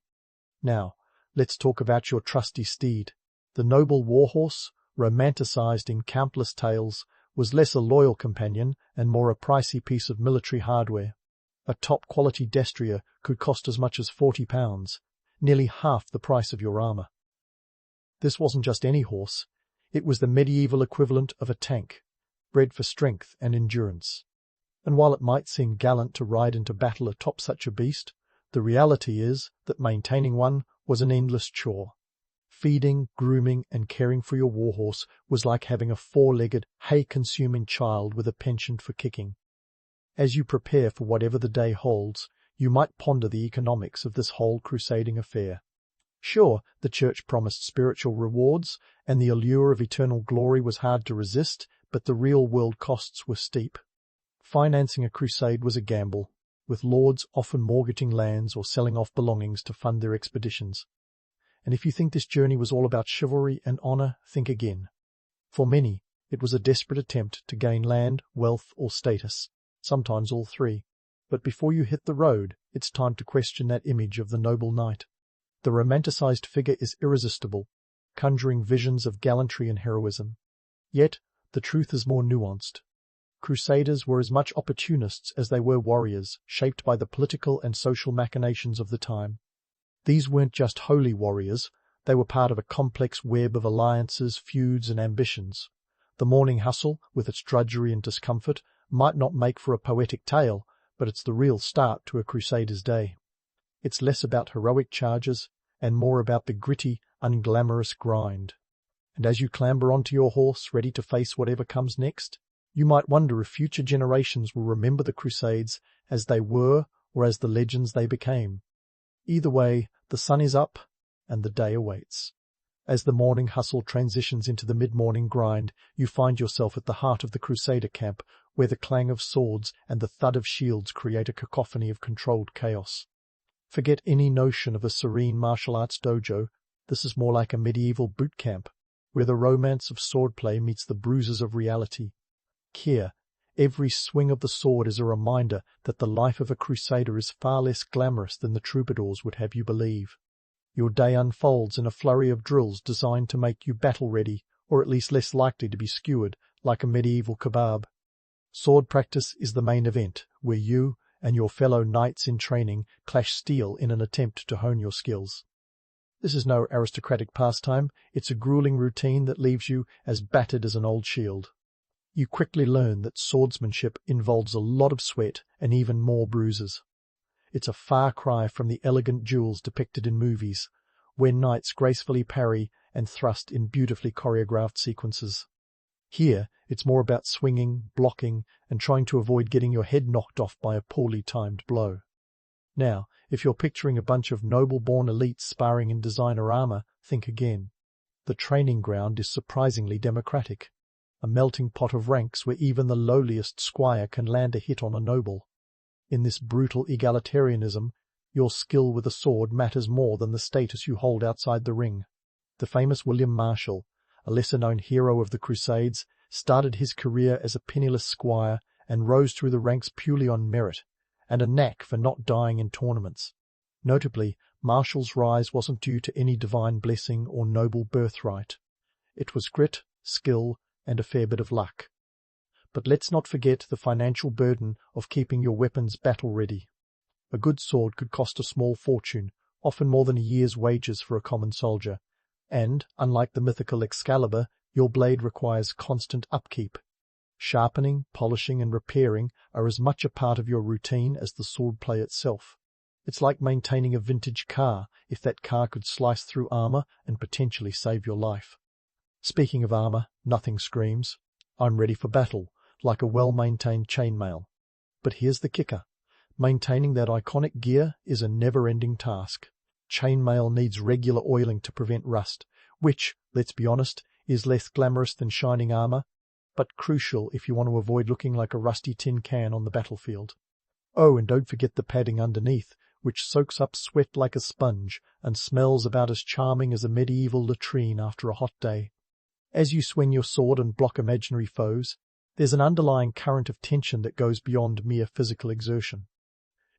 Now, let's talk about your trusty steed. The noble warhorse, romanticized in countless tales, was less a loyal companion and more a pricey piece of military hardware. A top-quality destrier could cost as much as £40, nearly half the price of your armor. This wasn't just any horse. It was the medieval equivalent of a tank, bred for strength and endurance. And while it might seem gallant to ride into battle atop such a beast, the reality is that maintaining one was an endless chore. Feeding, grooming, and caring for your warhorse was like having a four-legged, hay-consuming child with a penchant for kicking. As you prepare for whatever the day holds, you might ponder the economics of this whole crusading affair. Sure, the church promised spiritual rewards, and the allure of eternal glory was hard to resist, but the real-world costs were steep. Financing a crusade was a gamble, with lords often mortgaging lands or selling off belongings to fund their expeditions. And if you think this journey was all about chivalry and honor, think again. For many, it was a desperate attempt to gain land, wealth, or status, sometimes all three. But before you hit the road, it's time to question that image of the noble knight. The romanticized figure is irresistible, conjuring visions of gallantry and heroism. Yet, the truth is more nuanced. Crusaders were as much opportunists as they were warriors, shaped by the political and social machinations of the time. These weren't just holy warriors, they were part of a complex web of alliances, feuds, and ambitions. The morning hustle, with its drudgery and discomfort, might not make for a poetic tale, but it's the real start to a crusader's day. It's less about heroic charges and more about the gritty, unglamorous grind. And as you clamber onto your horse, ready to face whatever comes next, you might wonder if future generations will remember the Crusades as they were or as the legends they became. Either way, the sun is up and the day awaits. As the morning hustle transitions into the mid-morning grind, you find yourself at the heart of the Crusader camp, where the clang of swords and the thud of shields create a cacophony of controlled chaos. Forget any notion of a serene martial arts dojo. This is more like a medieval boot camp, where the romance of swordplay meets the bruises of reality. Here, every swing of the sword is a reminder that the life of a crusader is far less glamorous than the troubadours would have you believe. Your day unfolds in a flurry of drills designed to make you battle-ready, or at least less likely to be skewered, like a medieval kebab. Sword practice is the main event, where you and your fellow knights in training clash steel in an attempt to hone your skills. This is no aristocratic pastime, it's a grueling routine that leaves you as battered as an old shield. You quickly learn that swordsmanship involves a lot of sweat and even more bruises. It's a far cry from the elegant duels depicted in movies, where knights gracefully parry and thrust in beautifully choreographed sequences. Here, it's more about swinging, blocking, and trying to avoid getting your head knocked off by a poorly timed blow. Now, if you're picturing a bunch of noble-born elites sparring in designer armor, think again. The training ground is surprisingly democratic, a melting pot of ranks where even the lowliest squire can land a hit on a noble. In this brutal egalitarianism, your skill with a sword matters more than the status you hold outside the ring. The famous William Marshall, a lesser-known hero of the Crusades, started his career as a penniless squire and rose through the ranks purely on merit and a knack for not dying in tournaments. Notably, Marshall's rise wasn't due to any divine blessing or noble birthright. It was grit, skill, and a fair bit of luck. But let's not forget the financial burden of keeping your weapons battle-ready. A good sword could cost a small fortune, often more than a year's wages for a common soldier, and, unlike the mythical Excalibur, your blade requires constant upkeep. Sharpening, polishing, and repairing are as much a part of your routine as the swordplay itself. It's like maintaining a vintage car, if that car could slice through armor and potentially save your life. Speaking of armor, nothing screams, "I'm ready for battle," like a well-maintained chainmail. But here's the kicker. Maintaining that iconic gear is a never-ending task. Chainmail needs regular oiling to prevent rust, which, let's be honest, is less glamorous than shining armor, but crucial if you want to avoid looking like a rusty tin can on the battlefield. Oh, and don't forget the padding underneath, which soaks up sweat like a sponge and smells about as charming as a medieval latrine after a hot day. As you swing your sword and block imaginary foes, there's an underlying current of tension that goes beyond mere physical exertion.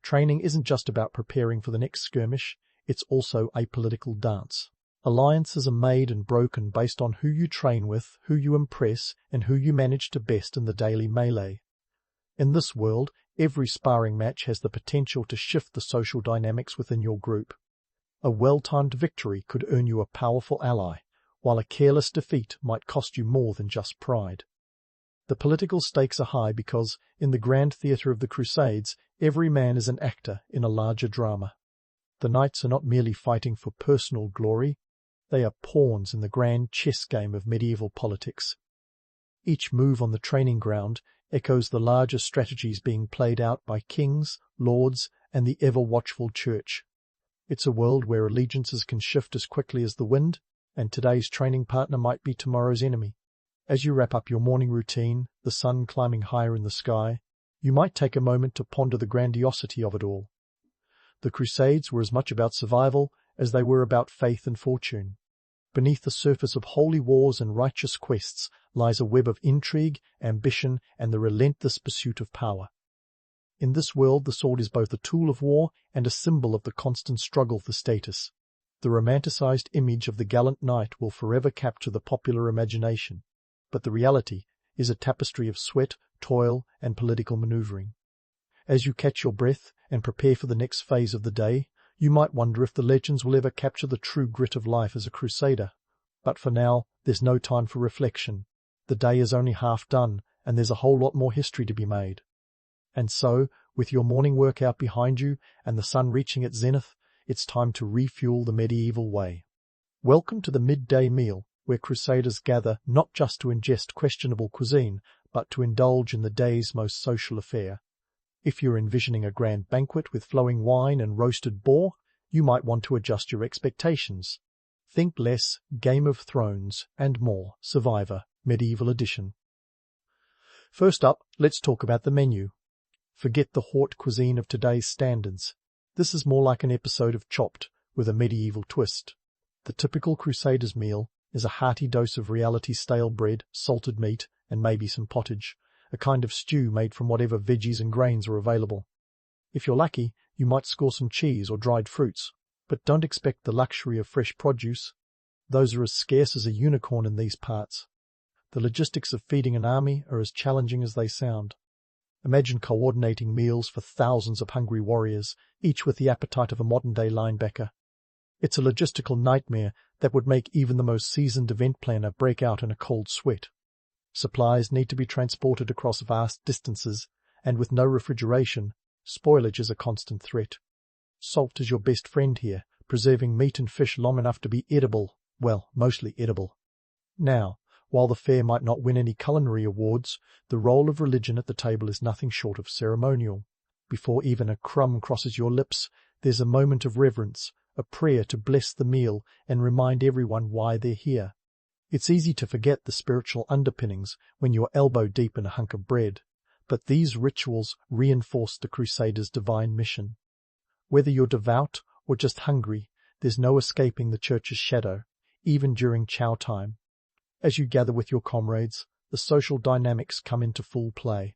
Training isn't just about preparing for the next skirmish, it's also a political dance. Alliances are made and broken based on who you train with, who you impress, and who you manage to best in the daily melee. In this world, every sparring match has the potential to shift the social dynamics within your group. A well-timed victory could earn you a powerful ally, while a careless defeat might cost you more than just pride. The political stakes are high because, in the grand theatre of the Crusades, every man is an actor in a larger drama. The knights are not merely fighting for personal glory, they are pawns in the grand chess game of medieval politics. Each move on the training ground echoes the larger strategies being played out by kings, lords, and the ever-watchful church. It's a world where allegiances can shift as quickly as the wind, and today's training partner might be tomorrow's enemy. As you wrap up your morning routine, the sun climbing higher in the sky, you might take a moment to ponder the grandiosity of it all. The Crusades were as much about survival as they were about faith and fortune. Beneath the surface of holy wars and righteous quests lies a web of intrigue, ambition, and the relentless pursuit of power. In this world, the sword is both a tool of war and a symbol of the constant struggle for status. The romanticized image of the gallant knight will forever capture the popular imagination, but the reality is a tapestry of sweat, toil, and political maneuvering. As you catch your breath and prepare for the next phase of the day, you might wonder if the legends will ever capture the true grit of life as a crusader. But for now, there's no time for reflection. The day is only half done, and there's a whole lot more history to be made. And so, with your morning workout behind you and the sun reaching its zenith, it's time to refuel the medieval way. Welcome to the midday meal, where crusaders gather not just to ingest questionable cuisine, but to indulge in the day's most social affair. If you're envisioning a grand banquet with flowing wine and roasted boar, you might want to adjust your expectations. Think less Game of Thrones and more Survivor Medieval Edition. First up, let's talk about the menu. Forget the haute cuisine of today's standards. This is more like an episode of Chopped with a medieval twist. The typical Crusaders meal is a hearty dose of reality stale bread, salted meat, and maybe some pottage, a kind of stew made from whatever veggies and grains are available. If you're lucky, you might score some cheese or dried fruits, but don't expect the luxury of fresh produce. Those are as scarce as a unicorn in these parts. The logistics of feeding an army are as challenging as they sound. Imagine coordinating meals for thousands of hungry warriors, each with the appetite of a modern-day linebacker. It's a logistical nightmare that would make even the most seasoned event planner break out in a cold sweat. Supplies need to be transported across vast distances, and with no refrigeration, spoilage is a constant threat. Salt is your best friend here, preserving meat and fish long enough to be edible, well, mostly edible. Now, while the fare might not win any culinary awards, the role of religion at the table is nothing short of ceremonial. Before even a crumb crosses your lips, there's a moment of reverence, a prayer to bless the meal and remind everyone why they're here. It's easy to forget the spiritual underpinnings when you're elbow deep in a hunk of bread, but these rituals reinforce the Crusaders' divine mission. Whether you're devout or just hungry, there's no escaping the church's shadow, even during chow time. As you gather with your comrades, the social dynamics come into full play.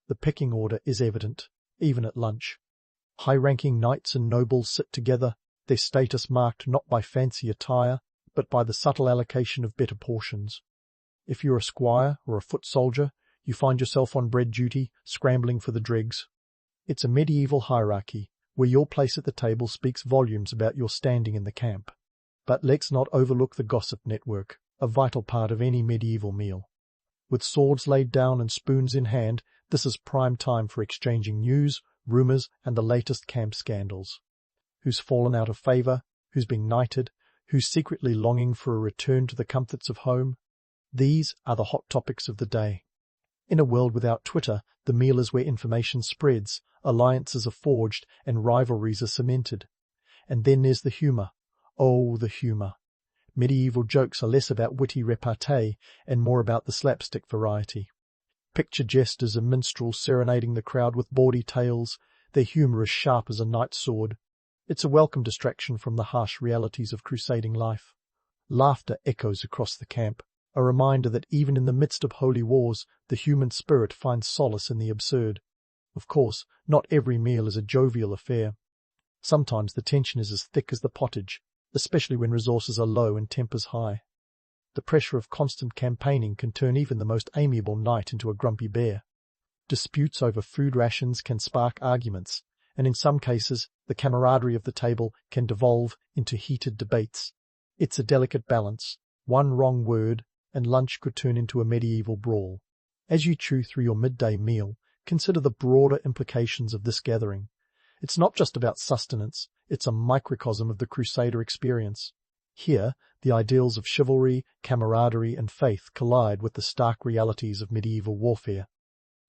The pecking order is evident, even at lunch. High-ranking knights and nobles sit together, their status marked not by fancy attire, but by the subtle allocation of better portions. If you're a squire or a foot soldier, you find yourself on bread duty, scrambling for the dregs. It's a medieval hierarchy, where your place at the table speaks volumes about your standing in the camp. But let's not overlook the gossip network, a vital part of any medieval meal. With swords laid down and spoons in hand, this is prime time for exchanging news, rumours, and the latest camp scandals. Who's fallen out of favour? Who's been knighted? Who's secretly longing for a return to the comforts of home? These are the hot topics of the day. In a world without Twitter, the meal is where information spreads, alliances are forged, and rivalries are cemented. And then there's the humour. Oh, the humour. Medieval jokes are less about witty repartee and more about the slapstick variety. Picture jesters and minstrels serenading the crowd with bawdy tales, their humour as sharp as a knight's sword. It's a welcome distraction from the harsh realities of crusading life. Laughter echoes across the camp, a reminder that even in the midst of holy wars, the human spirit finds solace in the absurd. Of course, not every meal is a jovial affair. Sometimes the tension is as thick as the pottage, especially when resources are low and tempers high. The pressure of constant campaigning can turn even the most amiable knight into a grumpy bear. Disputes over food rations can spark arguments, and in some cases, the camaraderie of the table can devolve into heated debates. It's a delicate balance. One wrong word, and lunch could turn into a medieval brawl. As you chew through your midday meal, consider the broader implications of this gathering. It's not just about sustenance, it's a microcosm of the Crusader experience. Here, the ideals of chivalry, camaraderie, and faith collide with the stark realities of medieval warfare.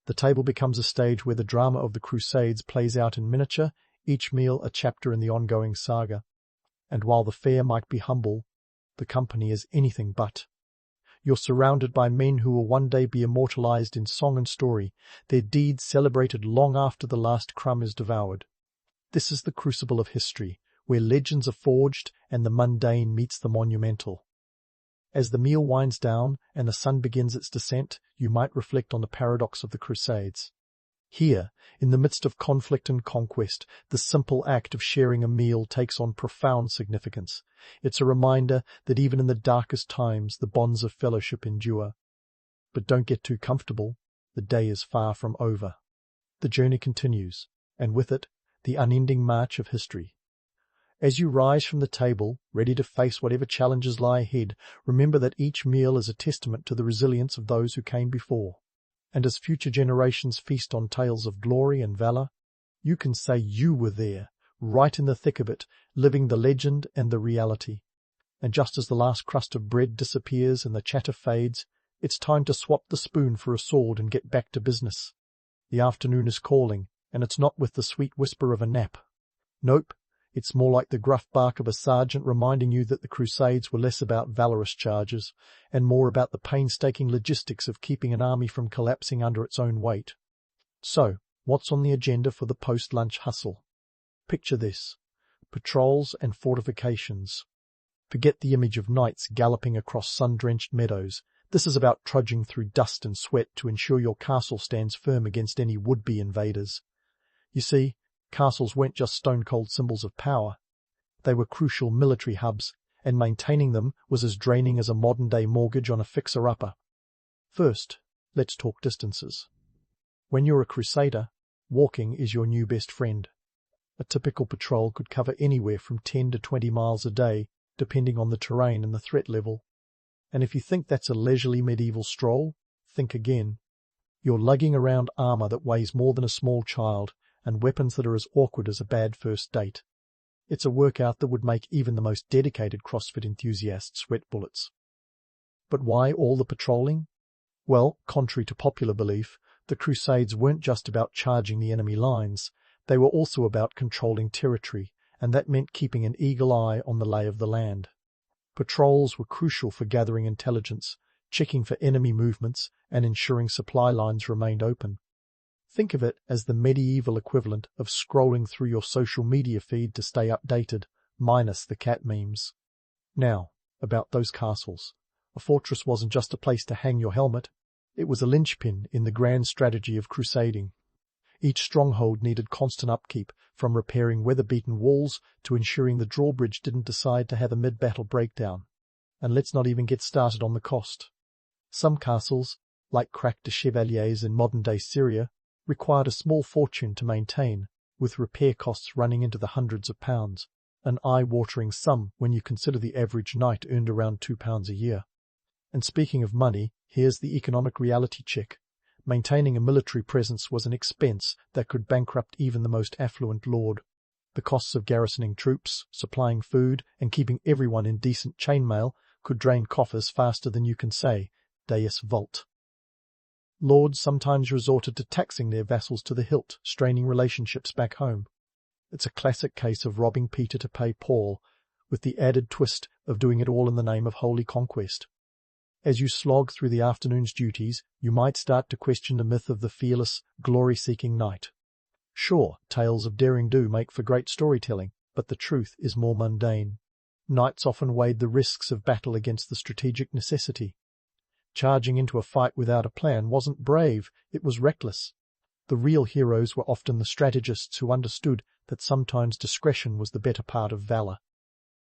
The table becomes a stage where the drama of the Crusades plays out in miniature, each meal a chapter in the ongoing saga. And while the fare might be humble, the company is anything but. You're surrounded by men who will one day be immortalized in song and story, their deeds celebrated long after the last crumb is devoured. This is the crucible of history, where legends are forged and the mundane meets the monumental. As the meal winds down and the sun begins its descent, you might reflect on the paradox of the Crusades. Here, in the midst of conflict and conquest, the simple act of sharing a meal takes on profound significance. It's a reminder that even in the darkest times, the bonds of fellowship endure. But don't get too comfortable. The day is far from over. The journey continues, and with it, the unending march of history. As you rise from the table, ready to face whatever challenges lie ahead, remember that each meal is a testament to the resilience of those who came before. And as future generations feast on tales of glory and valor, you can say you were there, right in the thick of it, living the legend and the reality. And just as the last crust of bread disappears and the chatter fades, it's time to swap the spoon for a sword and get back to business. The afternoon is calling, and it's not with the sweet whisper of a nap. Nope, it's more like the gruff bark of a sergeant reminding you that the Crusades were less about valorous charges and more about the painstaking logistics of keeping an army from collapsing under its own weight. So, what's on the agenda for the post-lunch hustle? Picture this: patrols and fortifications. Forget the image of knights galloping across sun-drenched meadows. This is about trudging through dust and sweat to ensure your castle stands firm against any would-be invaders. You see, castles weren't just stone-cold symbols of power. They were crucial military hubs, and maintaining them was as draining as a modern-day mortgage on a fixer-upper. First, let's talk distances. When you're a Crusader, walking is your new best friend. A typical patrol could cover anywhere from 10 to 20 miles a day, depending on the terrain and the threat level. And if you think that's a leisurely medieval stroll, think again. You're lugging around armor that weighs more than a small child, and weapons that are as awkward as a bad first date. It's a workout that would make even the most dedicated CrossFit enthusiast sweat bullets. But why all the patrolling? Well, contrary to popular belief, the Crusades weren't just about charging the enemy lines. They were also about controlling territory, and that meant keeping an eagle eye on the lay of the land. Patrols were crucial for gathering intelligence, checking for enemy movements, and ensuring supply lines remained open. Think of it as the medieval equivalent of scrolling through your social media feed to stay updated, minus the cat memes. Now, about those castles. A fortress wasn't just a place to hang your helmet. It was a linchpin in the grand strategy of crusading. Each stronghold needed constant upkeep, from repairing weather-beaten walls to ensuring the drawbridge didn't decide to have a mid-battle breakdown. And let's not even get started on the cost. Some castles, like cracked de chevaliers in modern-day Syria, required a small fortune to maintain, with repair costs running into the hundreds of pounds, an eye-watering sum when you consider the average knight earned around £2 a year. And speaking of money, here's the economic reality check. Maintaining a military presence was an expense that could bankrupt even the most affluent lord. The costs of garrisoning troops, supplying food, and keeping everyone in decent chainmail could drain coffers faster than you can say, Deus vult. Lords sometimes resorted to taxing their vassals to the hilt, straining relationships back home. It's a classic case of robbing Peter to pay Paul, with the added twist of doing it all in the name of holy conquest. As you slog through the afternoon's duties, you might start to question the myth of the fearless, glory-seeking knight. Sure, tales of daring-do make for great storytelling, but the truth is more mundane. Knights often weighed the risks of battle against the strategic necessity. Charging into a fight without a plan wasn't brave, it was reckless. The real heroes were often the strategists who understood that sometimes discretion was the better part of valor.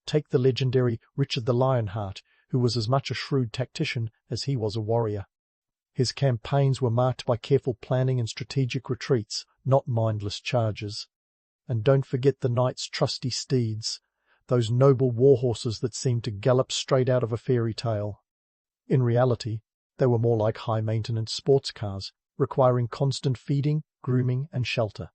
Take the legendary Richard the Lionheart, who was as much a shrewd tactician as he was a warrior. His campaigns were marked by careful planning and strategic retreats, not mindless charges. And don't forget the knight's trusty steeds, those noble war horses that seemed to gallop straight out of a fairy tale. In reality, they were more like high-maintenance sports cars, requiring constant feeding, grooming, and shelter.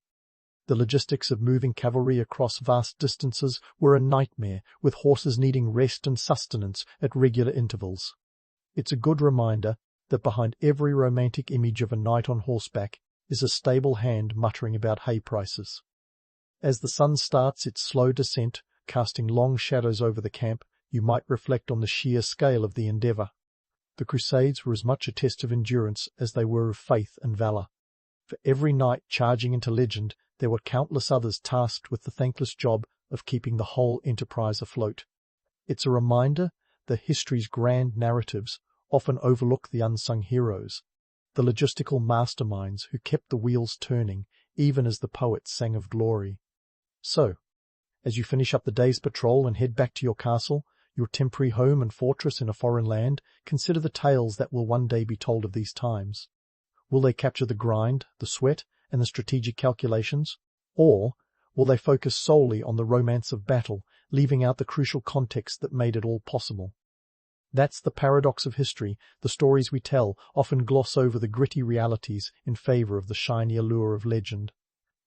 The logistics of moving cavalry across vast distances were a nightmare, with horses needing rest and sustenance at regular intervals. It's a good reminder that behind every romantic image of a knight on horseback is a stable hand muttering about hay prices. As the sun starts its slow descent, casting long shadows over the camp, you might reflect on the sheer scale of the endeavour. The Crusades were as much a test of endurance as they were of faith and valour. For every knight charging into legend, there were countless others tasked with the thankless job of keeping the whole enterprise afloat. It's a reminder that history's grand narratives often overlook the unsung heroes, the logistical masterminds who kept the wheels turning even as the poets sang of glory. So, as you finish up the day's patrol and head back to your castle, your temporary home and fortress in a foreign land, consider the tales that will one day be told of these times. Will they capture the grind, the sweat, and the strategic calculations? Or will they focus solely on the romance of battle, leaving out the crucial context that made it all possible? That's the paradox of history. The stories we tell often gloss over the gritty realities in favor of the shiny allure of legend.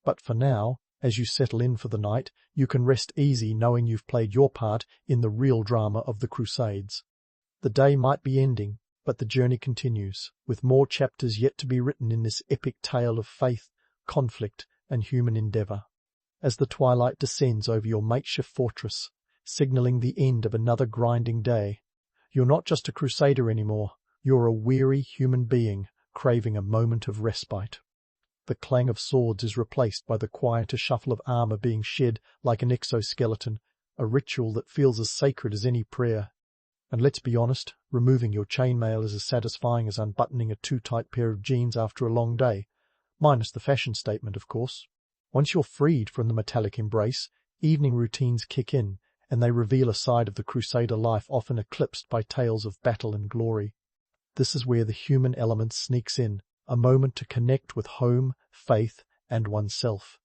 But for now, as you settle in for the night, you can rest easy knowing you've played your part in the real drama of the Crusades. The day might be ending, but the journey continues, with more chapters yet to be written in this epic tale of faith, conflict, and human endeavour. As the twilight descends over your makeshift fortress, signalling the end of another grinding day, you're not just a crusader anymore, you're a weary human being craving a moment of respite. The clang of swords is replaced by the quieter shuffle of armour being shed like an exoskeleton, a ritual that feels as sacred as any prayer. And let's be honest, removing your chainmail is as satisfying as unbuttoning a too-tight pair of jeans after a long day, minus the fashion statement, of course. Once you're freed from the metallic embrace, evening routines kick in, and they reveal a side of the Crusader life often eclipsed by tales of battle and glory. This is where the human element sneaks in, a moment to connect with home, faith, and oneself.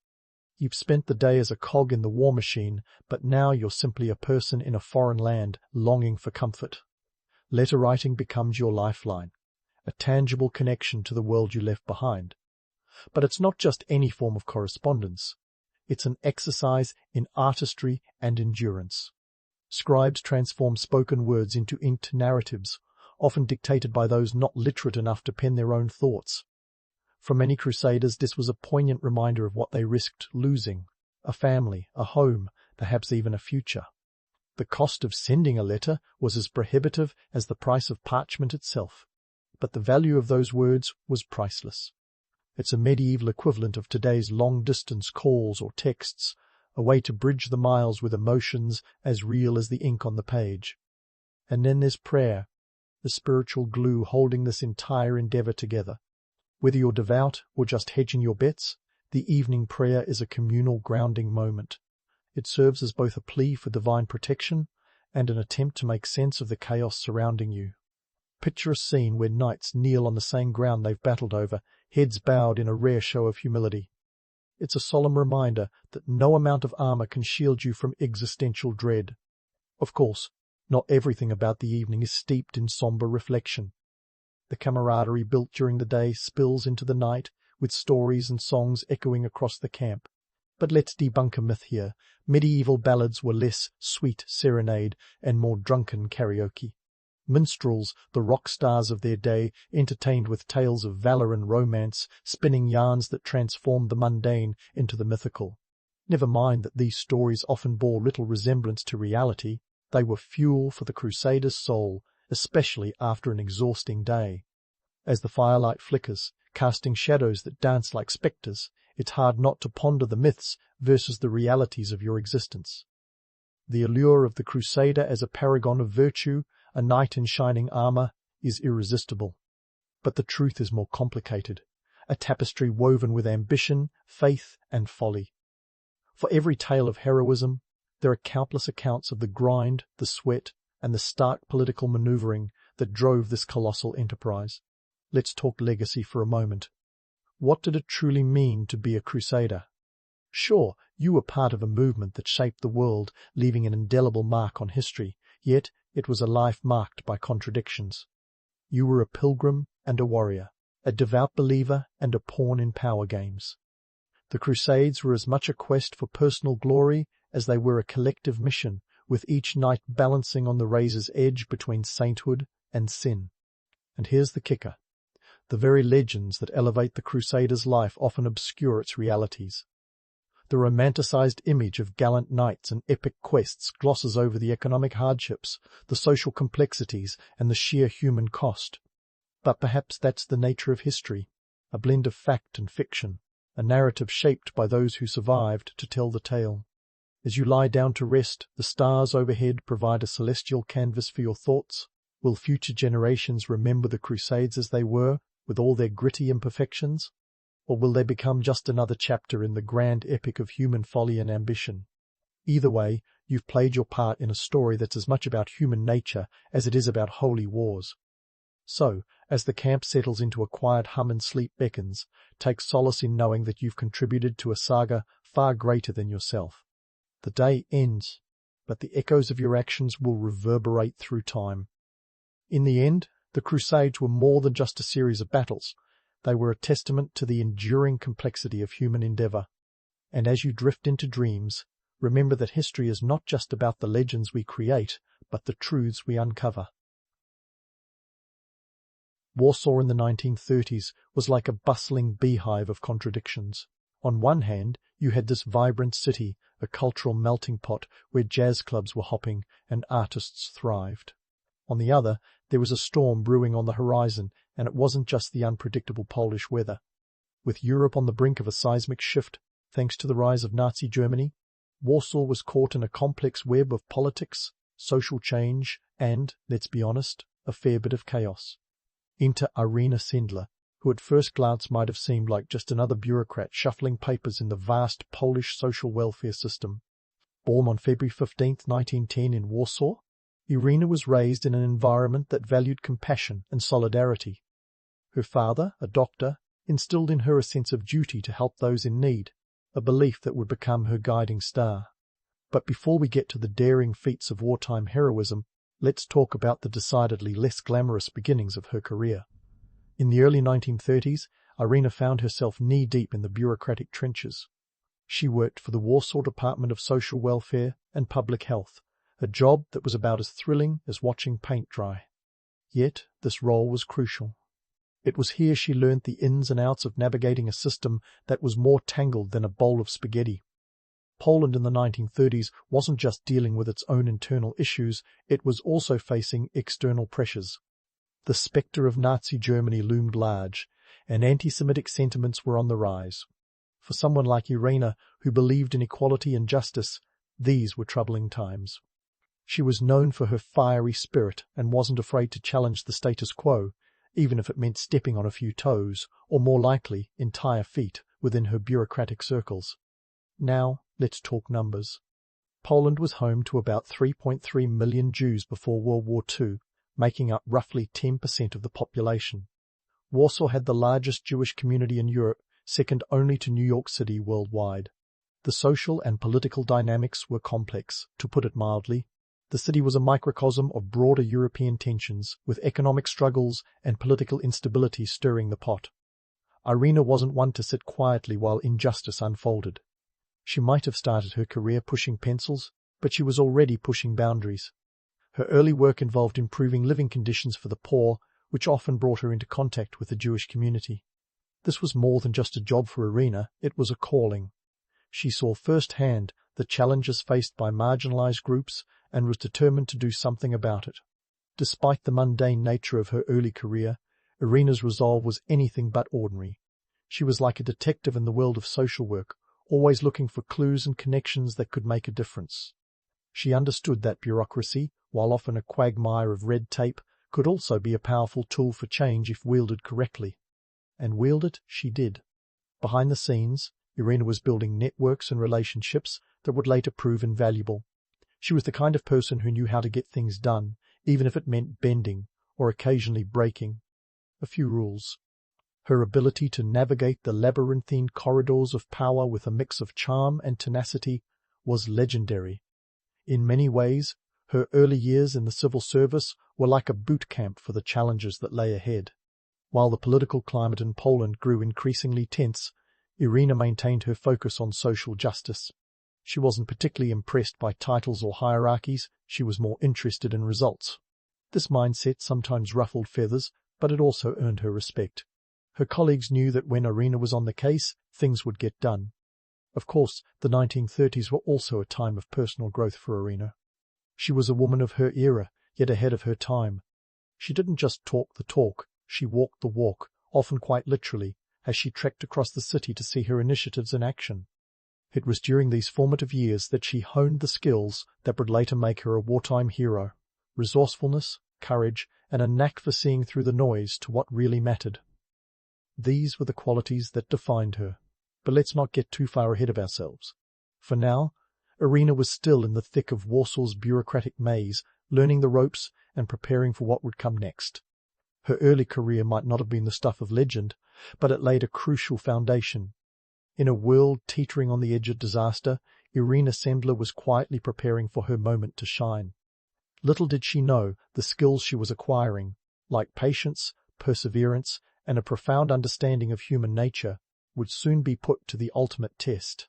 You've spent the day as a cog in the war machine, but now you're simply a person in a foreign land longing for comfort. Letter writing becomes your lifeline, a tangible connection to the world you left behind. But it's not just any form of correspondence. It's an exercise in artistry and endurance. Scribes transform spoken words into inked narratives, often dictated by those not literate enough to pen their own thoughts. For many crusaders, this was a poignant reminder of what they risked losing: a family, a home, perhaps even a future. The cost of sending a letter was as prohibitive as the price of parchment itself, but the value of those words was priceless. It's a medieval equivalent of today's long-distance calls or texts, a way to bridge the miles with emotions as real as the ink on the page. And then there's prayer, the spiritual glue holding this entire endeavour together. Whether you're devout or just hedging your bets, the evening prayer is a communal grounding moment. It serves as both a plea for divine protection and an attempt to make sense of the chaos surrounding you. Picture a scene where knights kneel on the same ground they've battled over, heads bowed in a rare show of humility. It's a solemn reminder that no amount of armor can shield you from existential dread. Of course, not everything about the evening is steeped in somber reflection. The camaraderie built during the day spills into the night, with stories and songs echoing across the camp. But let's debunk a myth here. Medieval ballads were less sweet serenade and more drunken karaoke. Minstrels, the rock stars of their day, entertained with tales of valor and romance, spinning yarns that transformed the mundane into the mythical. Never mind that these stories often bore little resemblance to reality, they were fuel for the Crusader's soul, especially after an exhausting day. As the firelight flickers, casting shadows that dance like spectres, it's hard not to ponder the myths versus the realities of your existence. The allure of the Crusader as a paragon of virtue, a knight in shining armor, is irresistible. But the truth is more complicated, a tapestry woven with ambition, faith, and folly. For every tale of heroism, there are countless accounts of the grind, the sweat, and the stark political maneuvering that drove this colossal enterprise. Let's talk legacy for a moment. What did it truly mean to be a Crusader? Sure, you were part of a movement that shaped the world, leaving an indelible mark on history, yet it was a life marked by contradictions. You were a pilgrim and a warrior, a devout believer and a pawn in power games. The Crusades were as much a quest for personal glory as they were a collective mission, with each knight balancing on the razor's edge between sainthood and sin. And here's the kicker. The very legends that elevate the Crusader's life often obscure its realities. The romanticized image of gallant knights and epic quests glosses over the economic hardships, the social complexities, and the sheer human cost. But perhaps that's the nature of history, a blend of fact and fiction, a narrative shaped by those who survived to tell the tale. As you lie down to rest, the stars overhead provide a celestial canvas for your thoughts. Will future generations remember the Crusades as they were, with all their gritty imperfections? Or will they become just another chapter in the grand epic of human folly and ambition? Either way, you've played your part in a story that's as much about human nature as it is about holy wars. So, as the camp settles into a quiet hum and sleep beckons, take solace in knowing that you've contributed to a saga far greater than yourself. The day ends, but the echoes of your actions will reverberate through time. In the end, the Crusades were more than just a series of battles. They were a testament to the enduring complexity of human endeavor. And as you drift into dreams, remember that history is not just about the legends we create, but the truths we uncover. Warsaw in the 1930s was like a bustling beehive of contradictions. On one hand, you had this vibrant city, a cultural melting pot where jazz clubs were hopping and artists thrived. On the other, there was a storm brewing on the horizon, and it wasn't just the unpredictable Polish weather. With Europe on the brink of a seismic shift, thanks to the rise of Nazi Germany, Warsaw was caught in a complex web of politics, social change, and, let's be honest, a fair bit of chaos. Enter Irena Sendler, who at first glance might have seemed like just another bureaucrat shuffling papers in the vast Polish social welfare system. Born on February 15, 1910 in Warsaw, Irena was raised in an environment that valued compassion and solidarity. Her father, a doctor, instilled in her a sense of duty to help those in need, a belief that would become her guiding star. But before we get to the daring feats of wartime heroism, let's talk about the decidedly less glamorous beginnings of her career. In the early 1930s, Irena found herself knee-deep in the bureaucratic trenches. She worked for the Warsaw Department of Social Welfare and Public Health, a job that was about as thrilling as watching paint dry. Yet this role was crucial. It was here she learned the ins and outs of navigating a system that was more tangled than a bowl of spaghetti. Poland in the 1930s wasn't just dealing with its own internal issues, it was also facing external pressures. The spectre of Nazi Germany loomed large, and anti-Semitic sentiments were on the rise. For someone like Irena, who believed in equality and justice, these were troubling times. She was known for her fiery spirit and wasn't afraid to challenge the status quo, even if it meant stepping on a few toes, or more likely, entire feet, within her bureaucratic circles. Now, let's talk numbers. Poland was home to about 3.3 million Jews before World War II, making up roughly 10% of the population. Warsaw had the largest Jewish community in Europe, second only to New York City worldwide. The social and political dynamics were complex, to put it mildly. The city was a microcosm of broader European tensions, with economic struggles and political instability stirring the pot. Irena wasn't one to sit quietly while injustice unfolded. She might have started her career pushing pencils, but she was already pushing boundaries. Her early work involved improving living conditions for the poor, which often brought her into contact with the Jewish community. This was more than just a job for Irena, it was a calling. She saw firsthand the challenges faced by marginalized groups and was determined to do something about it. Despite the mundane nature of her early career, Irena's resolve was anything but ordinary. She was like a detective in the world of social work, always looking for clues and connections that could make a difference. She understood that bureaucracy, while often a quagmire of red tape, could also be a powerful tool for change if wielded correctly. And wield it she did. Behind the scenes, Irena was building networks and relationships that would later prove invaluable. She was the kind of person who knew how to get things done, even if it meant bending or occasionally breaking. A few rules. Her ability to navigate the labyrinthine corridors of power with a mix of charm and tenacity was legendary. In many ways, her early years in the civil service were like a boot camp for the challenges that lay ahead. While the political climate in Poland grew increasingly tense, Irena maintained her focus on social justice. She wasn't particularly impressed by titles or hierarchies, she was more interested in results. This mindset sometimes ruffled feathers, but it also earned her respect. Her colleagues knew that when Irena was on the case, things would get done. Of course, the 1930s were also a time of personal growth for Irena. She was a woman of her era, yet ahead of her time. She didn't just talk the talk, she walked the walk, often quite literally, as she trekked across the city to see her initiatives in action. It was during these formative years that she honed the skills that would later make her a wartime hero: resourcefulness, courage, and a knack for seeing through the noise to what really mattered. These were the qualities that defined her. But let's not get too far ahead of ourselves. For now, Irena was still in the thick of Warsaw's bureaucratic maze, learning the ropes and preparing for what would come next. Her early career might not have been the stuff of legend, but it laid a crucial foundation. In a world teetering on the edge of disaster, Irena Sendler was quietly preparing for her moment to shine. Little did she know the skills she was acquiring, like patience, perseverance, and a profound understanding of human nature, would soon be put to the ultimate test.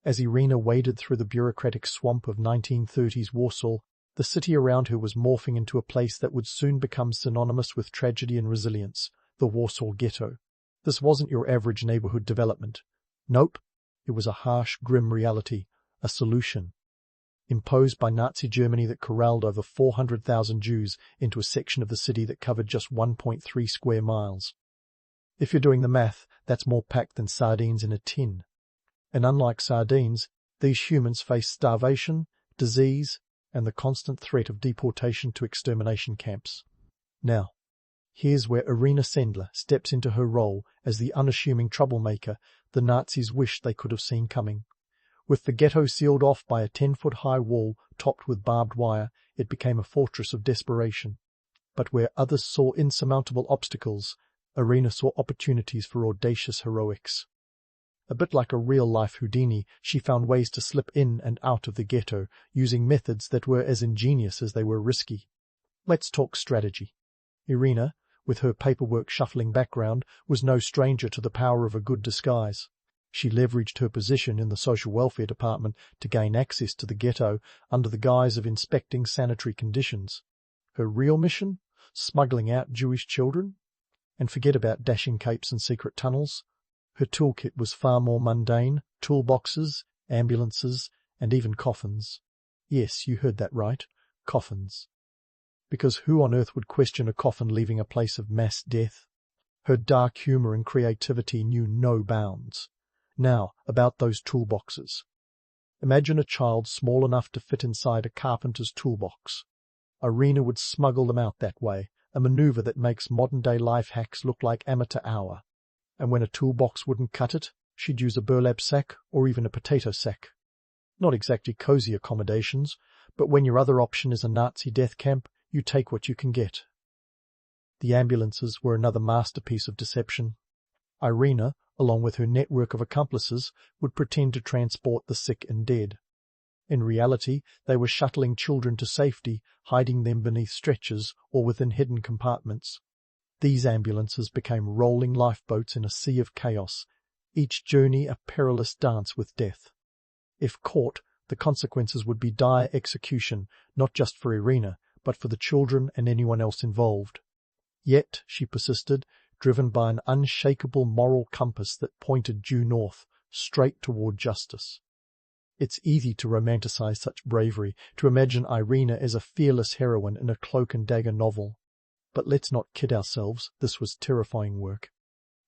As Irena waded through the bureaucratic swamp of 1930s Warsaw, the city around her was morphing into a place that would soon become synonymous with tragedy and resilience, the Warsaw Ghetto. This wasn't your average neighborhood development. Nope, it was a harsh, grim reality, a solution. Imposed by Nazi Germany that corralled over 400,000 Jews into a section of the city that covered just 1.3 square miles. If you're doing the math, that's more packed than sardines in a tin. And unlike sardines, these humans faced starvation, disease, and the constant threat of deportation to extermination camps. Now, here's where Irena Sendler steps into her role as the unassuming troublemaker the Nazis wished they could have seen coming. With the ghetto sealed off by a 10-foot-high wall topped with barbed wire, it became a fortress of desperation. But where others saw insurmountable obstacles, Irena saw opportunities for audacious heroics. A bit like a real-life Houdini, she found ways to slip in and out of the ghetto, using methods that were as ingenious as they were risky. Let's talk strategy. Irena, with her paperwork-shuffling background, was no stranger to the power of a good disguise. She leveraged her position in the social welfare department to gain access to the ghetto under the guise of inspecting sanitary conditions. Her real mission? Smuggling out Jewish children? And forget about dashing capes and secret tunnels. Her toolkit was far more mundane: toolboxes, ambulances, and even coffins. Yes, you heard that right, coffins. Because who on earth would question a coffin leaving a place of mass death? Her dark humor and creativity knew no bounds. Now, about those toolboxes. Imagine a child small enough to fit inside a carpenter's toolbox. Irena would smuggle them out that way, a maneuver that makes modern-day life hacks look like amateur hour. And when a toolbox wouldn't cut it, she'd use a burlap sack or even a potato sack. Not exactly cozy accommodations, but when your other option is a Nazi death camp, You take what you can get. The ambulances were another masterpiece of deception. Irena, along with her network of accomplices, would pretend to transport the sick and dead. In reality, they were shuttling children to safety, hiding them beneath stretchers or within hidden compartments. These ambulances became rolling lifeboats in a sea of chaos, each journey a perilous dance with death. If caught, the consequences would be dire execution, not just for Irena, but for the children and anyone else involved. Yet, she persisted, driven by an unshakable moral compass that pointed due north, straight toward justice. It's easy to romanticize such bravery, to imagine Irena as a fearless heroine in a cloak-and-dagger novel. But let's not kid ourselves, this was terrifying work.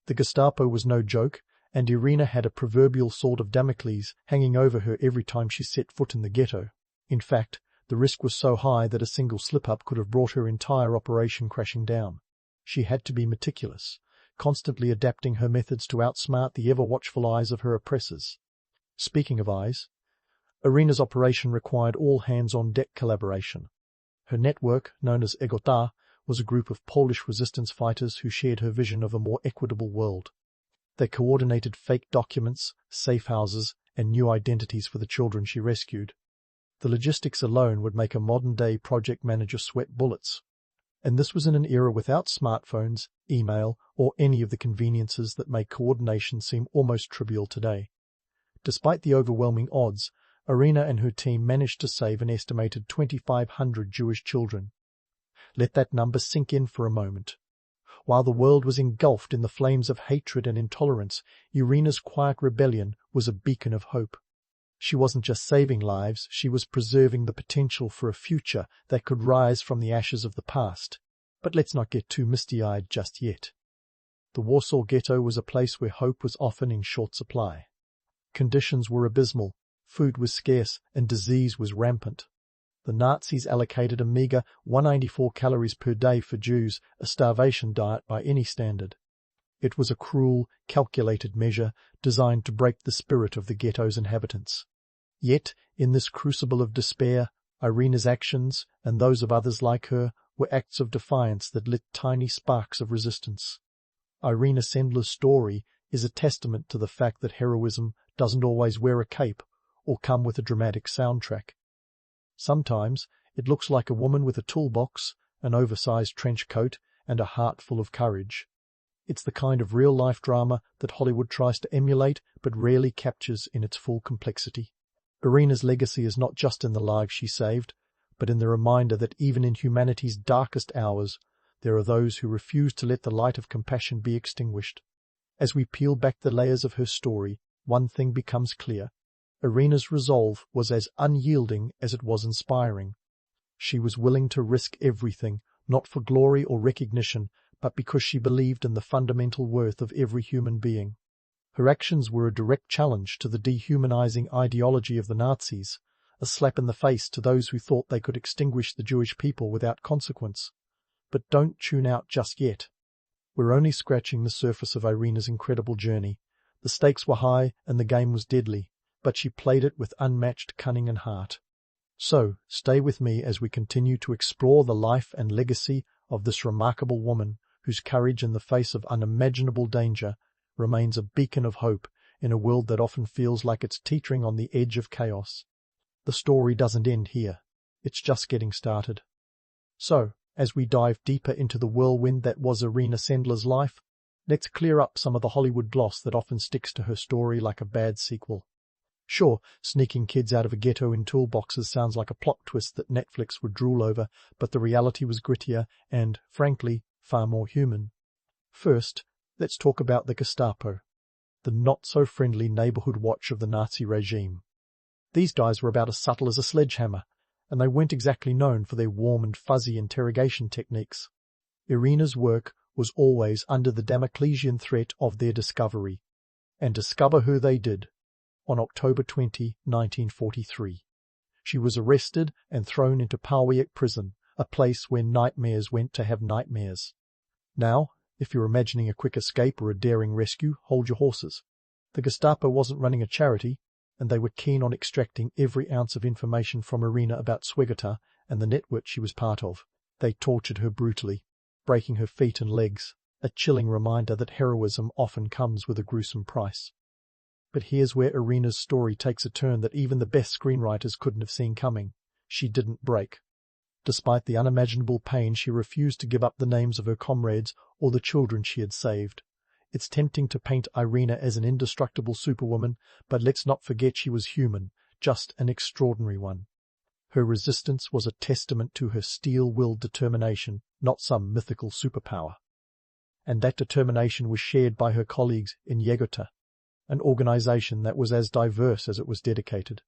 The Gestapo was no joke, and Irena had a proverbial sword of Damocles hanging over her every time she set foot in the ghetto. In fact, the risk was so high that a single slip-up could have brought her entire operation crashing down. She had to be meticulous, constantly adapting her methods to outsmart the ever-watchful eyes of her oppressors. Speaking of eyes, Irena's operation required all hands-on-deck collaboration. Her network, known as Egota, was a group of Polish resistance fighters who shared her vision of a more equitable world. They coordinated fake documents, safe houses, and new identities for the children she rescued. The logistics alone would make a modern-day project manager sweat bullets. And this was in an era without smartphones, email, or any of the conveniences that make coordination seem almost trivial today. Despite the overwhelming odds, Irena and her team managed to save an estimated 2,500 Jewish children. Let that number sink in for a moment. While the world was engulfed in the flames of hatred and intolerance, Irena's quiet rebellion was a beacon of hope. She wasn't just saving lives, she was preserving the potential for a future that could rise from the ashes of the past. But let's not get too misty-eyed just yet. The Warsaw Ghetto was a place where hope was often in short supply. Conditions were abysmal, food was scarce, and disease was rampant. The Nazis allocated a meagre 194 calories per day for Jews, a starvation diet by any standard. It was a cruel, calculated measure designed to break the spirit of the ghetto's inhabitants. Yet, in this crucible of despair, Irena's actions, and those of others like her, were acts of defiance that lit tiny sparks of resistance. Irena Sendler's story is a testament to the fact that heroism doesn't always wear a cape or come with a dramatic soundtrack. Sometimes it looks like a woman with a toolbox, an oversized trench coat, and a heart full of courage. It's the kind of real-life drama that Hollywood tries to emulate but rarely captures in its full complexity. Irena's legacy is not just in the lives she saved, but in the reminder that even in humanity's darkest hours, there are those who refuse to let the light of compassion be extinguished. As we peel back the layers of her story, one thing becomes clear. Irena's resolve was as unyielding as it was inspiring. She was willing to risk everything, not for glory or recognition, but because she believed in the fundamental worth of every human being. Her actions were a direct challenge to the dehumanizing ideology of the Nazis, a slap in the face to those who thought they could extinguish the Jewish people without consequence. But don't tune out just yet. We're only scratching the surface of Irena's incredible journey. The stakes were high and the game was deadly, but she played it with unmatched cunning and heart. So, stay with me as we continue to explore the life and legacy of this remarkable woman whose courage in the face of unimaginable danger remains a beacon of hope in a world that often feels like it's teetering on the edge of chaos. The story doesn't end here. It's just getting started. So, as we dive deeper into the whirlwind that was Irena Sendler's life, let's clear up some of the Hollywood gloss that often sticks to her story like a bad sequel. Sure, sneaking kids out of a ghetto in toolboxes sounds like a plot twist that Netflix would drool over, but the reality was grittier and, frankly, far more human. First, let's talk about the Gestapo, the not-so-friendly neighborhood watch of the Nazi regime. These guys were about as subtle as a sledgehammer, and they weren't exactly known for their warm and fuzzy interrogation techniques. Irena's work was always under the Damoclesian threat of their discovery, and discover her they did. On October 20, 1943. She was arrested and thrown into Pauwiak prison, a place where nightmares went to have nightmares. Now, if you're imagining a quick escape or a daring rescue, hold your horses. The Gestapo wasn't running a charity, and they were keen on extracting every ounce of information from Irena about Swegota and the network she was part of. They tortured her brutally, breaking her feet and legs, a chilling reminder that heroism often comes with a gruesome price. But here's where Irena's story takes a turn that even the best screenwriters couldn't have seen coming. She didn't break. Despite the unimaginable pain, she refused to give up the names of her comrades or the children she had saved. It's tempting to paint Irena as an indestructible superwoman, but let's not forget she was human, just an extraordinary one. Her resistance was a testament to her steel-willed determination, not some mythical superpower. And that determination was shared by her colleagues in Yegota, an organization that was as diverse as it was dedicated.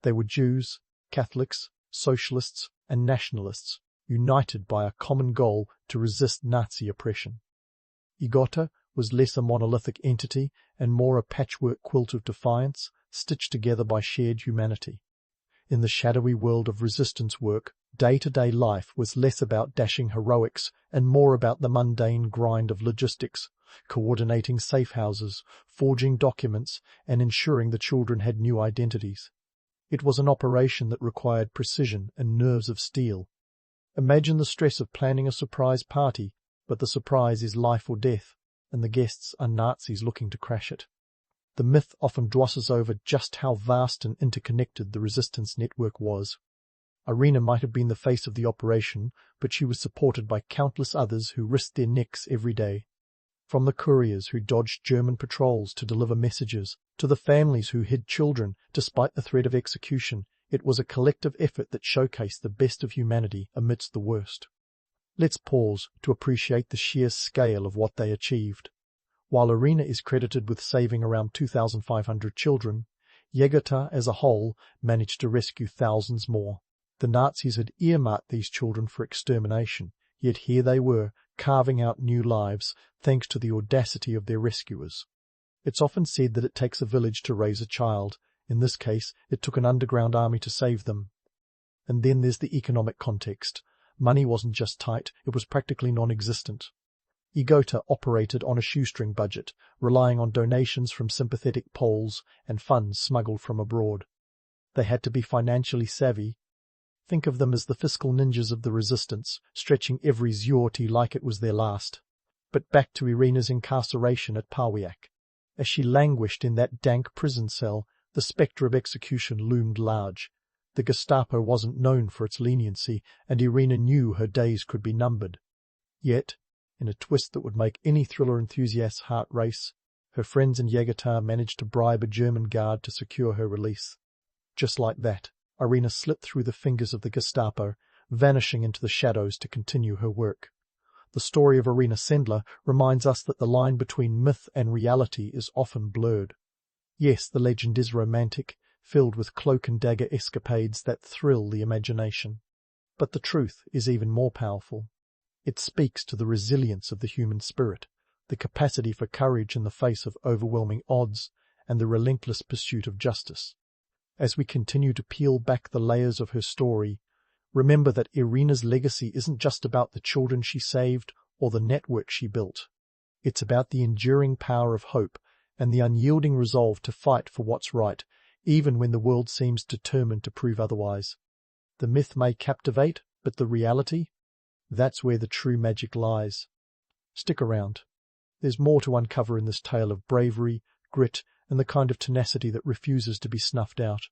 They were Jews, Catholics, socialists, and nationalists, united by a common goal to resist Nazi oppression. Yegota was less a monolithic entity and more a patchwork quilt of defiance, stitched together by shared humanity. In the shadowy world of resistance work, day-to-day life was less about dashing heroics and more about the mundane grind of logistics, coordinating safe houses, forging documents, and ensuring the children had new identities. It was an operation that required precision and nerves of steel. Imagine the stress of planning a surprise party, but the surprise is life or death, and the guests are Nazis looking to crash it. The myth often glosses over just how vast and interconnected the resistance network was. Irena might have been the face of the operation, but she was supported by countless others who risked their necks every day. From the couriers who dodged German patrols to deliver messages, to the families who hid children despite the threat of execution, it was a collective effort that showcased the best of humanity amidst the worst. Let's pause to appreciate the sheer scale of what they achieved. While Irena is credited with saving around 2,500 children, Yegota as a whole managed to rescue thousands more. The Nazis had earmarked these children for extermination, yet here they were, carving out new lives, thanks to the audacity of their rescuers. It's often said that it takes a village to raise a child. In this case, it took an underground army to save them. And then there's the economic context. Money wasn't just tight, it was practically non-existent. Yegota operated on a shoestring budget, relying on donations from sympathetic Poles and funds smuggled from abroad. They had to be financially savvy. Think of them as the fiscal ninjas of the resistance, stretching every zloty like it was their last. But back to Irena's incarceration at Pawiak. As she languished in that dank prison cell, the spectre of execution loomed large. The Gestapo wasn't known for its leniency, and Irena knew her days could be numbered. Yet, in a twist that would make any thriller enthusiast's heart race, her friends in Yegota managed to bribe a German guard to secure her release. Just like that, Irena slipped through the fingers of the Gestapo, vanishing into the shadows to continue her work. The story of Irena Sendler reminds us that the line between myth and reality is often blurred. Yes, the legend is romantic, filled with cloak-and-dagger escapades that thrill the imagination. But the truth is even more powerful. It speaks to the resilience of the human spirit, the capacity for courage in the face of overwhelming odds, and the relentless pursuit of justice. As we continue to peel back the layers of her story, remember that Irena's legacy isn't just about the children she saved or the network she built. It's about the enduring power of hope and the unyielding resolve to fight for what's right, even when the world seems determined to prove otherwise. The myth may captivate, but the reality? That's where the true magic lies. Stick around. There's more to uncover in this tale of bravery, grit, and the kind of tenacity that refuses to be snuffed out.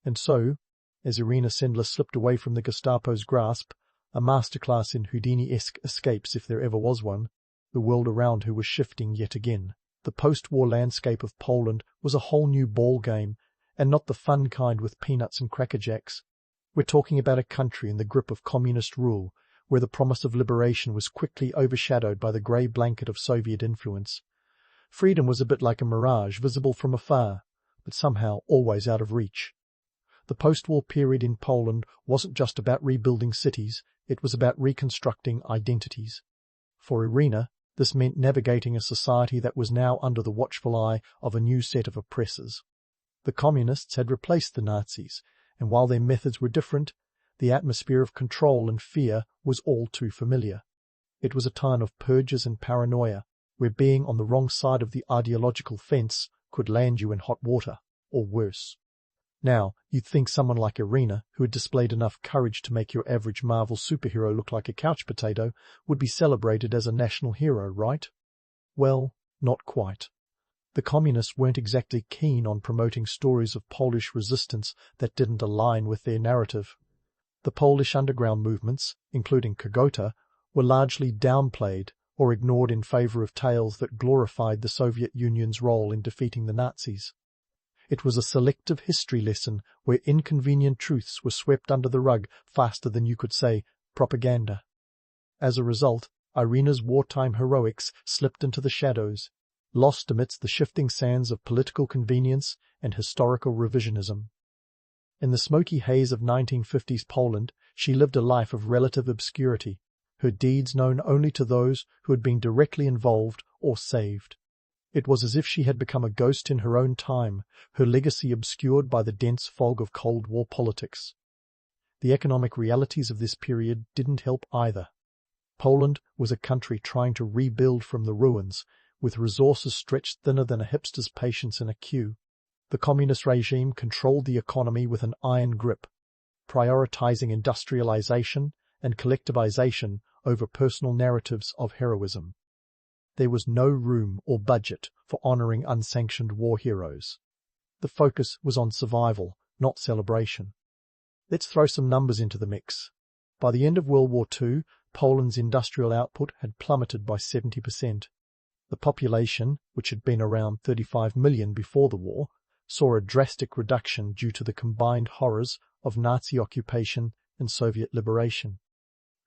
And so, as Irena Sendler slipped away from the Gestapo's grasp, a masterclass in Houdini-esque escapes if there ever was one, the world around her was shifting yet again. The post-war landscape of Poland was a whole new ball game, and not the fun kind with peanuts and crackerjacks. We're talking about a country in the grip of communist rule, where the promise of liberation was quickly overshadowed by the grey blanket of Soviet influence. Freedom was a bit like a mirage, visible from afar, but somehow always out of reach. The post-war period in Poland wasn't just about rebuilding cities, it was about reconstructing identities. For Irena, this meant navigating a society that was now under the watchful eye of a new set of oppressors. The communists had replaced the Nazis, and while their methods were different, the atmosphere of control and fear was all too familiar. It was a time of purges and paranoia, where being on the wrong side of the ideological fence could land you in hot water, or worse. Now, you'd think someone like Irena, who had displayed enough courage to make your average Marvel superhero look like a couch potato, would be celebrated as a national hero, right? Well, not quite. The communists weren't exactly keen on promoting stories of Polish resistance that didn't align with their narrative. The Polish underground movements, including Kogota, were largely downplayed or ignored in favor of tales that glorified the Soviet Union's role in defeating the Nazis. It was a selective history lesson where inconvenient truths were swept under the rug faster than you could say propaganda. As a result, Irena's wartime heroics slipped into the shadows, lost amidst the shifting sands of political convenience and historical revisionism. In the smoky haze of 1950s Poland, she lived a life of relative obscurity, her deeds known only to those who had been directly involved or saved. It was as if she had become a ghost in her own time, her legacy obscured by the dense fog of Cold War politics. The economic realities of this period didn't help either. Poland was a country trying to rebuild from the ruins, with resources stretched thinner than a hipster's patience in a queue. The communist regime controlled the economy with an iron grip, prioritizing industrialization and collectivization over personal narratives of heroism. There was no room or budget for honoring unsanctioned war heroes. The focus was on survival, not celebration. Let's throw some numbers into the mix. By the end of World War II, Poland's industrial output had plummeted by 70%. The population, which had been around 35 million before the war, saw a drastic reduction due to the combined horrors of Nazi occupation and Soviet liberation.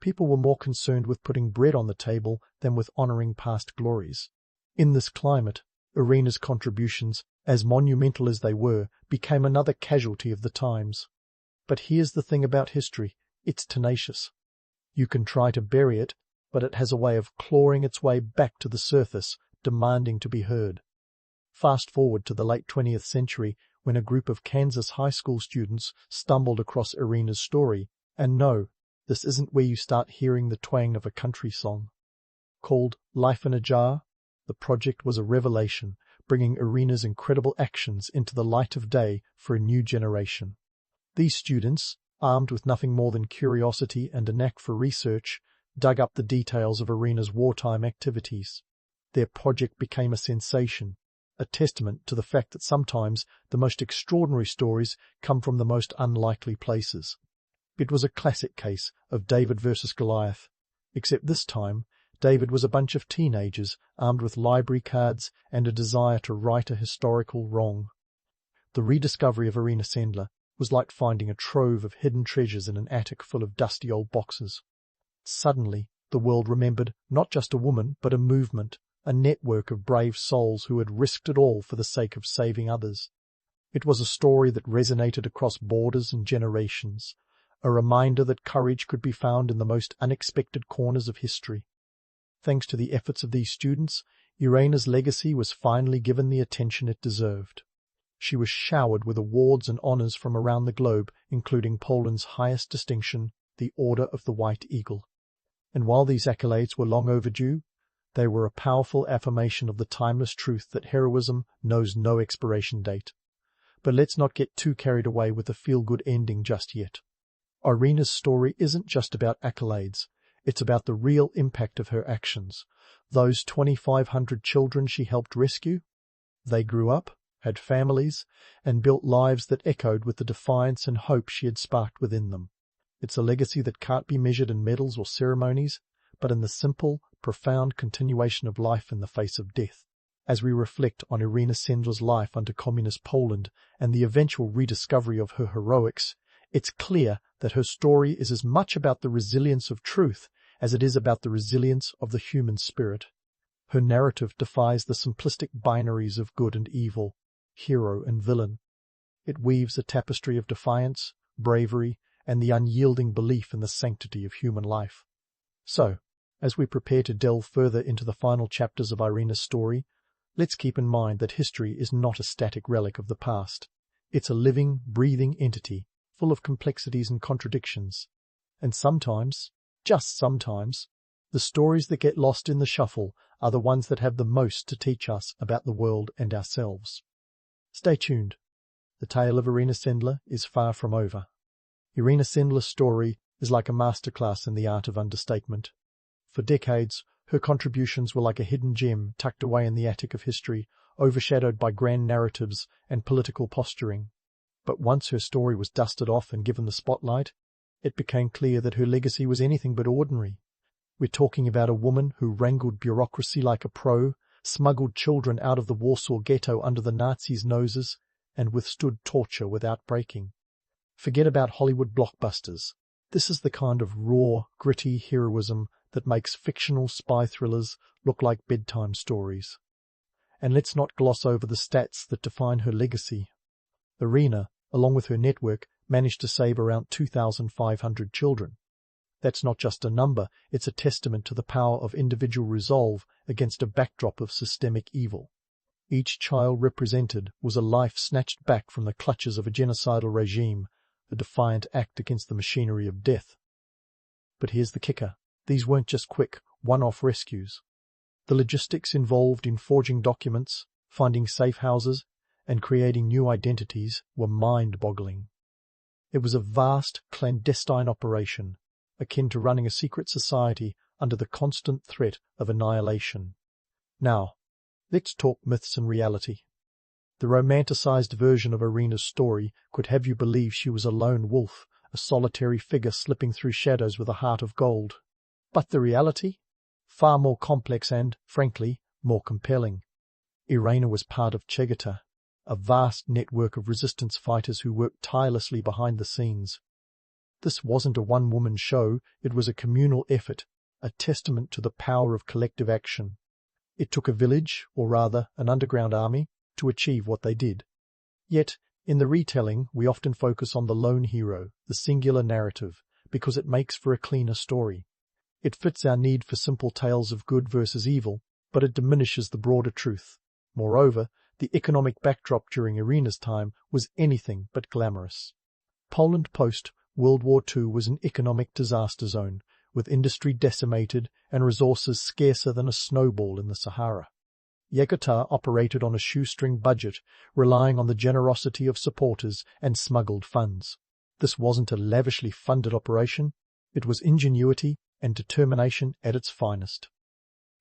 People were more concerned with putting bread on the table than with honoring past glories. In this climate, Irena's contributions, as monumental as they were, became another casualty of the times. But here's the thing about history, it's tenacious. You can try to bury it, but it has a way of clawing its way back to the surface, demanding to be heard. Fast forward to the late 20th century, when a group of Kansas high school students stumbled across Irena's story, and no, this isn't where you start hearing the twang of a country song. Called Life in a Jar, the project was a revelation, bringing Irena's incredible actions into the light of day for a new generation. These students, armed with nothing more than curiosity and a knack for research, dug up the details of Irena's wartime activities. Their project became a sensation, a testament to the fact that sometimes the most extraordinary stories come from the most unlikely places. It was a classic case of David versus Goliath, except this time David was a bunch of teenagers armed with library cards and a desire to right a historical wrong. The rediscovery of Irena Sendler was like finding a trove of hidden treasures in an attic full of dusty old boxes. Suddenly, the world remembered not just a woman, but a movement, a network of brave souls who had risked it all for the sake of saving others. It was a story that resonated across borders and generations, a reminder that courage could be found in the most unexpected corners of history. Thanks to the efforts of these students, Irena's legacy was finally given the attention it deserved. She was showered with awards and honors from around the globe, including Poland's highest distinction, the Order of the White Eagle. And while these accolades were long overdue, they were a powerful affirmation of the timeless truth that heroism knows no expiration date. But let's not get too carried away with the feel-good ending just yet. Irena's story isn't just about accolades. It's about the real impact of her actions. Those 2,500 children she helped rescue, they grew up, had families, and built lives that echoed with the defiance and hope she had sparked within them. It's a legacy that can't be measured in medals or ceremonies, but in the simple, profound continuation of life in the face of death. As we reflect on Irena Sendler's life under communist Poland and the eventual rediscovery of her heroics, it's clear that her story is as much about the resilience of truth as it is about the resilience of the human spirit. Her narrative defies the simplistic binaries of good and evil, hero and villain. It weaves a tapestry of defiance, bravery, and the unyielding belief in the sanctity of human life. So, as we prepare to delve further into the final chapters of Irena's story, let's keep in mind that history is not a static relic of the past. It's a living, breathing entity, full of complexities and contradictions. And sometimes, just sometimes, the stories that get lost in the shuffle are the ones that have the most to teach us about the world and ourselves. Stay tuned. the tale of Irena Sendler is far from over. Irena Sendler's story is like a masterclass in the art of understatement. For decades, her contributions were like a hidden gem tucked away in the attic of history, overshadowed by grand narratives and political posturing. But once her story was dusted off and given the spotlight, it became clear that her legacy was anything but ordinary. We're talking about a woman who wrangled bureaucracy like a pro, smuggled children out of the Warsaw Ghetto under the Nazis' noses, and withstood torture without breaking. Forget about Hollywood blockbusters. This is the kind of raw, gritty heroism that makes fictional spy thrillers look like bedtime stories. And let's not gloss over the stats that define her legacy. Irena, along with her network, managed to save around 2,500 children. That's not just a number, it's a testament to the power of individual resolve against a backdrop of systemic evil. Each child represented was a life snatched back from the clutches of a genocidal regime, a defiant act against the machinery of death. But here's the kicker. These weren't just quick, one-off rescues. The logistics involved in forging documents, finding safe houses, and creating new identities were mind-boggling. It was a vast, clandestine operation, akin to running a secret society under the constant threat of annihilation. Now, let's talk myths and reality. The romanticized version of Irena's story could have you believe she was a lone wolf, a solitary figure slipping through shadows with a heart of gold. But the reality? Far more complex and, frankly, more compelling. Irena was part of Cegeta, a vast network of resistance fighters who worked tirelessly behind the scenes. This wasn't a one-woman show, it was a communal effort, a testament to the power of collective action. It took a village, or rather an underground army, to achieve what they did. Yet, in the retelling, we often focus on the lone hero, the singular narrative, because it makes for a cleaner story. It fits our need for simple tales of good versus evil, but it diminishes the broader truth. Moreover, the economic backdrop during Irena's time was anything but glamorous. Poland post-World War II was an economic disaster zone, with industry decimated and resources scarcer than a snowball in the Sahara. Jakarta operated on a shoestring budget, relying on the generosity of supporters and smuggled funds. This wasn't a lavishly funded operation, it was ingenuity and determination at its finest.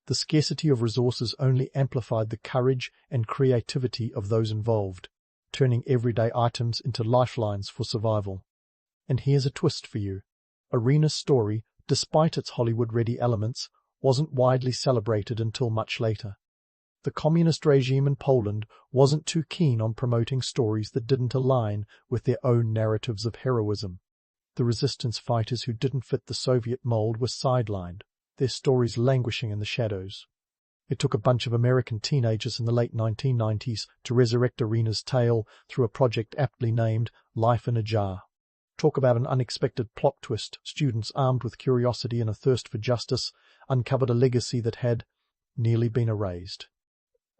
The scarcity of resources only amplified the courage and creativity of those involved, turning everyday items into lifelines for survival. And here's a twist for you. Irena's story, despite its Hollywood-ready elements, wasn't widely celebrated until much later. The communist regime in Poland wasn't too keen on promoting stories that didn't align with their own narratives of heroism. The resistance fighters who didn't fit the Soviet mold were sidelined, their stories languishing in the shadows. It took a bunch of American teenagers in the late 1990s to resurrect Irena's tale through a project aptly named Life in a Jar. Talk about an unexpected plot twist. Students armed with curiosity and a thirst for justice uncovered a legacy that had nearly been erased.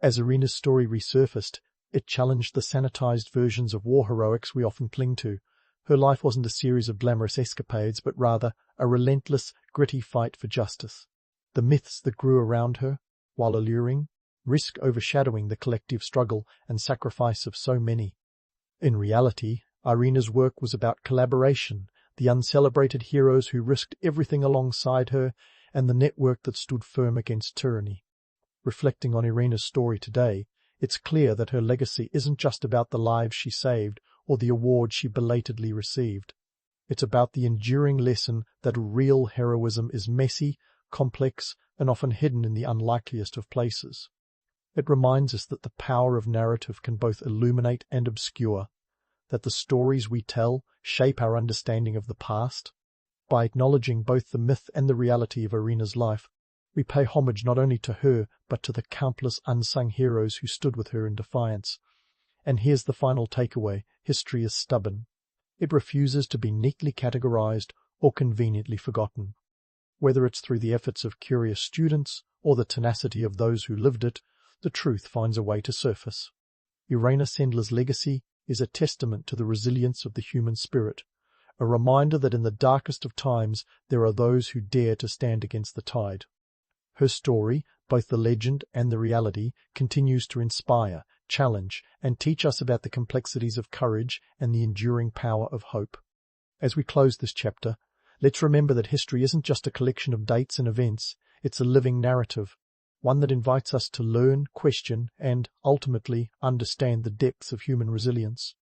As Irena's story resurfaced, it challenged the sanitized versions of war heroics we often cling to. Her life wasn't a series of glamorous escapades, but rather a relentless, gritty fight for justice. The myths that grew around her, while alluring, risk overshadowing the collective struggle and sacrifice of so many. In reality, Irena's work was about collaboration, the uncelebrated heroes who risked everything alongside her, and the network that stood firm against tyranny. Reflecting on Irena's story today, it's clear that her legacy isn't just about the lives she saved or the award she belatedly received. It's about the enduring lesson that real heroism is messy, complex, and often hidden in the unlikeliest of places. It reminds us that the power of narrative can both illuminate and obscure, that the stories we tell shape our understanding of the past. By acknowledging both the myth and the reality of Irena's life, we pay homage not only to her, but to the countless unsung heroes who stood with her in defiance. And here's the final takeaway. History is stubborn. It refuses to be neatly categorized or conveniently forgotten. Whether it's through the efforts of curious students or the tenacity of those who lived it, the truth finds a way to surface. Irena Sendler's legacy is a testament to the resilience of the human spirit, a reminder that in the darkest of times there are those who dare to stand against the tide. Her story, both the legend and the reality, continues to inspire, challenge, and teach us about the complexities of courage and the enduring power of hope. As we close this chapter, let's remember that history isn't just a collection of dates and events, it's a living narrative, one that invites us to learn, question, and, ultimately, understand the depths of human resilience.